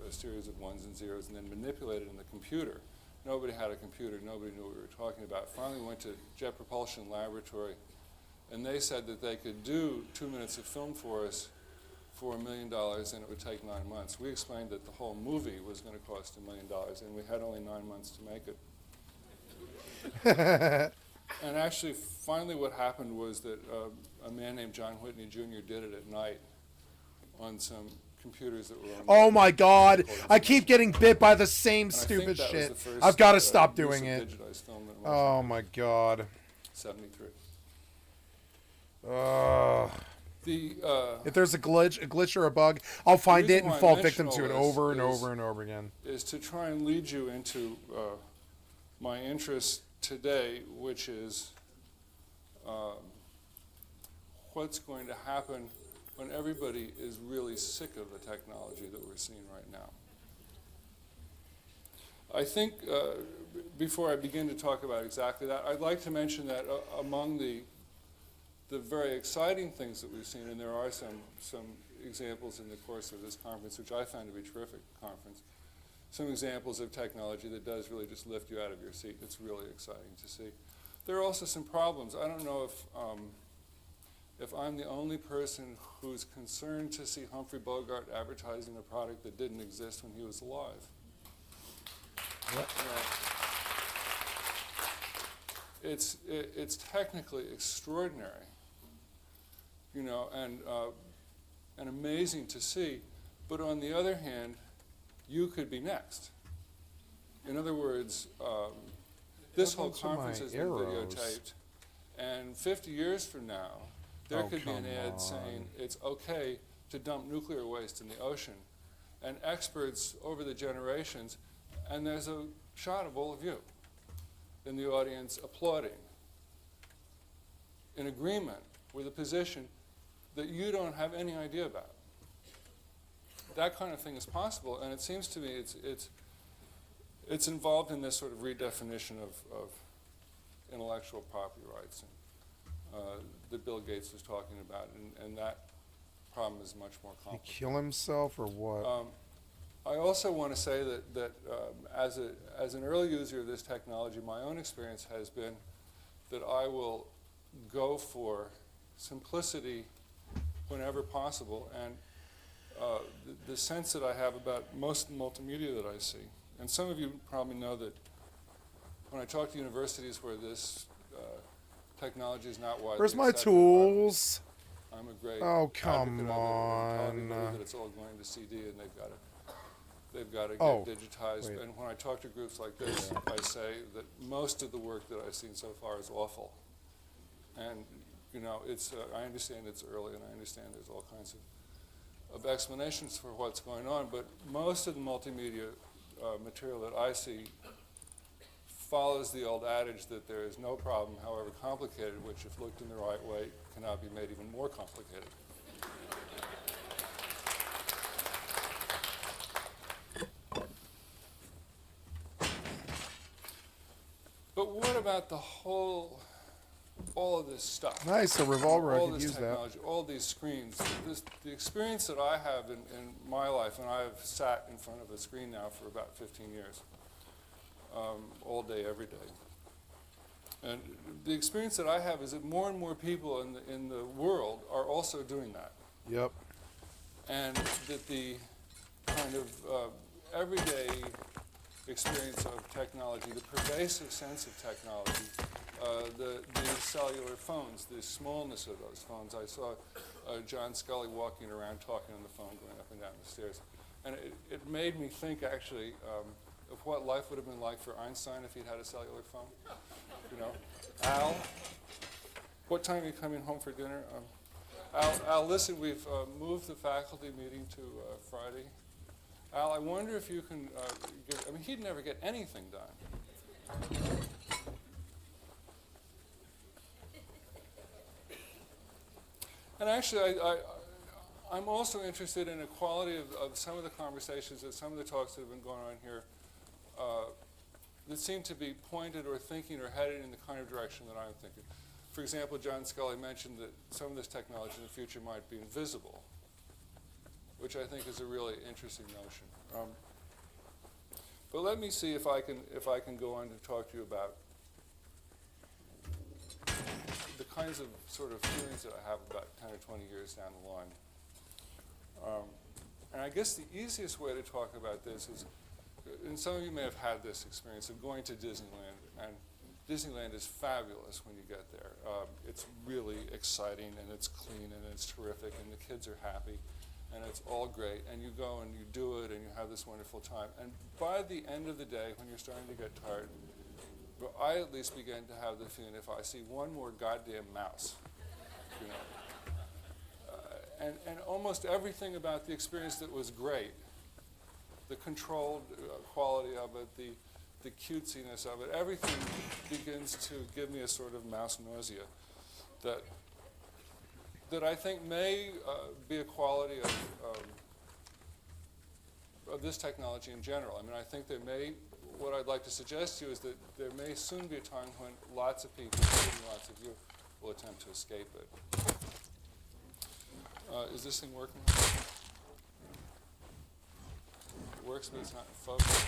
a series of ones and zeros and then manipulate it in the computer. Nobody had a computer. Nobody knew what we were talking about. Finally, we went to Jet Propulsion Laboratory, and they said that they could do 2 minutes of film for us for $1 million, and it would take 9 months. We explained that the whole movie was going to cost $1 million, and we had only 9 months to make it. And actually, finally what happened was that a man named John Whitney Jr. did it at night on some computers that were on. Oh my God! I keep getting bit by the same And I stupid think that was shit. the first, I've got to stop use doing of it. digitized film that Oh my God. 73. If there's a glitch or a bug, I'll find The it reason and why I fall mention victim to it all this over and is- over and over again. Is to try and lead you into my interest today, which is what's going to happen when everybody is really sick of the technology that we're seeing right now. I think before I begin to talk about exactly that, I'd like to mention that among the very exciting things that we've seen, and there are some examples in the course of this conference, which I found to be a terrific conference, some examples of technology that does really just lift you out of your seat. It's really exciting to see. There are also some problems. I don't know if I'm the only person who's concerned to see Humphrey Bogart advertising a product that didn't exist when he was alive. It's technically extraordinary, you know, and amazing to see. But on the other hand, you could be next. In other words, this whole happened to my conference has been arrows? videotaped, and 50 years from now, there could be an ad saying it's okay to dump nuclear waste in the ocean, and experts over the generations, and there's a shot of all of you in the audience applauding, in agreement with a position that you don't have any idea about. That kind of thing is possible, and it seems to me it's involved in this sort of redefinition of intellectual property rights that Bill Gates was talking about, and that problem is much more Did he complicated. kill himself or what? I also want to say that as an early user of this technology, my own experience has been that I will go for simplicity whenever possible, and the sense that I have about most of the multimedia that I see. And some of you probably know that when I talk to universities where this technology is not widely Where's my accepted, tools? I'm a great Oh, advocate come of it, and probably on. believe that it's all going to CD, and they've got to get Oh, digitized. wait. And when I talk to groups like this, I say that most of the work that I've seen so far is awful. And you know, it's I understand it's early, and I understand there's all kinds of explanations for what's going on. But most of the multimedia material that I see follows the old adage that there is no problem, however complicated, which, if looked in the right way, cannot be made even more complicated. But what about all of this stuff? Nice, a revolver, I all could this use that. technology, all these screens. The experience that I have in my life, and I've sat in front of a screen now for about 15 years, all day, every day. And the experience that I have is that more and more people in the world are also doing that. Yep. And that the kind of everyday experience of technology, the pervasive sense of technology, the cellular phones, the smallness of those phones. I saw John Scully walking around talking on the phone, going up and down the stairs. And it made me think, actually, of what life would have been like for Einstein if he'd had a cellular phone. You know, Al, what time are you coming home for dinner? Al, listen, we've moved the faculty meeting to Friday. Al, I wonder if you can I mean, he'd never get anything done. And actually, I'm also interested in the quality of some of the conversations and some of the talks that have been going on here that seem to be pointed or thinking or headed in the kind of direction that I'm thinking. For example, John Scully mentioned that some of this technology in the future might be invisible, which I think is a really interesting notion. But let me see if I can go on to talk to you about the kinds of sort of feelings that I have about 10 or 20 years down the line. And I guess the easiest way to talk about this is, and some of you may have had this experience of going to Disneyland, and Disneyland is fabulous when you get there. It's really exciting, and it's clean, and it's terrific, and the kids are happy, and it's all great, and you go and you do it, and you have this wonderful time. And by the end of the day, when you're starting to get tired, but I at least begin to have the feeling if I see one more goddamn mouse, you know. And almost everything about the experience that was great, the controlled quality of it, the cutesiness of it, everything begins to give me a sort of mouse nausea that I think may be a quality of this technology in general. I mean, I think what I'd like to suggest to you is that there may soon be a time when lots of people, including lots of you, will attempt to escape it. Is this thing working? It works, but it's not in focus.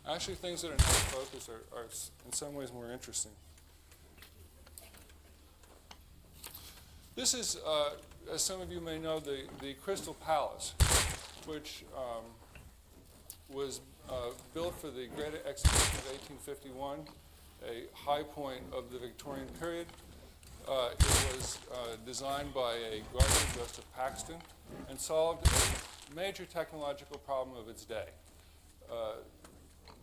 Actually, things that are not in focus are in some ways more interesting. This is, as some of you may know, the Crystal Palace, which was built for the Great Exhibition of 1851, a high point of the Victorian period. It was designed by a gardener, Joseph Paxton, and solved a major technological problem of its day.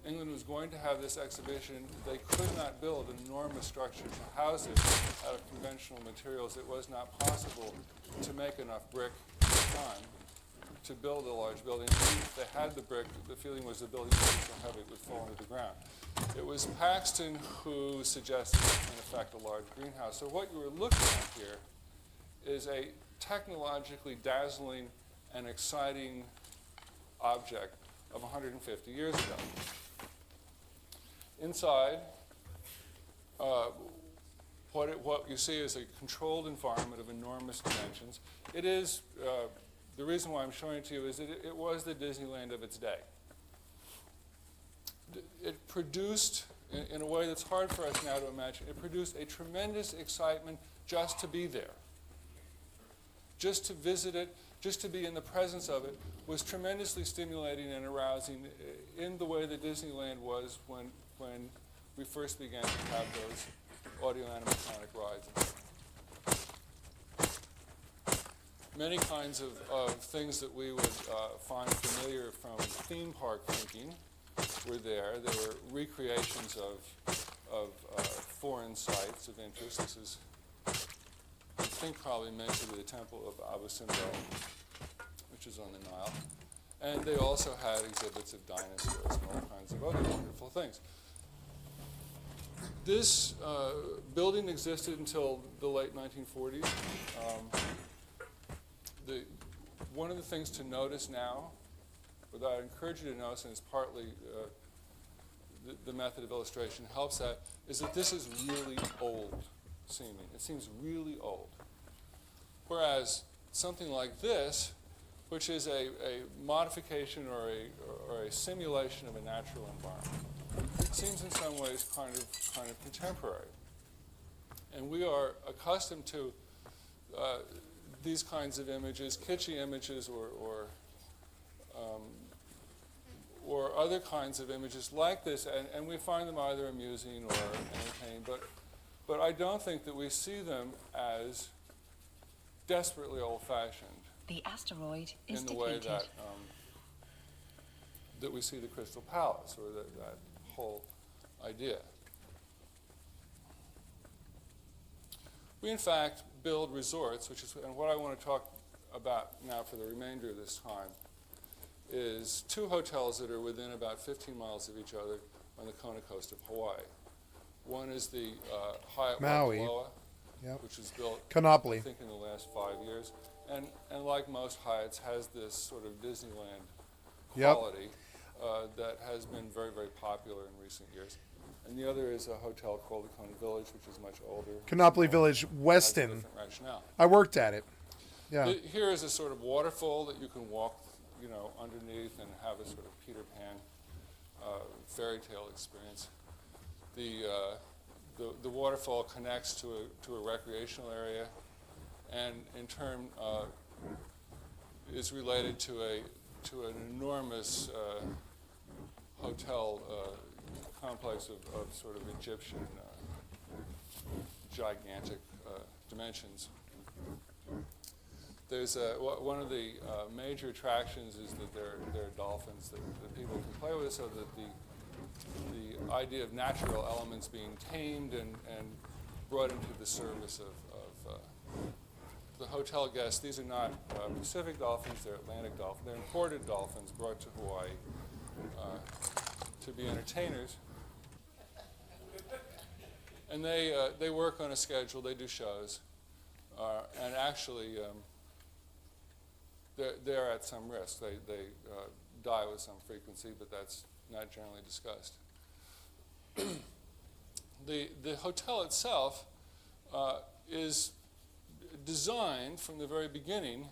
England was going to have this exhibition. They could not build an enormous structure to house it out of conventional materials. It was not possible to make enough brick at the time to build a large building. Even if they had the brick, the feeling was the building would be so heavy it would fall into the ground. It was Paxton who suggested, in effect, a large greenhouse. So what you were looking at here is a technologically dazzling and exciting object of 150 years ago. Inside, what you see is a controlled environment of enormous dimensions. It is, the reason why I'm showing it to you is that it was the Disneyland of its day. It produced, in a way that's hard for us now to imagine, it produced a tremendous excitement just to be there. Just to visit it, just to be in the presence of it, was tremendously stimulating and arousing in the way that Disneyland was when we first began to have those audio animatronic rides. Many kinds of things that we would find familiar from theme park thinking were there. There were recreations of foreign sites of interest. This is, I think, probably meant to be the temple of Abu Simbel, which is on the Nile. And they also had exhibits of dinosaurs and all kinds of other wonderful things. This building existed until the late 1940s. One of the things to notice now, that I encourage you to notice, and it's partly the method of illustration helps that, is that this is really old seeming. It seems really old. Whereas something like this, which is a modification or a simulation of a natural environment, seems in some ways kind of contemporary. And we are accustomed to these kinds of images, kitschy images, or other kinds of images like this, and we find them either amusing or entertaining. But I don't think that we see them as desperately old-fashioned. The asteroid is in the depleted. way that we see the Crystal Palace, or that whole idea. We, in fact, build resorts, which is, and what I want to talk about now for the remainder of this time, is 2 hotels that are within about 15 miles of each other on the Kona coast of Hawaii. One is the Hyatt Maui. Waikoloa, Yep. which was built, Canopoli. I think, in the last 5 years. And like most Hyatts, has this sort of Disneyland Yep. quality that has been very, very popular in recent years. And the other is a hotel called the Kona Village, which is much older. Canopoli Village, Has a Weston. different rationale. I worked at it. Yeah. Here is a sort of waterfall that you can walk, underneath and have a sort of Peter Pan fairy tale experience. The waterfall connects to a recreational area, and in turn is related to an enormous hotel complex of sort of Egyptian gigantic dimensions. There's one of the major attractions is that there are dolphins that people can play with, so that the idea of natural elements being tamed and brought into the service of the hotel guests. These are not Pacific dolphins, they're Atlantic dolphins. They're imported dolphins brought to Hawaii to be entertainers. And they work on a schedule, they do shows, and actually they're at some risk. They die with some frequency, but that's not generally discussed. The hotel itself is designed from the very beginning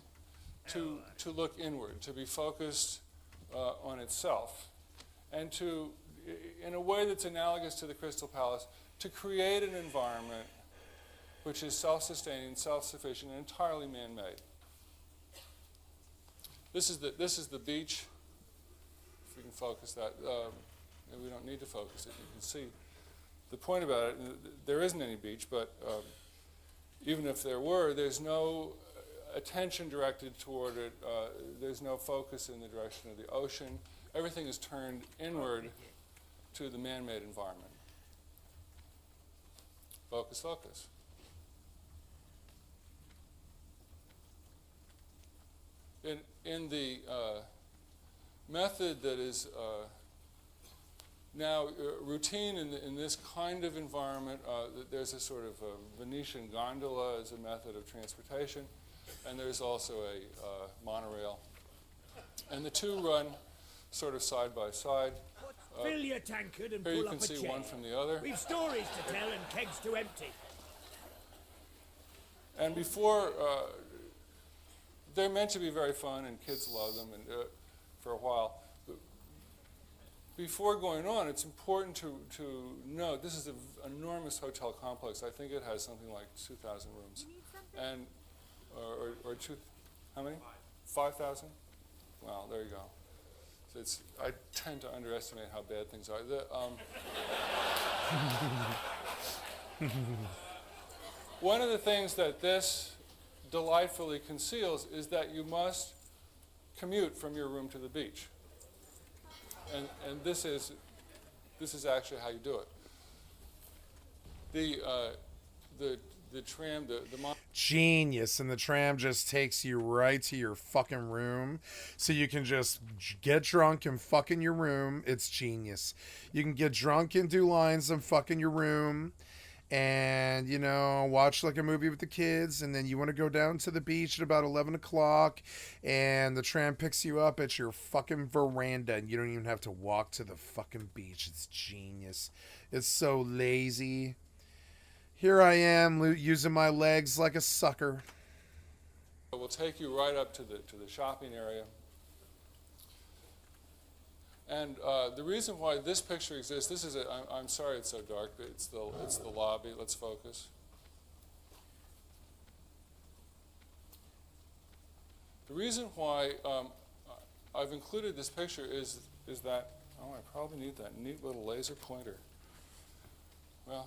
to look inward, to be focused on itself, and to, in a way that's analogous to the Crystal Palace, to create an environment which is self-sustaining, self-sufficient, and entirely man-made. This is the beach. If we can focus that, we don't need to focus it. You can see the point about it. There isn't any beach, but even if there were, there's no attention directed toward it. There's no focus in the direction of the ocean. Everything is turned inward to the man-made environment. Focus, focus. In the method that is now routine in this kind of environment, there's a sort of Venetian gondola as a method of transportation, and there's also a monorail. And the two run sort of side by side. Fill your tankard and here pull you up can a see chair. one from the other. We've stories to tell and kegs to empty. And before, they're meant to be very fun, and kids love them, and for a while. But before going on, it's important to note this is an enormous hotel complex. I think it has something like 2,000 rooms, and or how many? 5,000. Well, there you go. So I tend to underestimate how bad things are. One of the things that this delightfully conceals is that you must commute from your room to the beach, and this is actually how you do it. The tram, the Genius. And the tram just takes you right to your fucking room, so you can just get drunk and fuck in your room. It's genius. You can get drunk and do lines and fuck in your room, and watch like a movie with the kids, and then you want to go down to the beach at about 11 o'clock, and the tram picks you up at your fucking veranda, and you don't even have to walk to the fucking beach. It's genius. It's so lazy. Here I am using my legs like a sucker. We'll take you right up to the shopping area. And the reason why this picture exists, I'm sorry it's so dark, but it's the lobby. Let's focus. The reason why I've included this picture is that, I probably need that neat little laser pointer. Well,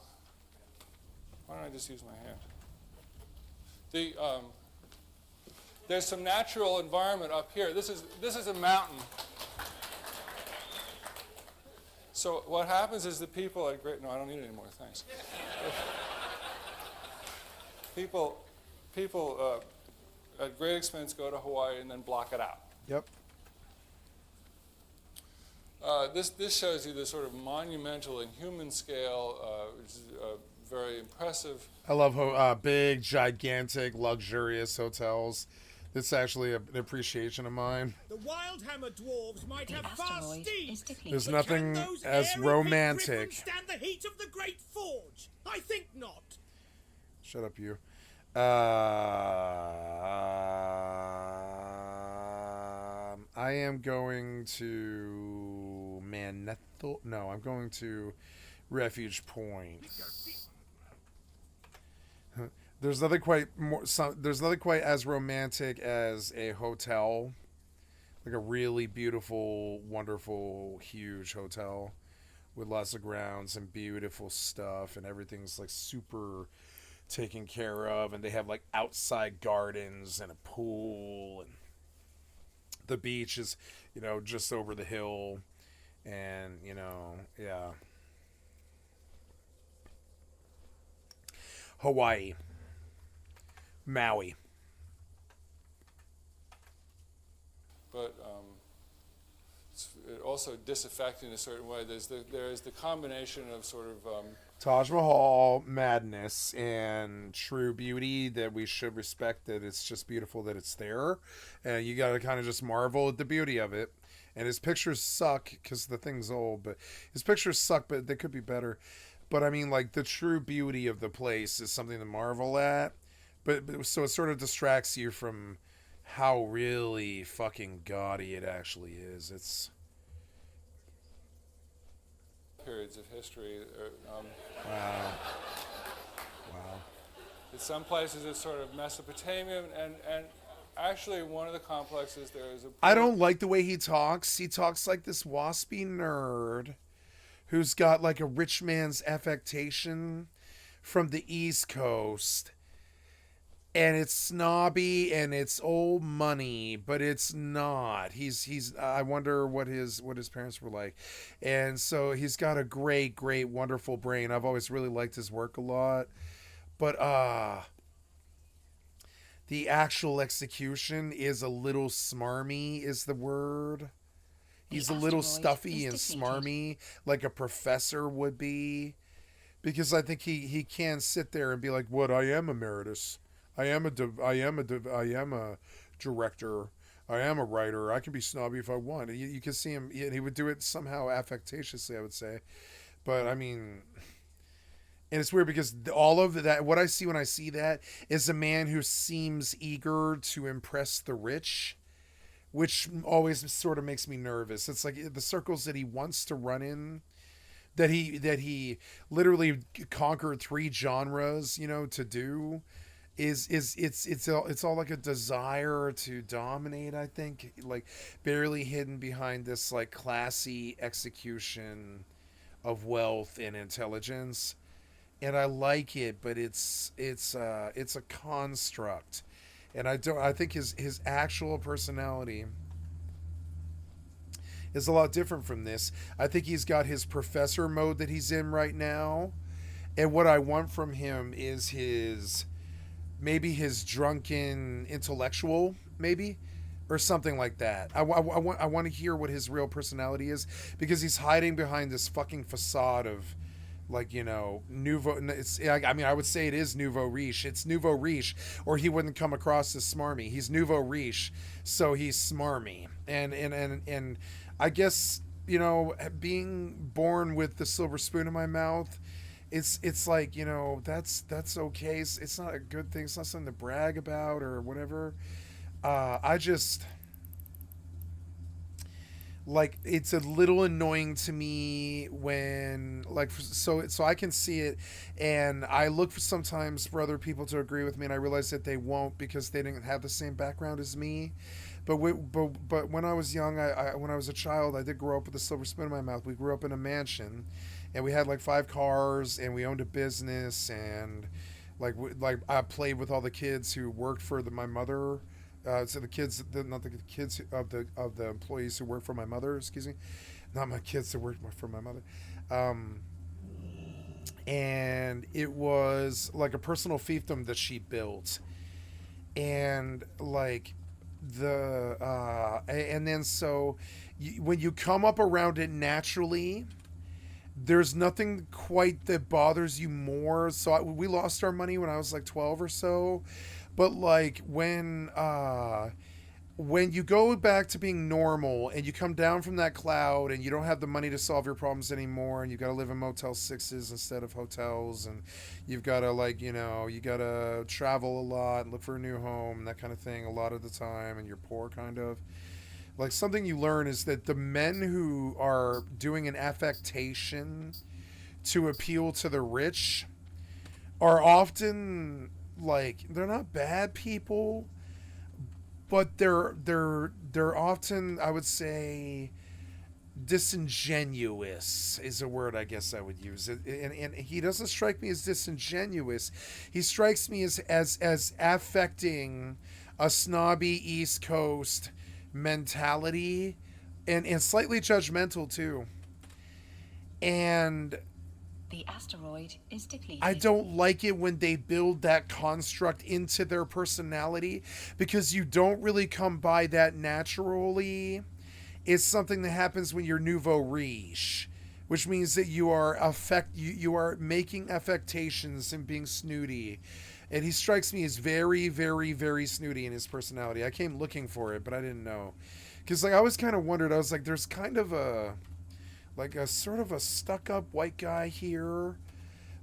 why don't I just use my hand? There's some natural environment up here. This is a mountain. So what happens is the people at no, I don't need any more, thanks. people at great expense go to Hawaii and then block it out. Yep. This shows you the sort of monumental and human scale, which is very impressive. I love big, gigantic, luxurious hotels. It's actually an appreciation of mine. The Wildhammer dwarves might have fast steeds. There's but nothing can those as airy pink romantic. griffins stand the heat of the Great Forge? I think not. Shut up, you. I am going to Manetho. No, I'm going to Refuge Point. There's nothing quite as romantic as a hotel, like a really beautiful, wonderful, huge hotel with lots of grounds and beautiful stuff, and everything's like super taken care of, and they have like outside gardens and a pool, and the beach is, just over the hill, and yeah. Hawaii. Maui. But it's also disaffecting in a certain way. There is the combination of sort of Taj Mahal madness and true beauty that we should respect, that it's just beautiful that it's there, and you gotta kind of just marvel at the beauty of it. And his pictures suck because the thing's old, but his pictures suck, but they could be better. But I mean, like, the true beauty of the place is something to marvel at. But so it sort of distracts you from how really fucking gaudy it actually is. It's periods of history. Wow. In some places it's sort of Mesopotamia, and actually one of the complexes there is I don't like the way he talks. He talks like this waspy nerd who's got like a rich man's affectation from the East Coast. And it's snobby and it's old money, but it's not. He's I wonder what his parents were like. And so he's got a great, wonderful brain. I've always really liked his work a lot. But the actual execution is a little smarmy is the word. He's a little stuffy and smarmy, like a professor would be. Because I think he can sit there and be like, "What? I am emeritus. I am a director. I am a writer. I can be snobby if I want." And you can see him, and he would do it somehow affectatiously, I would say. But I mean, and it's weird because all of that, what I see when I see that, is a man who seems eager to impress the rich, which always sort of makes me nervous. It's like the circles that he wants to run in, that he literally conquered 3 genres, to do. It's all like a desire to dominate, I think, like barely hidden behind this like classy execution of wealth and intelligence, and I like it, but it's a construct, and I think his actual personality is a lot different from this. I think he's got his professor mode that he's in right now, and what I want from him is maybe his drunken intellectual, maybe, or something like that. I want to hear what his real personality is, because he's hiding behind this fucking facade of, like, nouveau. I would say it is nouveau riche. It's nouveau riche, or he wouldn't come across as smarmy. He's nouveau riche, so he's smarmy. And I guess, being born with the silver spoon in my mouth, it's like, that's okay. It's not a good thing. It's not something to brag about or whatever. I just, like, it's a little annoying to me when, like, so I can see it, and I look for sometimes for other people to agree with me, and I realize that they won't because they didn't have the same background as me. But when I was young, when I was a child, I did grow up with a silver spoon in my mouth. We grew up in a mansion, and we had like 5 cars, and we owned a business, and like I played with all the kids who worked for my mother. So the kids, not the kids of the employees who worked for my mother. Excuse me, not my kids who worked for my mother. and it was like a personal fiefdom that she built, and like and then so when you come up around it naturally, there's nothing quite that bothers you more. So we lost our money when I was like 12 or so, but like when you go back to being normal and you come down from that cloud and you don't have the money to solve your problems anymore, and you got to live in Motel 6s instead of hotels, and you've got to you got to travel a lot and look for a new home and that kind of thing a lot of the time, and you're poor kind of. Like, something you learn is that the men who are doing an affectation to appeal to the rich are often, like, they're not bad people, but they're often, I would say, disingenuous is a word I guess I would use. And he doesn't strike me as disingenuous. He strikes me as affecting a snobby East Coast mentality, and slightly judgmental too. And the asteroid is depleted. I don't like it when they build that construct into their personality, because you don't really come by that naturally. It's something that happens when you're nouveau riche, which means that you are you are making affectations and being snooty. And he strikes me as very, very, very snooty in his personality. I came looking for it, but I didn't know. Because, like, I was kind of wondered. I was like, there's kind of a sort of a stuck-up white guy here.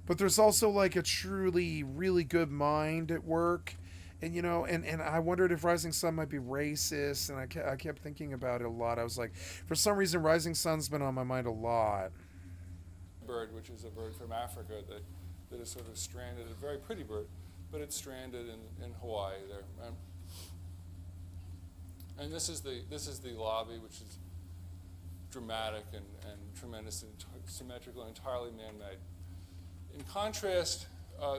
But there's also, like, a truly, really good mind at work. And, you know, and I wondered if Rising Sun might be racist. And I kept thinking about it a lot. I was like, for some reason, Rising Sun's been on my mind a lot. Bird, which is a bird from Africa that is sort of stranded, a very pretty bird. But it's stranded in Hawaii there. And this is the lobby, which is dramatic and tremendous and symmetrical and entirely man-made. In contrast,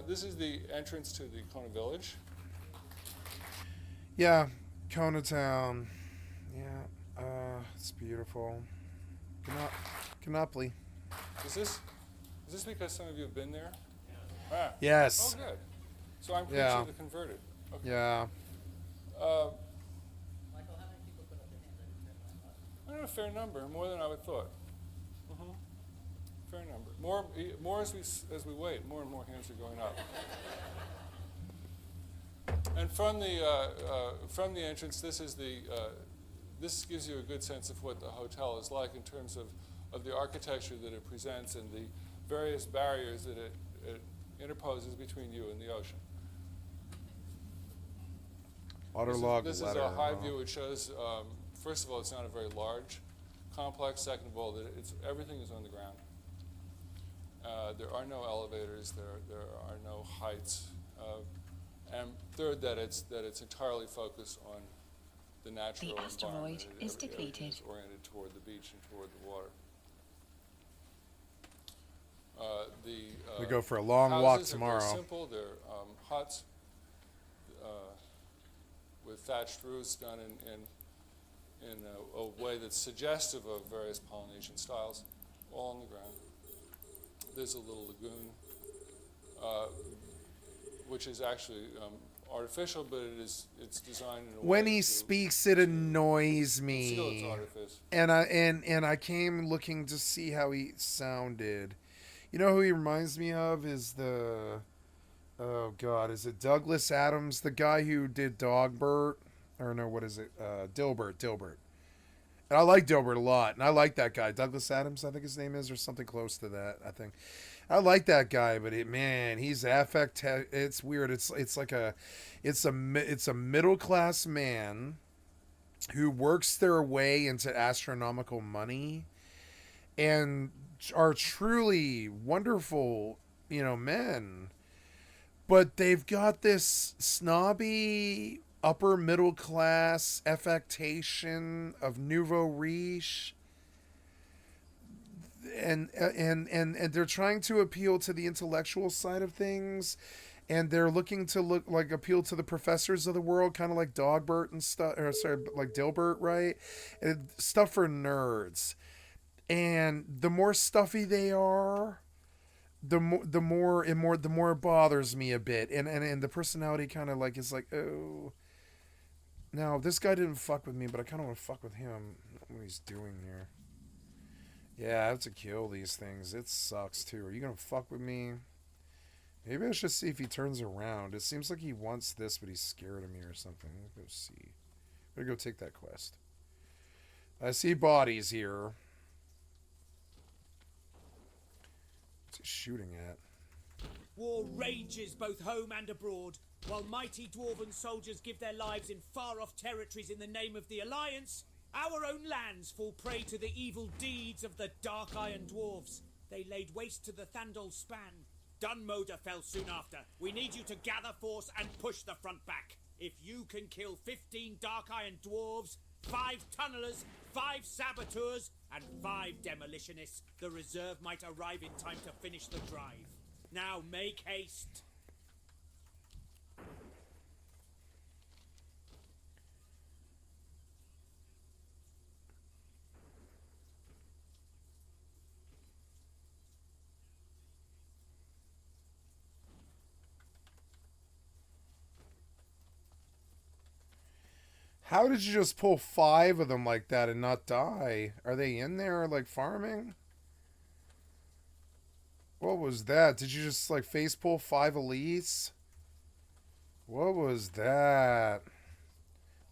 this is the entrance to the Kona Village. Yeah, Kona Town. Yeah, it's beautiful. Canoply. Is this because some of you have been there? Ah. Yes. Oh, good. So I'm preaching the converted. Okay. Yeah. Michael, how many people put up their hands? I don't know, a fair number, more than I would thought. Fair number. More as we wait, more and more hands are going up. And from the entrance, this gives you a good sense of what the hotel is like in terms of the architecture that it presents and the various barriers that it interposes between you and the ocean. This is a high view. It shows, first of all, it's not a very large complex. Second of all, that everything is on the ground. There are no elevators. There are no heights. And third, that it's entirely focused on the natural environment. The asteroid is depleted. It's oriented toward the beach and toward the water. We go for a long walk tomorrow. They're very simple. They're huts with thatched roofs done in a way that's suggestive of various Polynesian styles, all on the ground. There's a little lagoon, which is actually artificial, but it's designed in a way. When he speaks, it annoys me. Still, it's artificial. And I came looking to see how he sounded. You know who he reminds me of is is it Douglas Adams, the guy who did Dogbert? Or no, what is it? Dilbert. And I like Dilbert a lot, and I like that guy. Douglas Adams, I think his name is, or something close to that, I think. I like that guy, but he's it's weird. It's a middle-class man who works their way into astronomical money and are truly wonderful, men. But they've got this snobby upper middle class affectation of nouveau riche, and they're trying to appeal to the intellectual side of things, and they're looking to appeal to the professors of the world, kind of like Dogbert and stuff, like Dilbert, right? And stuff for nerds. And the more stuffy they are, the more it bothers me a bit, and the personality kind of like is like, oh, now this guy didn't fuck with me, but I kind of want to fuck with him. What he's doing here. Yeah, I have to kill these things. It sucks too. Are you gonna fuck with me? Maybe I should see if he turns around. It seems like he wants this, but he's scared of me or something. Let's go see. Better go take that quest. I see bodies here. What's he shooting at? War rages both home and abroad, while mighty dwarven soldiers give their lives in far-off territories in the name of the Alliance. Our own lands fall prey to the evil deeds of the Dark Iron Dwarves. They laid waste to the Thandol span. Dunmoder fell soon after. We need you to gather force and push the front back. If you can kill 15 Dark Iron Dwarves, 5 tunnelers, 5 saboteurs, and 5 demolitionists, the reserve might arrive in time to finish the drive. Now make haste. How did you just pull 5 of them like that and not die? Are they in there like farming? What was that? Did you just like face pull 5 elites? What was that?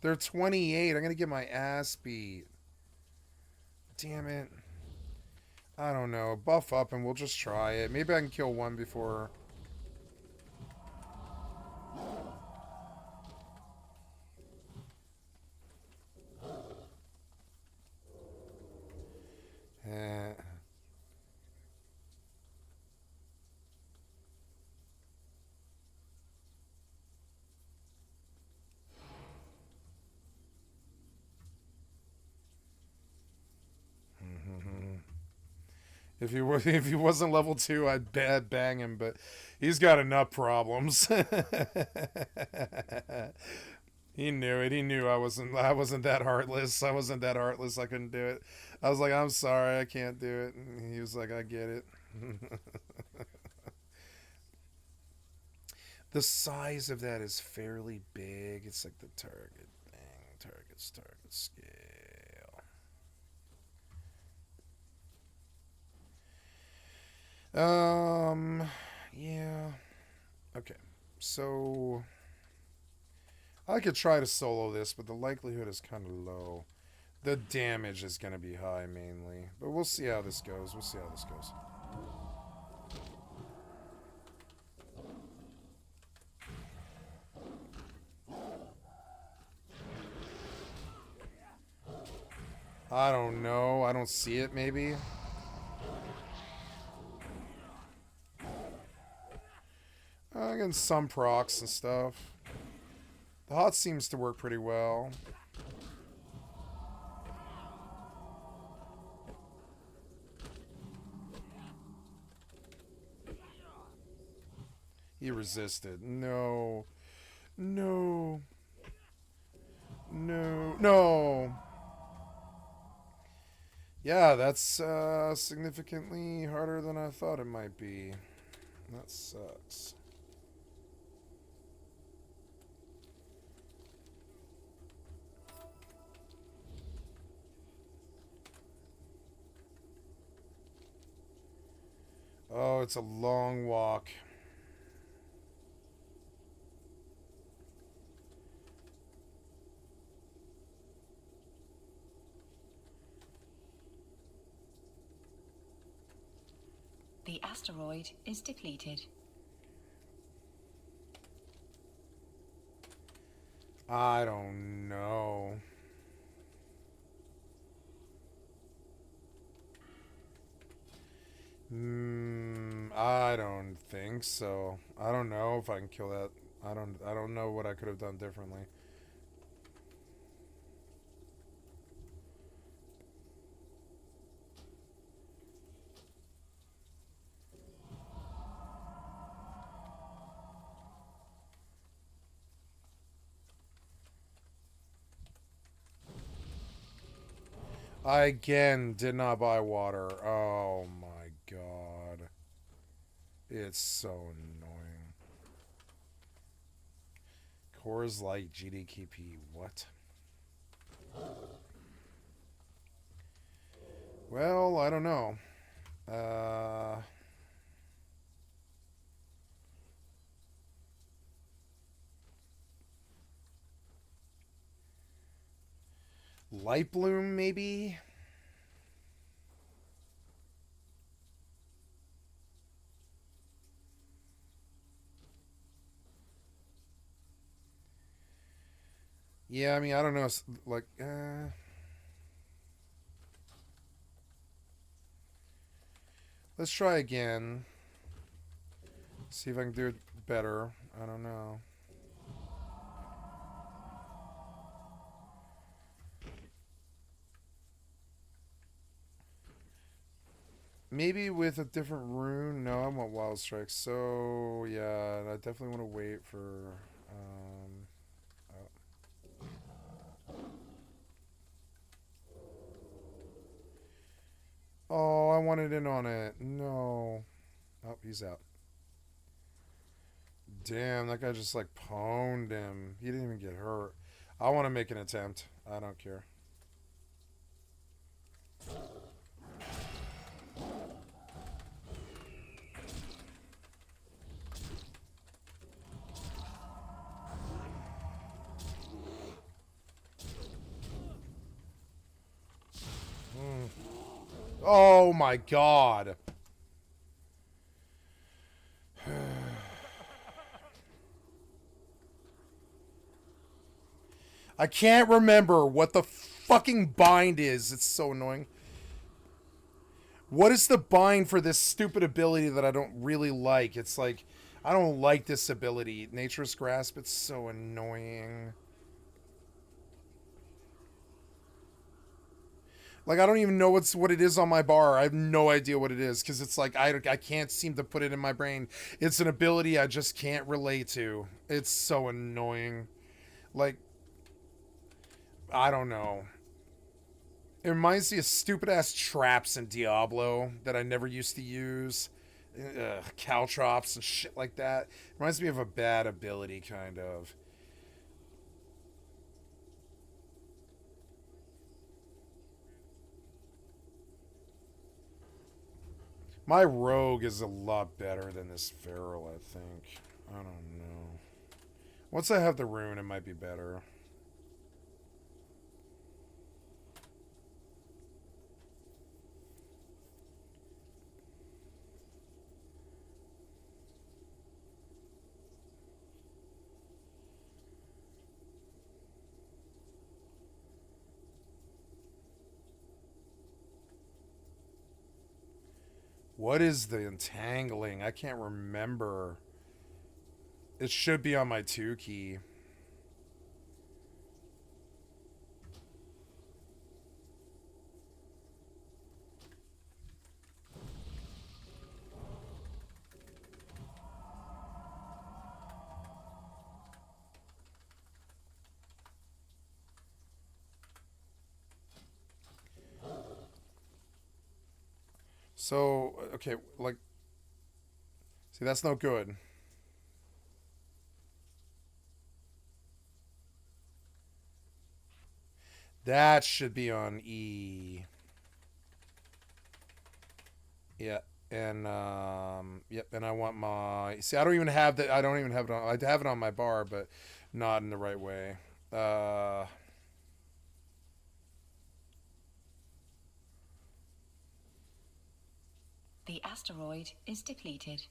They're 28. I'm gonna get my ass beat. Damn it. I don't know. Buff up and we'll just try it. Maybe I can kill one before... Eh. If he wasn't level 2, I'd bang him, but he's got enough problems. He knew it. He knew I wasn't that heartless. I wasn't that heartless. I couldn't do it. I was like, I'm sorry, I can't do it. And he was like, I get it. The size of that is fairly big. It's like the target thing. Target scale. Yeah. Okay. So I could try to solo this, but the likelihood is kind of low. The damage is going to be high mainly, but we'll see how this goes. I don't know. I don't see it, maybe. I'm getting some procs and stuff. The hot seems to work pretty well. He resisted. No. No. No. No. Yeah, that's significantly harder than I thought it might be. That sucks. Oh, it's a long walk. The asteroid is depleted. I don't know. I don't think so. I don't know if I can kill that. I don't know what I could have done differently. I again did not buy water. Oh my god. It's so annoying. Coors Light GDKP. What? Well, I don't know. Light Bloom, maybe? Yeah, I mean, I don't know. Like, let's try again. See if I can do it better. I don't know. Maybe with a different rune. No, I want Wild Strike. So, yeah, I definitely want to wait for... Oh, I wanted in on it. No. Oh, he's out. Damn, that guy just, like, pwned him. He didn't even get hurt. I want to make an attempt. I don't care. Oh my god. I can't remember what the fucking bind is. It's so annoying. What is the bind for this stupid ability that I don't really like? It's like, I don't like this ability. Nature's Grasp, it's so annoying. Like, I don't even know what it is on my bar. I have no idea what it is, because it's like, I can't seem to put it in my brain. It's an ability I just can't relate to. It's so annoying. Like, I don't know. It reminds me of stupid-ass traps in Diablo that I never used to use. Caltrops and shit like that. Reminds me of a bad ability, kind of. My rogue is a lot better than this feral, I think. I don't know. Once I have the rune, it might be better. What is the entangling? I can't remember. It should be on my 2 key. So, okay, like... See, that's no good. That should be on E. Yeah, and, yep, and I want my... See, I don't even have that. I don't even have it on... I have it on my bar, but not in the right way. The asteroid is depleted.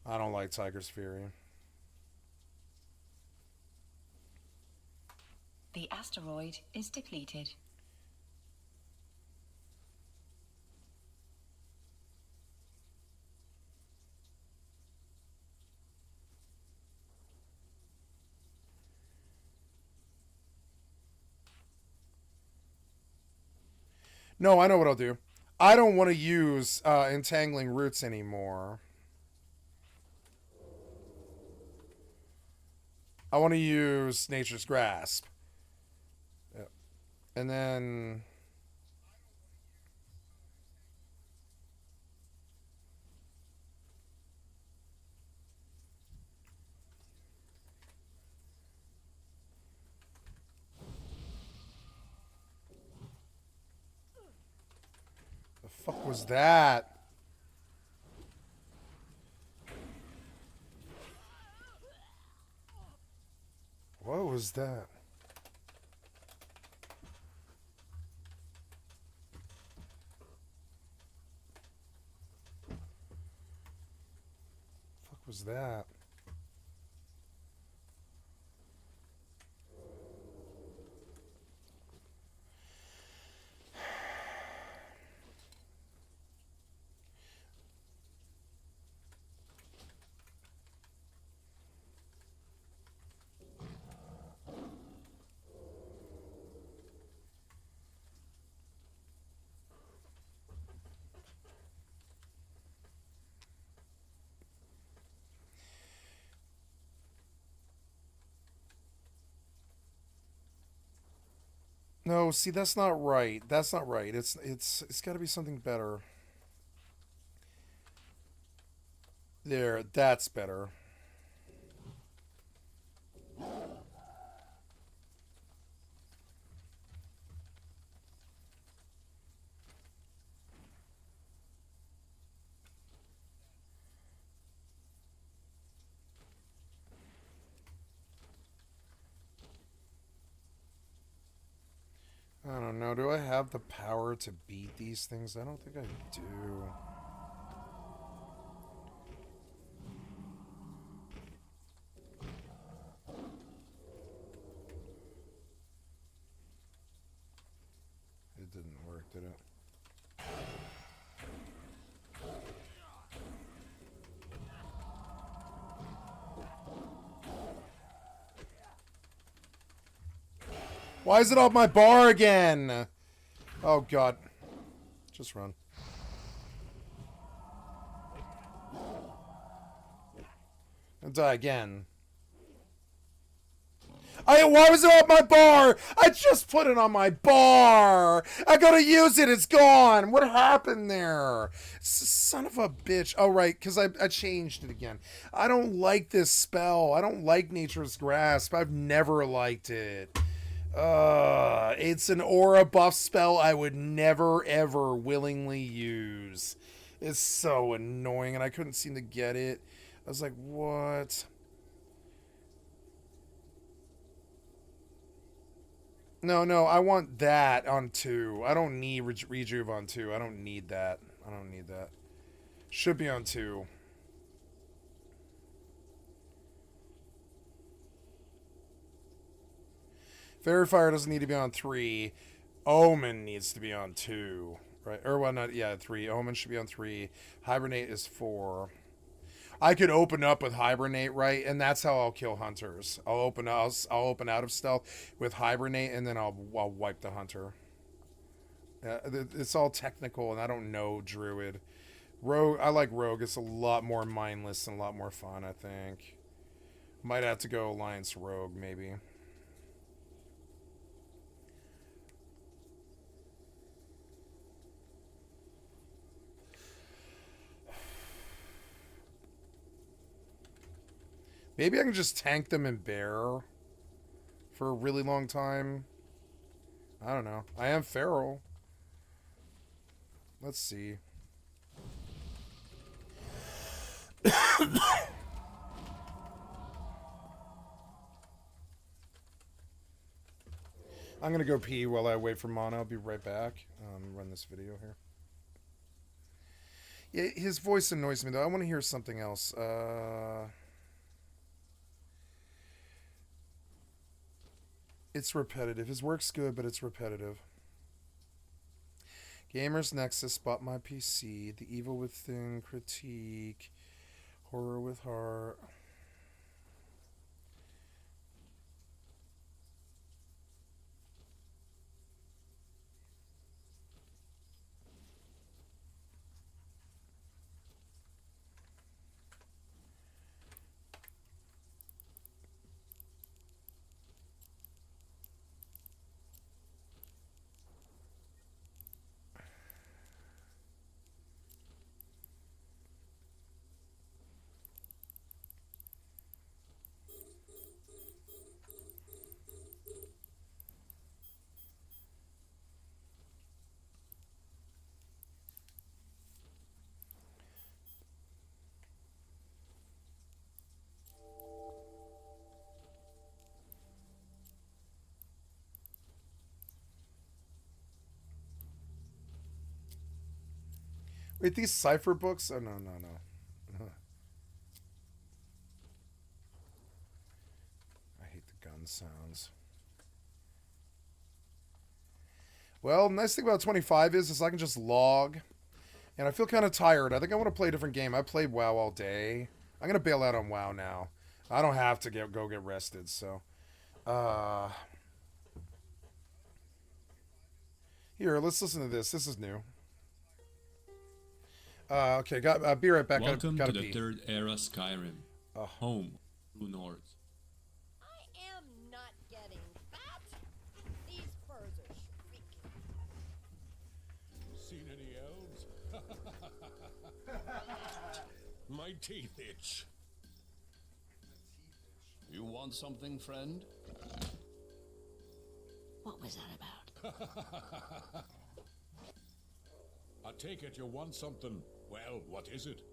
I don't like Tiger's Fury. The asteroid is depleted. No, I know what I'll do. I don't want to use entangling roots anymore. I want to use Nature's Grasp. Yep. And then... Fuck was that? What was that? Fuck was that? No, see, that's not right. That's not right. It's got to be something better. There, that's better. I don't know. Do I have the power to beat these things? I don't think I do. It didn't work, did it? Why is it off my bar again? Oh, God. Just run. And die again. Why was it off my bar? I just put it on my bar. I gotta use it. It's gone. What happened there? Son of a bitch. Oh, right, because I changed it again. I don't like this spell. I don't like Nature's Grasp. I've never liked it. It's an aura buff spell I would never, ever willingly use. It's so annoying, and I couldn't seem to get it. I was like, what? No, I want that on 2. I don't need Rejuve on 2. I don't need that. I don't need that. Should be on 2. Fairy Fire doesn't need to be on 3. Omen needs to be on 2. Right? Or, well, not, yeah, 3. Omen should be on 3. Hibernate is 4. I could open up with Hibernate, right? And that's how I'll kill hunters. I'll open out of stealth with Hibernate, and then I'll wipe the hunter. It's all technical, and I don't know Druid. Rogue, I like Rogue. It's a lot more mindless and a lot more fun, I think. Might have to go Alliance Rogue, maybe. Maybe I can just tank them in bear for a really long time. I don't know. I am feral. Let's see. I'm going to go pee while I wait for Mana. I'll be right back. Run this video here. Yeah, his voice annoys me, though. I want to hear something else. It's repetitive. His work's good, but it's repetitive. Gamers Nexus, Bought My PC, The Evil Within, Critique, Horror with Heart. Wait, these cipher books? Oh, no, no, no. I hate the gun sounds. Well, nice thing about 25 is I can just log. And I feel kind of tired. I think I want to play a different game. I played WoW all day. I'm going to bail out on WoW now. I don't have to go get rested, so... Here, let's listen to this. This is new. Okay, be right back. Welcome gotta to the pee. third era Skyrim. Home, Blue North. I am not getting fat. These furs are shrieking. Seen any elves? My teeth itch. You want something, friend? What was that about? I take it you want something. Well, what is it?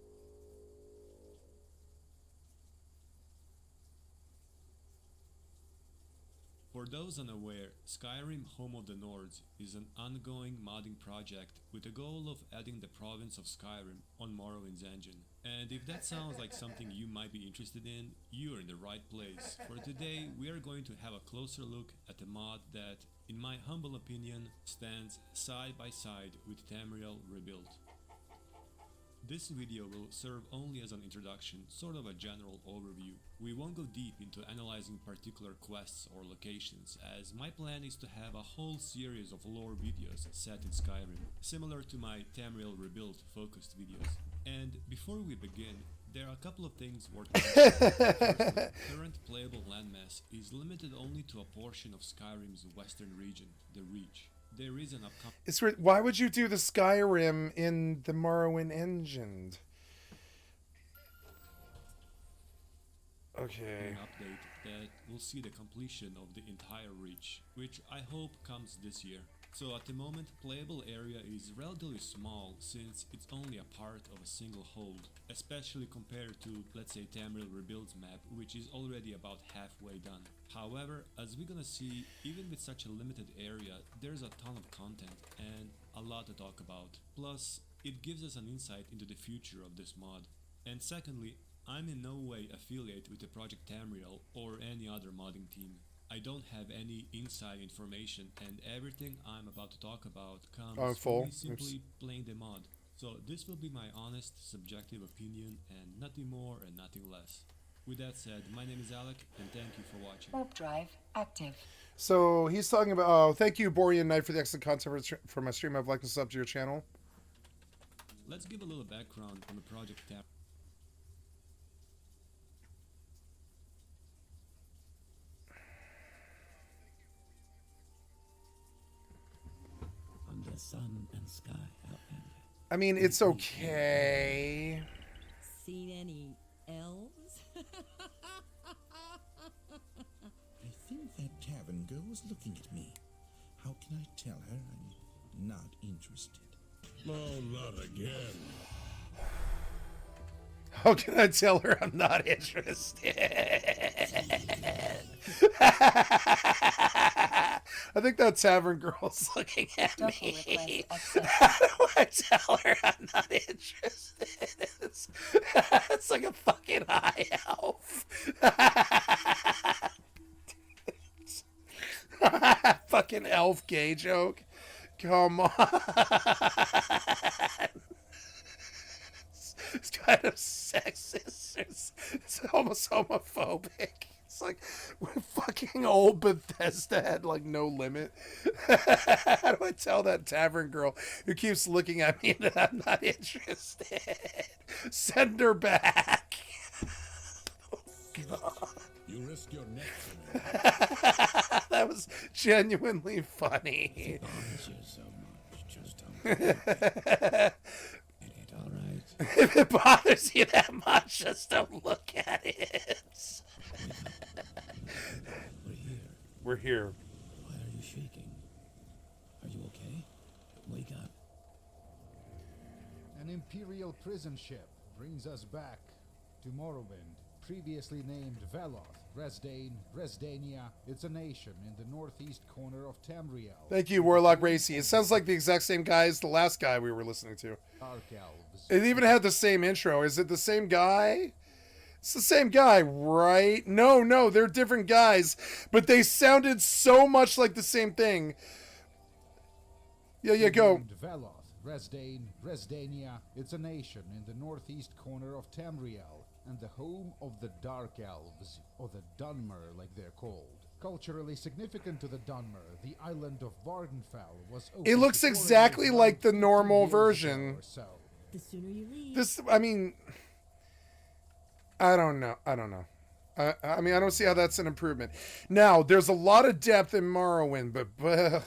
For those unaware, Skyrim Home of the Nords is an ongoing modding project with the goal of adding the province of Skyrim on Morrowind's engine. And if that sounds like something you might be interested in, you're in the right place. For today, we are going to have a closer look at a mod that, in my humble opinion, stands side by side with Tamriel Rebuilt. This video will serve only as an introduction, sort of a general overview. We won't go deep into analyzing particular quests or locations, as my plan is to have a whole series of lore videos set in Skyrim, similar to my Tamriel Rebuilt focused videos. And before we begin, there are a couple of things worth noting. Firstly, current playable landmass is limited only to a portion of Skyrim's western region, the Reach. There is an upcoming... Why would you do the Skyrim in the Morrowind engine? Okay. Update that will see the completion of the entire Reach, which I hope comes this year. So at the moment, playable area is relatively small since it's only a part of a single hold, especially compared to, let's say, Tamriel Rebuild's map, which is already about halfway done. However, as we're gonna see, even with such a limited area, there's a ton of content and a lot to talk about. Plus, it gives us an insight into the future of this mod. And secondly, I'm in no way affiliated with the Project Tamriel or any other modding team. I don't have any inside information, and everything I'm about to talk about comes from me simply playing the mod. So this will be my honest, subjective opinion, and nothing more and nothing less. With that said, my name is Alec, and thank you for watching. Warp drive active. So he's talking about... Oh, thank you, Borean Knight, for the excellent content for my stream. I'd like to sub to your channel. Let's give a little background on the Project Tamriel. Sun and sky out there. I mean, it's okay. Seen any elves? I think that tavern girl was looking at me. How can I tell her I'm not interested? Oh, not again. How can I tell her I'm not interested? I think that tavern girl's looking at me. How do I tell her I'm not interested? It's like a fucking high elf. Fucking elf gay joke. Come on. It's kind of sexist. It's almost homophobic. It's like, fucking old Bethesda had like no limit. How do I tell that tavern girl who keeps looking at me that I'm not interested? Send her back. Oh, God. You risk your neck for me. That was genuinely funny. If it bothers you that much, just don't look at it. We're here. Why are you shaking? Are you okay? Wake up. An Imperial prison ship brings us back to Morrowind. previously named Veloth, Resdain, Resdania. It's a nation in the northeast corner of Tamriel. Thank you, Warlock Racy. It sounds like the exact same guy as the last guy we were listening to. Dark Elves. It even had the same intro. Is it the same guy? It's the same guy, right? No, they're different guys, but they sounded so much like the same thing. Yeah, go. Named Veloth, Resdain, Resdania. It's a nation in the northeast corner of Tamriel and the home of the Dark Elves, or the Dunmer like they're called. Culturally significant to the Dunmer, the island of Vardenfell was opened It looks to exactly foreigners like the around 50 normal years ago version. or so. The sooner you leave. This, I mean, I don't know. I mean, I don't see how that's an improvement. Now, there's a lot of depth in Morrowind, but boy,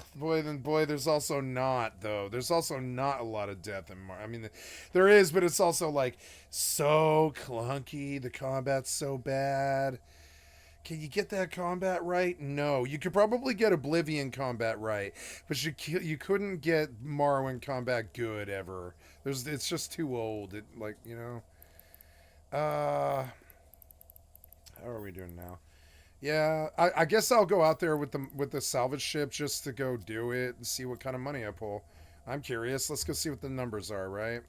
there's also not, though. There's also not a lot of depth in Morrowind. I mean, there is, but it's also, like, so clunky. The combat's so bad. Can you get that combat right? No. You could probably get Oblivion combat right, but you couldn't get Morrowind combat good ever. It's just too old. How are we doing now? Yeah, I guess I'll go out there with the salvage ship just to go do it and see what kind of money I pull. I'm curious. Let's go see what the numbers are, right?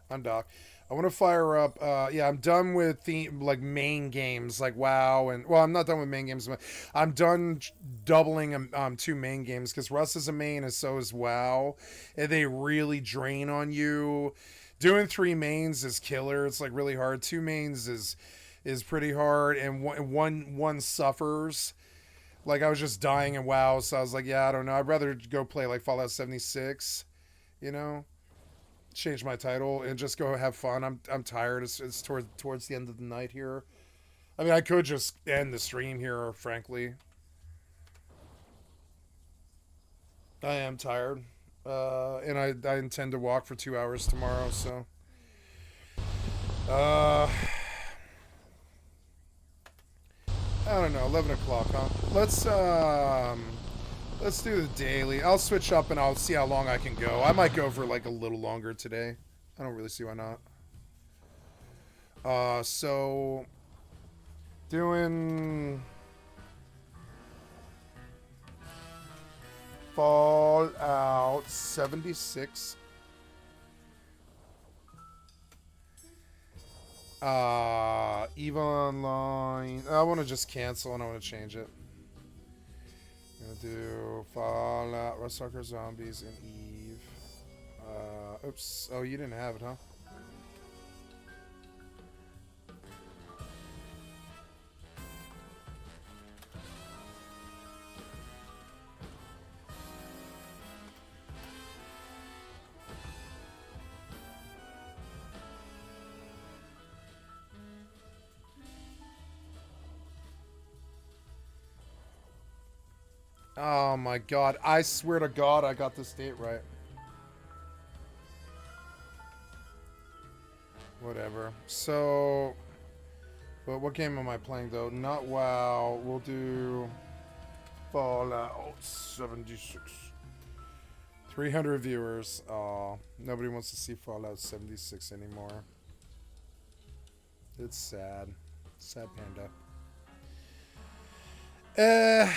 I'm Doc. I want to fire up. I'm done with main games like WoW I'm not done with main games. I'm done doubling 2 main games because Rust is a main and so is WoW, and they really drain on you. Doing 3 mains is killer. It's like really hard. 2 mains is pretty hard, and one suffers. Like, I was just dying in WoW, so I was like, yeah, I don't know. I'd rather go play like Fallout 76, change my title and just go have fun. I'm tired. It's towards the end of the night here. I mean, I could just end the stream here, frankly. I am tired, and I intend to walk for 2 hours tomorrow. So, I don't know, 11 o'clock, huh? Let's do the daily. I'll switch up and I'll see how long I can go. I might go for like a little longer today. I don't really see why not. So doing Fallout 76. EVE Online. I want to just cancel and I want to change it. I'm gonna do Fallout, Rust Soccer Zombies, and EVE. Oops. Oh, you didn't have it, huh? Oh my god, I swear to god I got this date right. Whatever. So, but what game am I playing though? Not WoW. We'll do Fallout 76. 300 viewers. Aw, nobody wants to see Fallout 76 anymore. It's sad. Sad panda.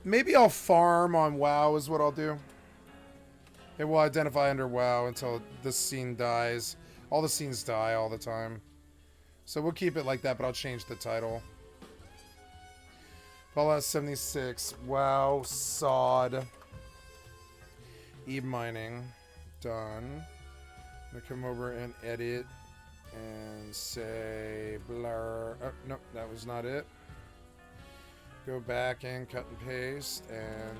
Maybe I'll farm on WoW is what I'll do. It will identify under WoW until this scene dies. All the scenes die all the time. So we'll keep it like that, but I'll change the title. Fallout 76, WoW, SoD, EVE mining, done. I'm gonna come over and edit and say blur. Oh, nope, that was not it. Go back and cut and paste and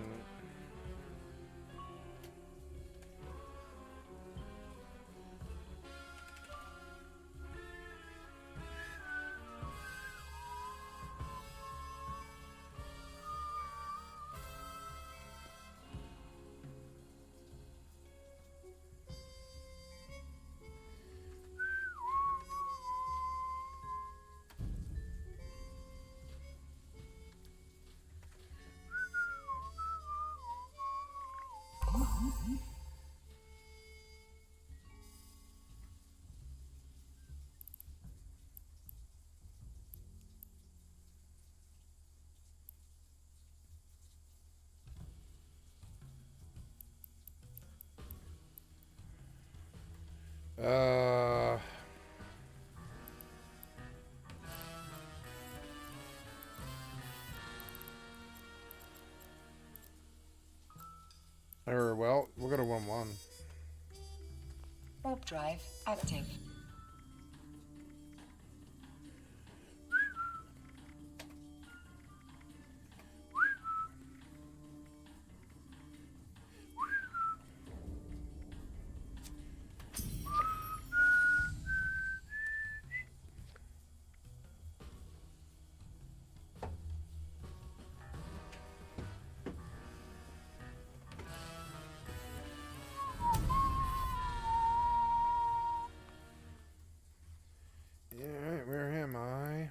Uh... Or, well, we'll go to 1-1. Warp drive active. Alright, where am I?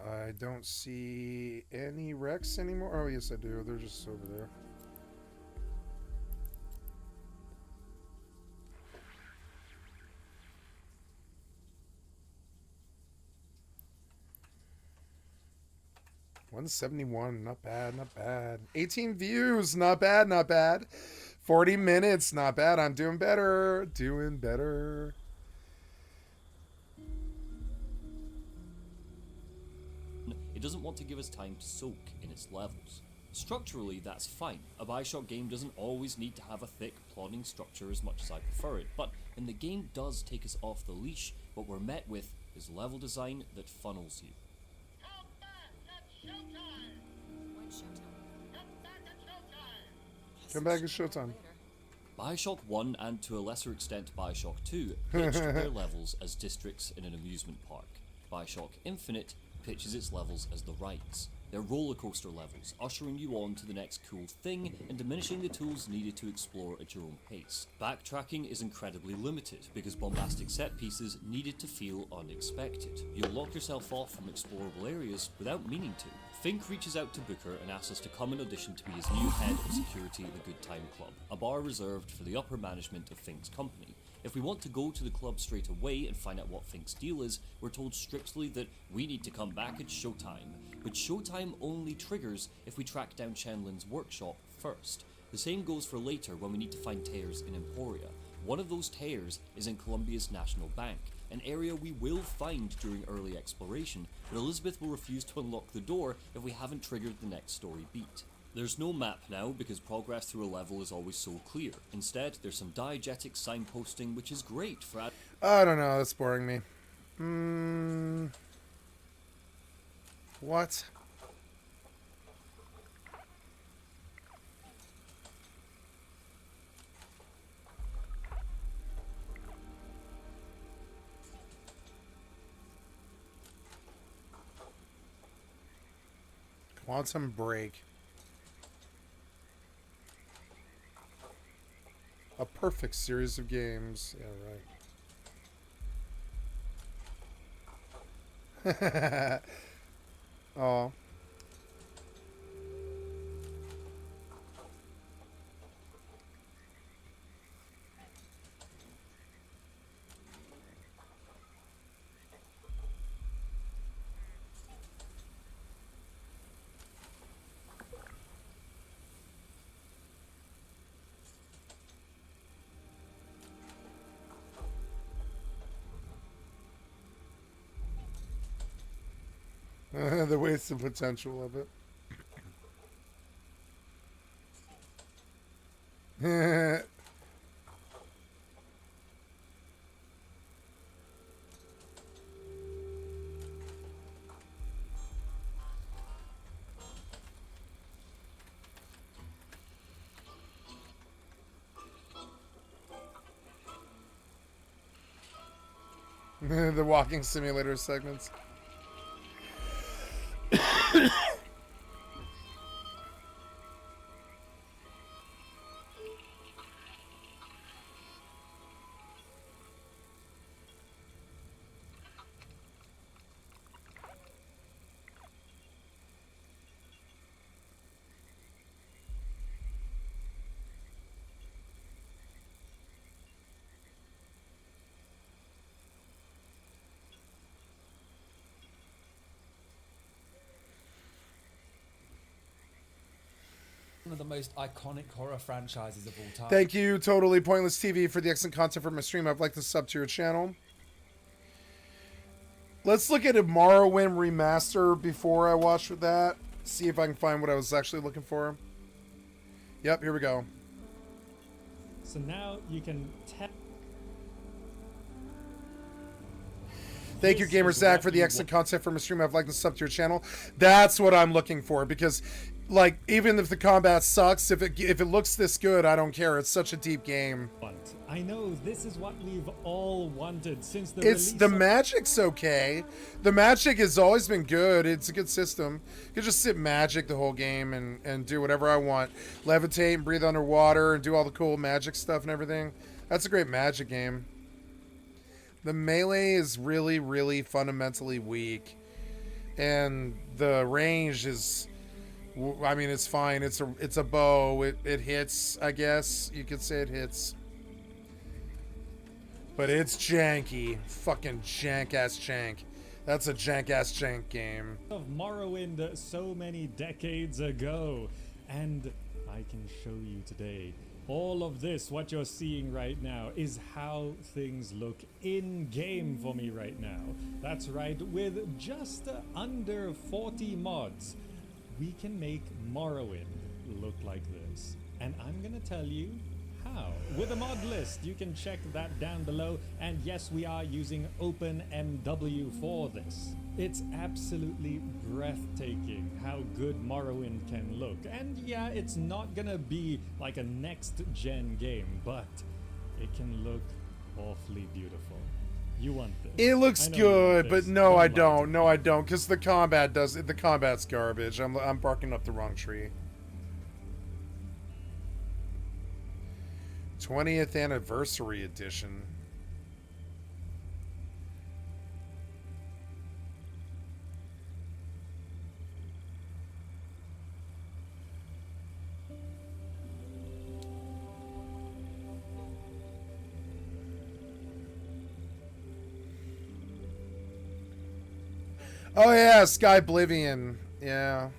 I don't see any wrecks anymore. Oh, yes, I do. They're just over there. $171, not bad, not bad. 18 views, not bad, not bad. 40 minutes, not bad. I'm doing better, doing better. It doesn't want to give us time to soak in its levels. Structurally, that's fine. A Bioshock game doesn't always need to have a thick, plodding structure as much as I prefer it, but when the game does take us off the leash, what we're met with is level design that funnels you. Come back at showtime. Bioshock 1 and to a lesser extent Bioshock 2 pitched their levels as districts in an amusement park. Bioshock Infinite pitches its levels as the rides. They're roller coaster levels, ushering you on to the next cool thing and diminishing the tools needed to explore at your own pace. Backtracking is incredibly limited because bombastic set pieces needed to feel unexpected. You'll lock yourself off from explorable areas without meaning to. Fink reaches out to Booker and asks us to come and audition to be his new head of security at the Good Time Club, a bar reserved for the upper management of Fink's company. If we want to go to the club straight away and find out what Fink's deal is, we're told strictly that we need to come back at showtime. But showtime only triggers if we track down Shenlin's workshop first. The same goes for later when we need to find tears in Emporia. One of those tears is in Columbia's National Bank, an area we will find during early exploration, but Elizabeth will refuse to unlock the door if we haven't triggered the next story beat. There's no map now because progress through a level is always so clear. Instead, there's some diegetic signposting, which is great for I don't know, that's boring me. What? Quantum Break. A perfect series of games. Yeah, right. Oh. The wasted potential of it. The walking simulator segments. the most iconic horror franchises of all time. Thank you, Totally Pointless TV, for the excellent content for my stream. I'd like to sub to your channel. Let's look at a Morrowind remaster before I watch that. See if I can find what I was actually looking for. Yep, here we go. So now you can tap. Thank you, Gamer Zach, for the excellent content for my stream. I'd like to sub to your channel. That's what I'm looking for, because, like, even if the combat sucks, if it looks this good, I don't care. It's such a deep game. I know this is what we've all wanted since the It's release the of magic's okay. The magic has always been good. It's a good system. You can just sit magic the whole game and do whatever I want. Levitate and breathe underwater and do all the cool magic stuff and everything. That's a great magic game. The melee is really, really fundamentally weak. And the range is, I mean, it's fine. It's a bow. It hits, I guess. You could say it hits. But it's janky. Fucking jank-ass jank. That's a jank-ass jank game. of Morrowind so many decades ago. And I can show you today. All of this, what you're seeing right now, is how things look in-game for me right now. That's right, with just under 40 mods, we can make Morrowind look like this. And I'm gonna tell you how. With a mod list, you can check that down below. And yes, we are using OpenMW for this. It's absolutely breathtaking how good Morrowind can look. And yeah, it's not gonna be like a next-gen game, but it can look awfully beautiful. You want this. It looks I know you want good, but this. no, I lie to don't. me. No, I don't, because the combat's garbage. I'm barking up the wrong tree. 20th anniversary edition. Oh yeah, Sky Oblivion. Yeah.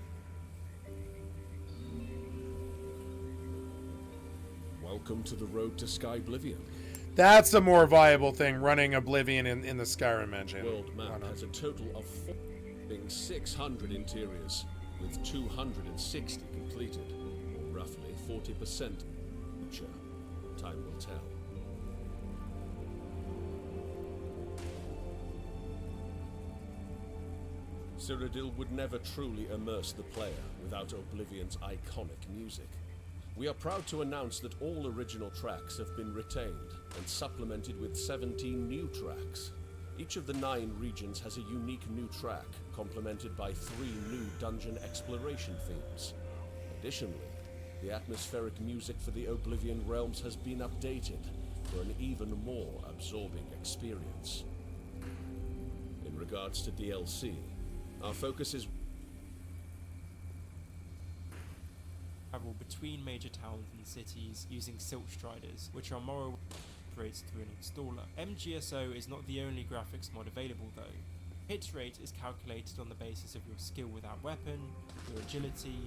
Welcome to the road to Sky Oblivion. That's a more viable thing, running Oblivion in the Skyrim engine. World map has a total of 600 interiors, with 260 completed, or roughly 40%. Future. Time will tell. Cyrodiil would never truly immerse the player without Oblivion's iconic music. We are proud to announce that all original tracks have been retained and supplemented with 17 new tracks. Each of the 9 regions has a unique new track, complemented by 3 new dungeon exploration themes. Additionally, the atmospheric music for the Oblivion realms has been updated for an even more absorbing experience. In regards to DLC, our focus is travel between major towns and cities using Silk Striders, which are Morrowind upgrades through an installer. MGSO is not the only graphics mod available though. Hit rate is calculated on the basis of your skill with that weapon, your agility,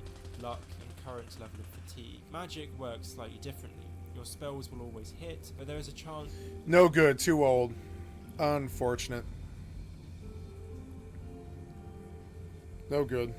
luck, and current level of fatigue. Magic works slightly differently. Your spells will always hit, but there is a chance... No good, too old. Unfortunate. No good.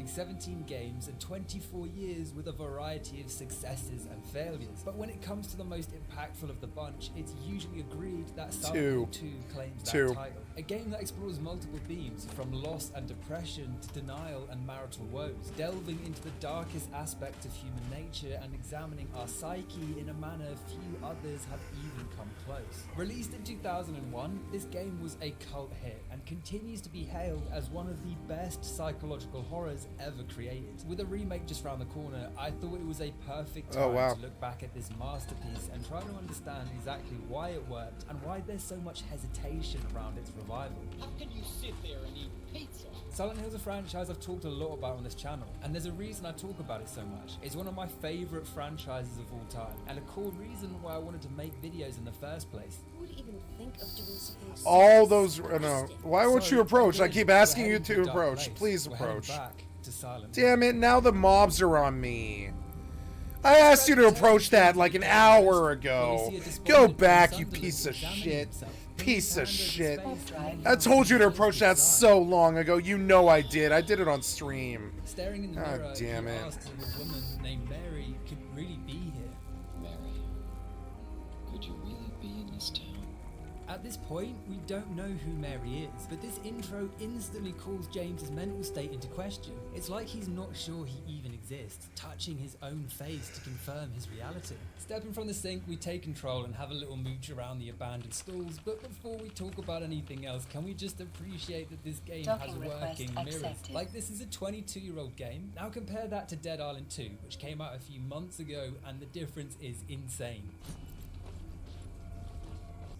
17 games and 24 years with a variety of successes and failures. But when it comes to the most impactful of the bunch, it's usually agreed that Silent Hill 2 claims that title. A game that explores multiple themes, from loss and depression to denial and marital woes, delving into the darkest aspects of human nature and examining our psyche in a manner few others have even come close. Released in 2001, this game was a cult hit and continues to be hailed as one of the best psychological horrors ever created. With a remake just around the corner, I thought it was a perfect time to look back at this masterpiece and try to understand exactly why it worked and why there's so much hesitation around its revival. How can you sit there and eat pizza? Silent Hill's a franchise I've talked a lot about on this channel, and there's a reason I talk about it so much. It's one of my favourite franchises of all time, and a core reason why I wanted to make videos in the first place. Who would even think of doing something so All those... No. Why won't So, you approach? I again, keep we're asking you heading to a dark approach. place. Please We're heading approach. back. to Silent. Damn it, now the mobs are on me. I asked you to approach that like an hour ago. Go back, you piece of shit. Piece of shit. I told you to approach that so long ago. You know I did. I did it on stream. Staring in the mirror, damn it. asked if a woman named Mary could really be here. Mary, could you really be in this town? At this point, we don't know who Mary is, but this intro instantly calls James's mental state into question. It's like he's not sure he even exists, touching his own face to confirm his reality. Stepping from the sink, we take control and have a little mooch around the abandoned stalls, but before we talk about anything else, can we just appreciate that this game has working mirrors? Like, this is a 22-year-old game. Now compare that to Dead Island 2, which came out a few months ago, and the difference is insane.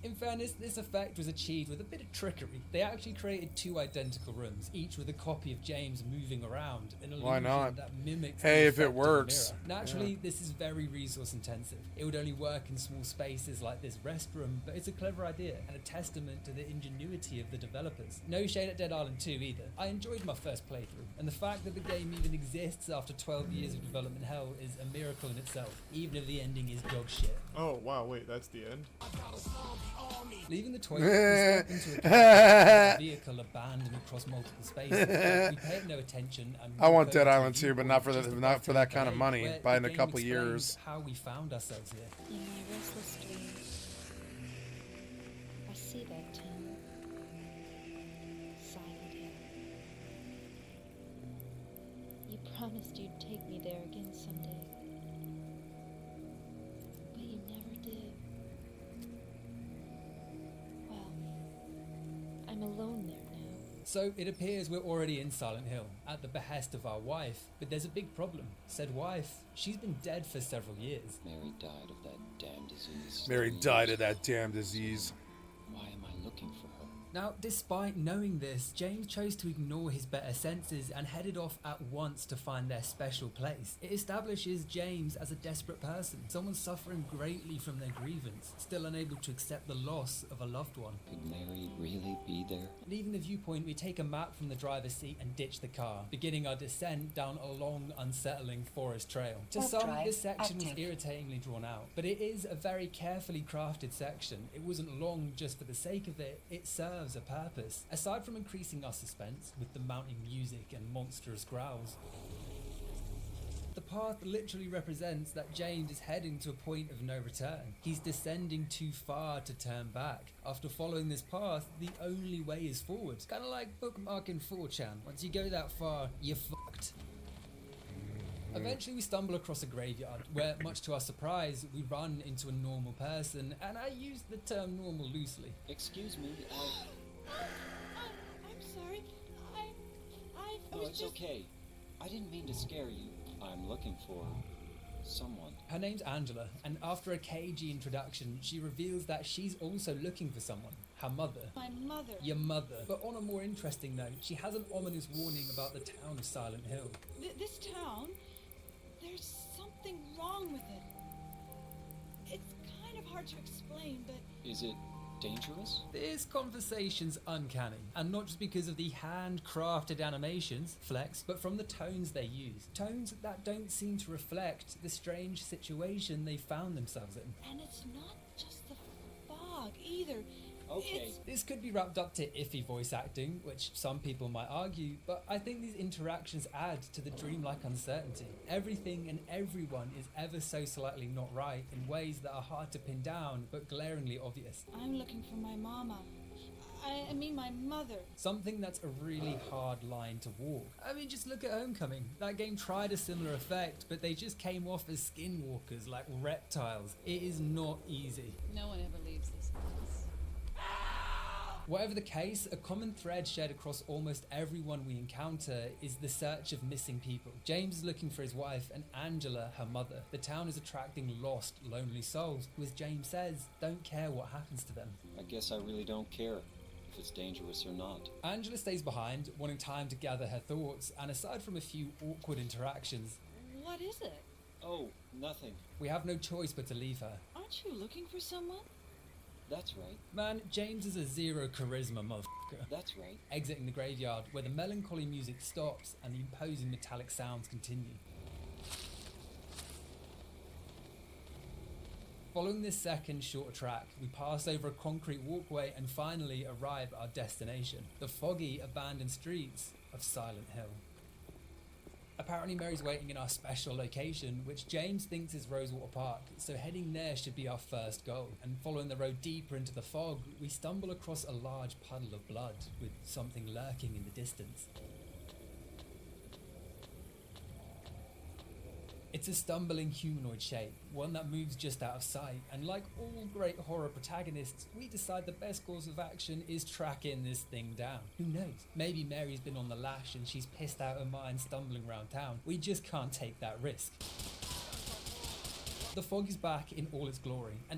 In fairness, this effect was achieved with a bit of trickery. They actually created 2 identical rooms, each with a copy of James moving around, an illusion that mimics Hey, the if it effect of the works. mirror. Naturally, this is very resource intensive. It would only work in small spaces like this restroom, but it's a clever idea and a testament to the ingenuity of the developers. No shade at Dead Island 2 either. I enjoyed my first playthrough, and the fact that the game even exists after 12 years of development hell is a miracle in itself, even if the ending is dog shit. Oh wow, wait, that's the end? Leaving the toilet, we step into a vehicle abandoned across multiple spaces. We pay it no attention. And I want Dead Island 2, but not for that kind of money. Buy in a couple years. How we found ourselves here. In my restless dreams, I see that town. Silent Hill. You promised you'd take me there again someday. But you never did. Well, I'm alone there now. So it appears we're already in Silent Hill, at the behest of our wife, but there's a big problem. Said wife, she's been dead for several years. Mary died of that damn disease. Mary died of that damn disease. Why am I looking for her? Now, despite knowing this, James chose to ignore his better senses and headed off at once to find their special place. It establishes James as a desperate person, someone suffering greatly from their grievance, still unable to accept the loss of a loved one. Could Mary really be there? Leaving the viewpoint, we take a map from the driver's seat and ditch the car, beginning our descent down a long, unsettling forest trail. To some, this section was irritatingly drawn out, but it is a very carefully crafted section. It wasn't long just for the sake of it, it serves a purpose. Aside from increasing our suspense with the mounting music and monstrous growls, the path literally represents that James is heading to a point of no return. He's descending too far to turn back. After following this path, the only way is forward. It's kind of like bookmarking 4chan. Once you go that far, you're fucked. Eventually we stumble across a graveyard, where, much to our surprise, we run into a normal person, and I use the term normal loosely. Excuse me, I'm sorry. I No, was it's just... okay. I didn't mean to scare you. I'm looking for someone. Her name's Angela, and after a cagey introduction, she reveals that she's also looking for someone. Her mother. My mother. Your mother. But on a more interesting note, she has an ominous warning about the town of Silent Hill. This town, there's something wrong with it. It's kind of hard to explain, but... Is it dangerous? This conversation's uncanny, and not just because of the handcrafted animations, flex, but from the tones they use. Tones that don't seem to reflect the strange situation they found themselves in. And it's not just the fog either. Okay. This could be wrapped up to iffy voice acting, which some people might argue, but I think these interactions add to the dreamlike uncertainty. Everything and everyone is ever so slightly not right in ways that are hard to pin down, but glaringly obvious. I'm looking for my mama. I mean my mother. Something that's a really hard line to walk. I mean, just look at Homecoming. That game tried a similar effect, but they just came off as skinwalkers like reptiles. It is not easy. No one ever leaves this house. Whatever the case, a common thread shared across almost everyone we encounter is the search of missing people. James is looking for his wife and Angela, her mother. The town is attracting lost, lonely souls who, as James says, don't care what happens to them. I guess I really don't care if it's dangerous or not. Angela stays behind, wanting time to gather her thoughts, and aside from a few awkward interactions... What is it? Oh, nothing. We have no choice but to leave her. Aren't you looking for someone? That's right. Man, James is a zero charisma motherfucker. That's right. Exiting the graveyard, where the melancholy music stops and the imposing metallic sounds continue. Following this second short track, we pass over a concrete walkway and finally arrive at our destination, the foggy, abandoned streets of Silent Hill. Apparently Mary's waiting in our special location, which James thinks is Rosewater Park, so heading there should be our first goal. And following the road deeper into the fog, we stumble across a large puddle of blood, with something lurking in the distance. It's a stumbling humanoid shape, one that moves just out of sight, and like all great horror protagonists, we decide the best course of action is tracking this thing down. Who knows? Maybe Mary's been on the lash and she's pissed out her mind stumbling around town. We just can't take that risk. The fog is back in all its glory, and